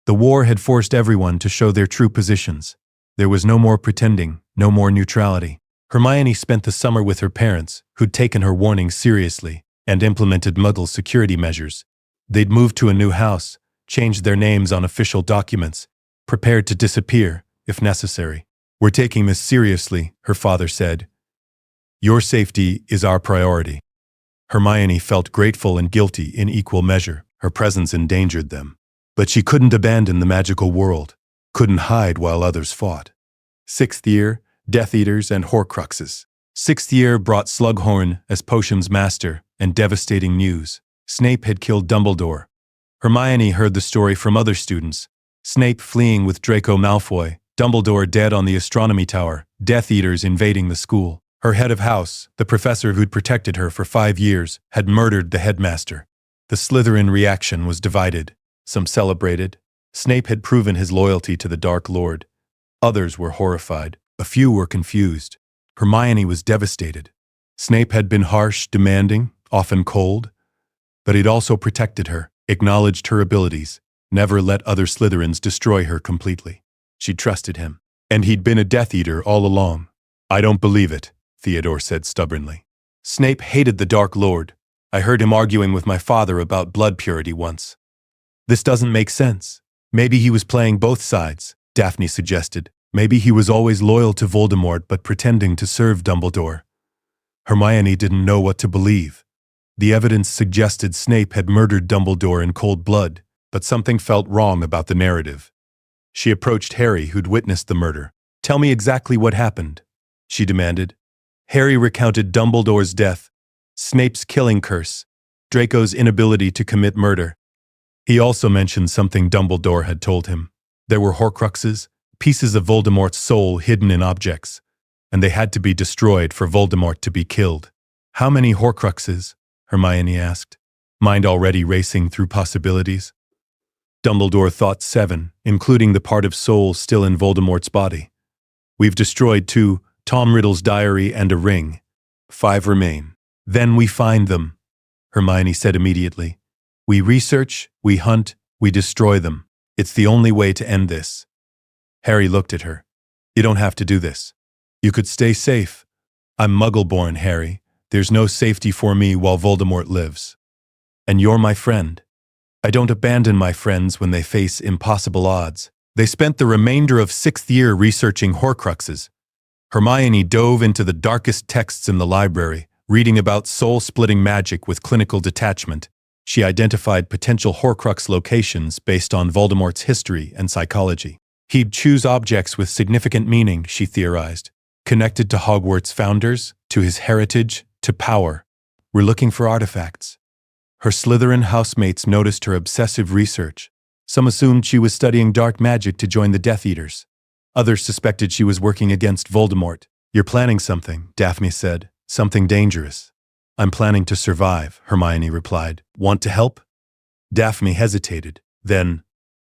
The war had forced everyone to show their true positions. There was no more pretending, no more neutrality. Hermione spent the summer with her parents, who'd taken her warnings seriously and implemented Muggle security measures. They'd moved to a new house, changed their names on official documents, prepared to disappear, if necessary. "We're taking this seriously," her father said. "Your safety is our priority." Hermione felt grateful and guilty in equal measure. Her presence endangered them. But she couldn't abandon the magical world, couldn't hide while others fought. 6th year, Death Eaters and Horcruxes. 6th year brought Slughorn as Potions Master and devastating news. Snape had killed Dumbledore. Hermione heard the story from other students. Snape fleeing with Draco Malfoy, Dumbledore dead on the astronomy tower, Death Eaters invading the school. Her head of house, the professor who'd protected her for 5 years, had murdered the headmaster. The Slytherin reaction was divided. Some celebrated. Snape had proven his loyalty to the Dark Lord. Others were horrified. A few were confused. Hermione was devastated. Snape had been harsh, demanding, often cold, but he'd also protected her, acknowledged her abilities, never let other Slytherins destroy her completely. She trusted him. And he'd been a Death Eater all along. I don't believe it, Theodore said stubbornly. Snape hated the Dark Lord. I heard him arguing with my father about blood purity once. This doesn't make sense. Maybe he was playing both sides, Daphne suggested. Maybe he was always loyal to Voldemort but pretending to serve Dumbledore. Hermione didn't know what to believe. The evidence suggested Snape had murdered Dumbledore in cold blood, but something felt wrong about the narrative. She approached Harry, who'd witnessed the murder. Tell me exactly what happened, she demanded. Harry recounted Dumbledore's death, Snape's killing curse, Draco's inability to commit murder. He also mentioned something Dumbledore had told him. There were Horcruxes, pieces of Voldemort's soul hidden in objects, and they had to be destroyed for Voldemort to be killed. How many Horcruxes? Hermione asked, mind already racing through possibilities. Dumbledore thought 7, including the part of soul still in Voldemort's body. We've destroyed 2, Tom Riddle's diary and a ring. 5 remain. Then we find them, Hermione said immediately. We research, we hunt, we destroy them. It's the only way to end this. Harry looked at her. You don't have to do this. You could stay safe. I'm Muggle-born, Harry. There's no safety for me while Voldemort lives. And you're my friend. I don't abandon my friends when they face impossible odds. They spent the remainder of 6th year researching Horcruxes. Hermione dove into the darkest texts in the library, reading about soul-splitting magic with clinical detachment. She identified potential Horcrux locations based on Voldemort's history and psychology. He'd choose objects with significant meaning, she theorized, connected to Hogwarts founders, to his heritage, to power. We're looking for artifacts. Her Slytherin housemates noticed her obsessive research. Some assumed she was studying dark magic to join the Death Eaters. Others suspected she was working against Voldemort. You're planning something, Daphne said. Something dangerous. I'm planning to survive, Hermione replied. Want to help? Daphne hesitated. Then,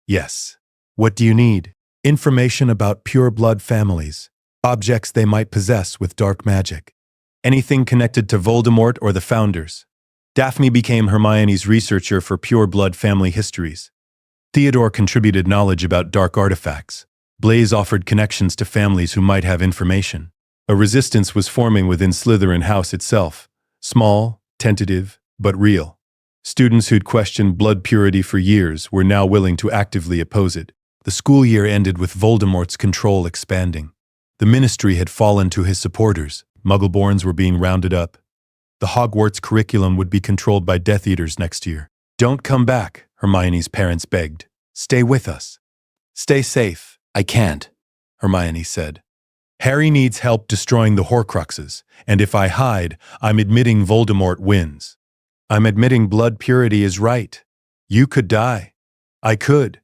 yes. What do you need? Information about pure blood families. Objects they might possess with dark magic. Anything connected to Voldemort or the Founders. Daphne became Hermione's researcher for pure blood family histories. Theodore contributed knowledge about dark artifacts. Blaise offered connections to families who might have information. A resistance was forming within Slytherin House itself. Small, tentative, but real. Students who'd questioned blood purity for years were now willing to actively oppose it. The school year ended with Voldemort's control expanding. The Ministry had fallen to his supporters. Muggle-borns were being rounded up. The Hogwarts curriculum would be controlled by Death Eaters next year. Don't come back, Hermione's parents begged. Stay with us. Stay safe. I can't, Hermione said. Harry needs help destroying the Horcruxes, and if I hide, I'm admitting Voldemort wins. I'm admitting blood purity is right. You could die. I could.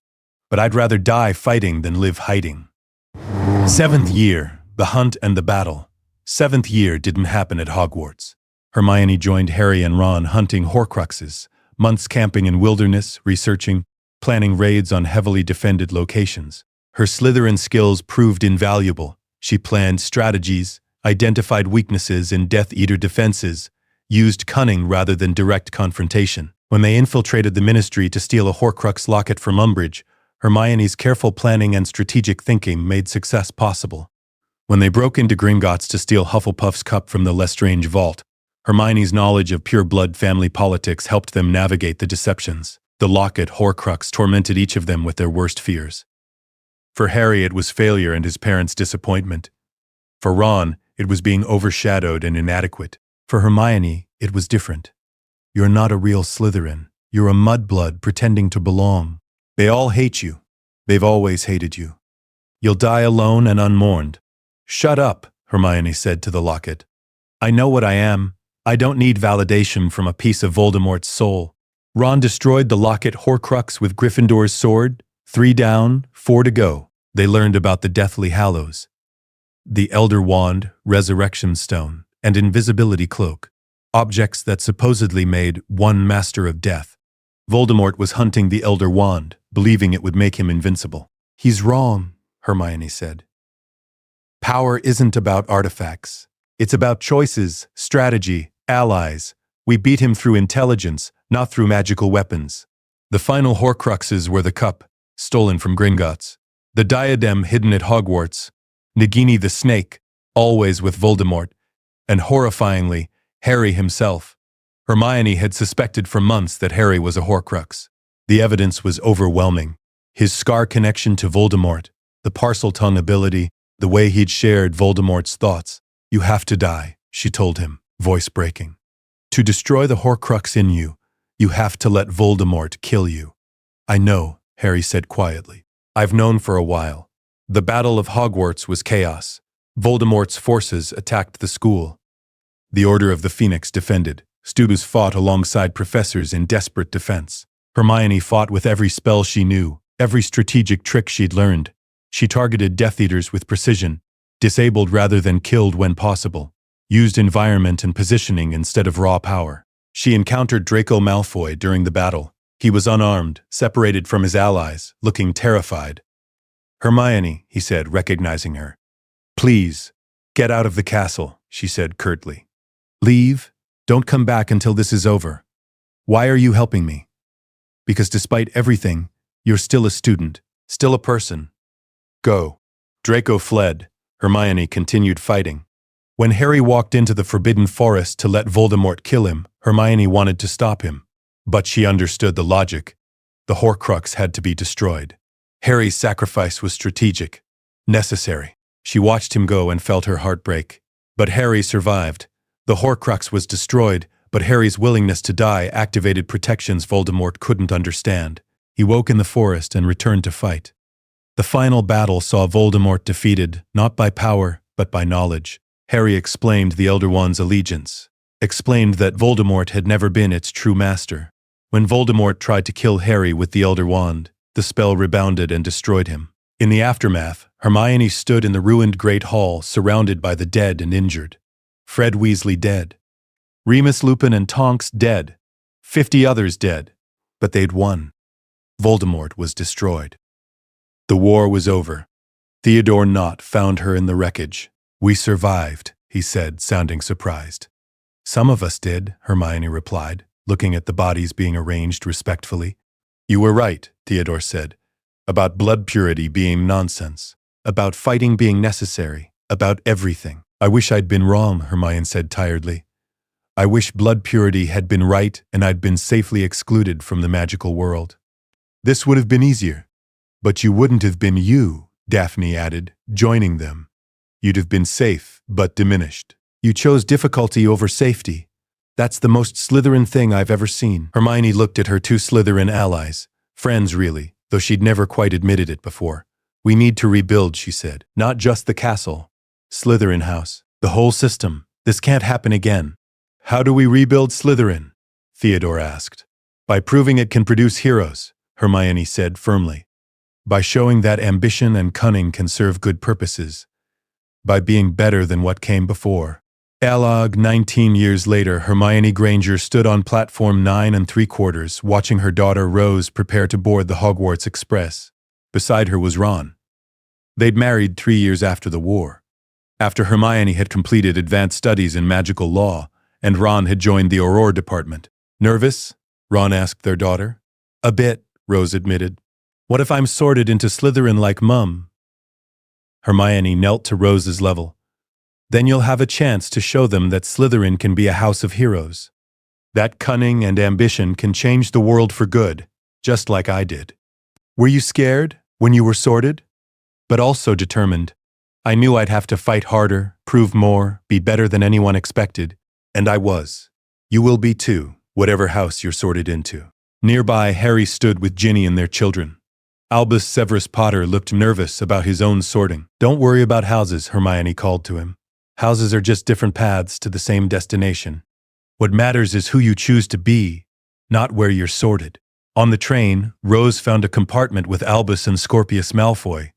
But I'd rather die fighting than live hiding. 7th year, the hunt and the battle. 7th year didn't happen at Hogwarts. Hermione joined Harry and Ron hunting Horcruxes, months camping in wilderness, researching, planning raids on heavily defended locations. Her Slytherin skills proved invaluable. She planned strategies, identified weaknesses in Death Eater defenses, used cunning rather than direct confrontation. When they infiltrated the Ministry to steal a Horcrux locket from Umbridge, Hermione's careful planning and strategic thinking made success possible. When they broke into Gringotts to steal Hufflepuff's cup from the Lestrange vault, Hermione's knowledge of pure blood family politics helped them navigate the deceptions. The locket Horcrux tormented each of them with their worst fears. For Harry, it was failure and his parents' disappointment. For Ron, it was being overshadowed and inadequate. For Hermione, it was different. You're not a real Slytherin. You're a mudblood pretending to belong. They all hate you. They've always hated you. You'll die alone and unmourned. Shut up, Hermione said to the locket. I know what I am. I don't need validation from a piece of Voldemort's soul. Ron destroyed the locket Horcrux with Gryffindor's sword. 3 down, 4 to go. They learned about the Deathly Hallows, the Elder Wand, Resurrection Stone, and Invisibility Cloak, objects that supposedly made one Master of Death. Voldemort was hunting the Elder Wand, believing it would make him invincible. He's wrong, Hermione said. Power isn't about artifacts. It's about choices, strategy, allies. We beat him through intelligence, not through magical weapons. The final Horcruxes were the cup, stolen from Gringotts, the diadem hidden at Hogwarts, Nagini the snake, always with Voldemort, and horrifyingly, Harry himself. Hermione had suspected for months that Harry was a Horcrux. The evidence was overwhelming. His scar connection to Voldemort, the Parseltongue ability, the way he'd shared Voldemort's thoughts. "You have to die," she told him, voice breaking. "To destroy the Horcrux in you, you have to let Voldemort kill you." "I know," Harry said quietly. "I've known for a while. The Battle of Hogwarts was chaos. Voldemort's forces attacked the school. The Order of the Phoenix defended. Students fought alongside professors in desperate defense. Hermione fought with every spell she knew, every strategic trick she'd learned. She targeted Death Eaters with precision, disabled rather than killed when possible, used environment and positioning instead of raw power. She encountered Draco Malfoy during the battle. He was unarmed, separated from his allies, looking terrified. "Hermione," he said, recognizing her. "Please, get out of the castle," she said curtly. "Leave. Don't come back until this is over." "Why are you helping me?" "Because despite everything, you're still a student, still a person. Go." Draco fled. Hermione continued fighting. When Harry walked into the Forbidden Forest to let Voldemort kill him, Hermione wanted to stop him. But she understood the logic. The Horcrux had to be destroyed. Harry's sacrifice was strategic, necessary. She watched him go and felt her heart break. But Harry survived. The Horcrux was destroyed, but Harry's willingness to die activated protections Voldemort couldn't understand. He woke in the forest and returned to fight. The final battle saw Voldemort defeated, not by power, but by knowledge. Harry explained the Elder One's allegiance, explained that Voldemort had never been its true master. When Voldemort tried to kill Harry with the Elder Wand, the spell rebounded and destroyed him. In the aftermath, Hermione stood in the ruined Great Hall, surrounded by the dead and injured. Fred Weasley dead. Remus Lupin and Tonks dead. 50 others dead. But they'd won. Voldemort was destroyed. The war was over. Theodore Nott found her in the wreckage. "We survived," he said, sounding surprised. "Some of us did," Hermione replied, looking at the bodies being arranged respectfully. "You were right," Theodore said, "about blood purity being nonsense, about fighting being necessary, about everything." "I wish I'd been wrong," Hermione said tiredly. "I wish blood purity had been right and I'd been safely excluded from the magical world. This would have been easier. But you wouldn't have been you," Daphne added, joining them. "You'd have been safe, but diminished. You chose difficulty over safety. That's the most Slytherin thing I've ever seen." Hermione looked at her two Slytherin allies, friends really, though she'd never quite admitted it before. "We need to rebuild," she said. "Not just the castle. Slytherin House. The whole system. This can't happen again." "How do we rebuild Slytherin?" Theodore asked. "By proving it can produce heroes," Hermione said firmly. "By showing that ambition and cunning can serve good purposes. By being better than what came before." Eloge 19 years later, Hermione Granger stood on platform 9 3/4, watching her daughter Rose prepare to board the Hogwarts Express. Beside her was Ron. They'd married 3 years after the war, after Hermione had completed advanced studies in magical law, and Ron had joined the Aurora department. "Nervous?" Ron asked their daughter. "A bit," Rose admitted. "What if I'm sorted into Slytherin like Mum?" Hermione knelt to Rose's level. "Then you'll have a chance to show them that Slytherin can be a house of heroes. That cunning and ambition can change the world for good, just like I did. Were you scared when you were sorted? But also determined. I knew I'd have to fight harder, prove more, be better than anyone expected. And I was. You will be too, whatever house you're sorted into." Nearby, Harry stood with Ginny and their children. Albus Severus Potter looked nervous about his own sorting. "Don't worry about houses," Hermione called to him. "Houses are just different paths to the same destination. What matters is who you choose to be, not where you're sorted." On the train, Rose found a compartment with Albus and Scorpius Malfoy,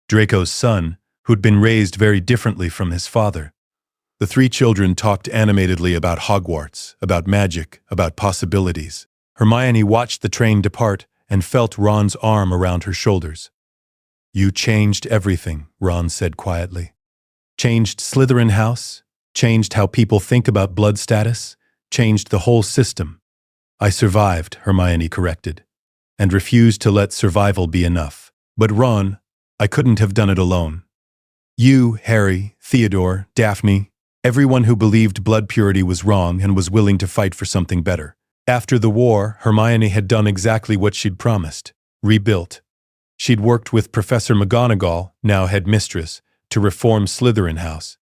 Draco's son, who'd been raised very differently from his father. The three children talked animatedly about Hogwarts, about magic, about possibilities. Hermione watched the train depart and felt Ron's arm around her shoulders. "You changed everything," Ron said quietly. "Changed Slytherin House, changed how people think about blood status, changed the whole system. I survived, Hermione corrected, and refused to let survival be enough. But Ron, I couldn't have done it alone. You, Harry, Theodore, Daphne, everyone who believed blood purity was wrong and was willing to fight for something better. After the war, Hermione had done exactly what she'd promised, rebuilt. She'd worked with Professor McGonagall, now headmistress, to reform Slytherin House.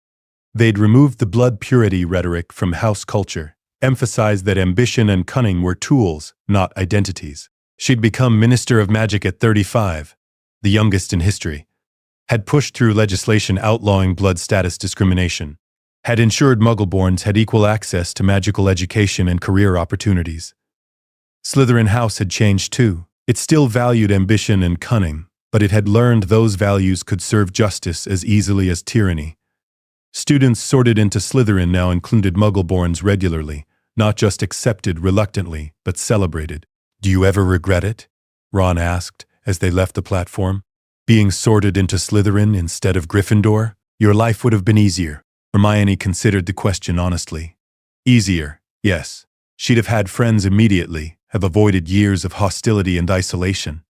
They'd removed the blood purity rhetoric from house culture, emphasized that ambition and cunning were tools, not identities. She'd become Minister of Magic at 35, the youngest in history, had pushed through legislation outlawing blood status discrimination, had ensured Muggle-borns had equal access to magical education and career opportunities. Slytherin House had changed too. It still valued ambition and cunning, but it had learned those values could serve justice as easily as tyranny. Students sorted into Slytherin now included Muggle-borns regularly, not just accepted reluctantly, but celebrated. "Do you ever regret it?" Ron asked as they left the platform. "Being sorted into Slytherin instead of Gryffindor? Your life would have been easier." Hermione considered the question honestly. Easier, yes. She'd have had friends immediately, have avoided years of hostility and isolation,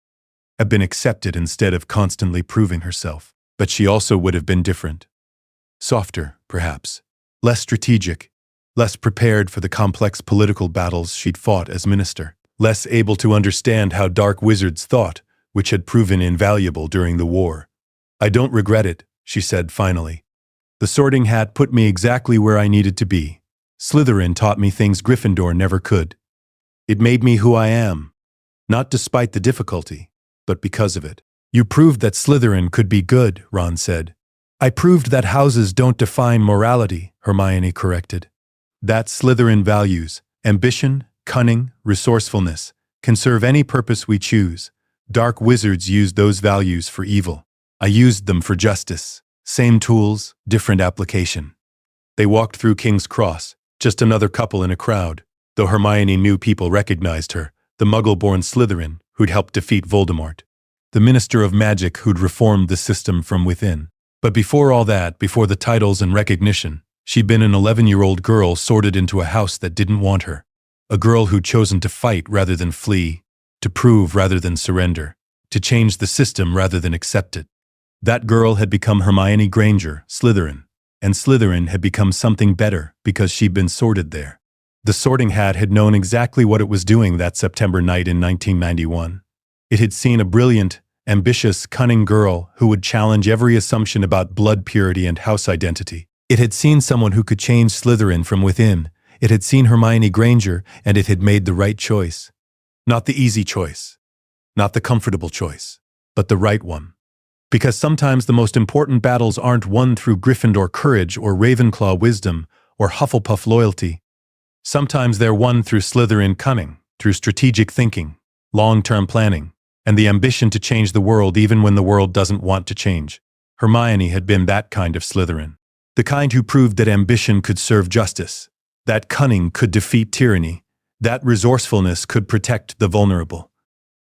have been accepted instead of constantly proving herself. But she also would have been different. Softer, perhaps. Less strategic. Less prepared for the complex political battles she'd fought as minister. Less able to understand how dark wizards thought, which had proven invaluable during the war. "I don't regret it," she said finally. "The Sorting Hat put me exactly where I needed to be. Slytherin taught me things Gryffindor never could. It made me who I am. Not despite the difficulty, but because of it." "You proved that Slytherin could be good," Ron said. "I proved that houses don't define morality," Hermione corrected. "That Slytherin values, ambition, cunning, resourcefulness, can serve any purpose we choose. Dark wizards used those values for evil. I used them for justice. Same tools, different application." They walked through King's Cross, just another couple in a crowd, though Hermione knew people recognized her, the Muggle-born Slytherin who'd helped defeat Voldemort, the Minister of Magic who'd reformed the system from within. But before all that, before the titles and recognition, she'd been an 11-year-old girl sorted into a house that didn't want her. A girl who'd chosen to fight rather than flee, to prove rather than surrender, to change the system rather than accept it. That girl had become Hermione Granger, Slytherin, and Slytherin had become something better because she'd been sorted there. The Sorting Hat had known exactly what it was doing that September night in 1991. It had seen a brilliant, ambitious, cunning girl who would challenge every assumption about blood purity and house identity. It had seen someone who could change Slytherin from within. It had seen Hermione Granger, and it had made the right choice. Not the easy choice, not the comfortable choice, but the right one. Because sometimes the most important battles aren't won through Gryffindor courage or Ravenclaw wisdom or Hufflepuff loyalty. Sometimes they're won through Slytherin cunning, through strategic thinking, long-term planning, and the ambition to change the world even when the world doesn't want to change. Hermione had been that kind of Slytherin. The kind who proved that ambition could serve justice, that cunning could defeat tyranny, that resourcefulness could protect the vulnerable.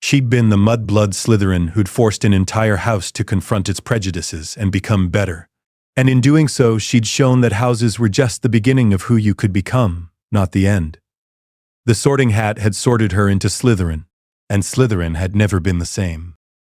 She'd been the mudblood Slytherin who'd forced an entire house to confront its prejudices and become better. And in doing so, she'd shown that houses were just the beginning of who you could become, not the end. The Sorting Hat had sorted her into Slytherin, and Slytherin had never been the same.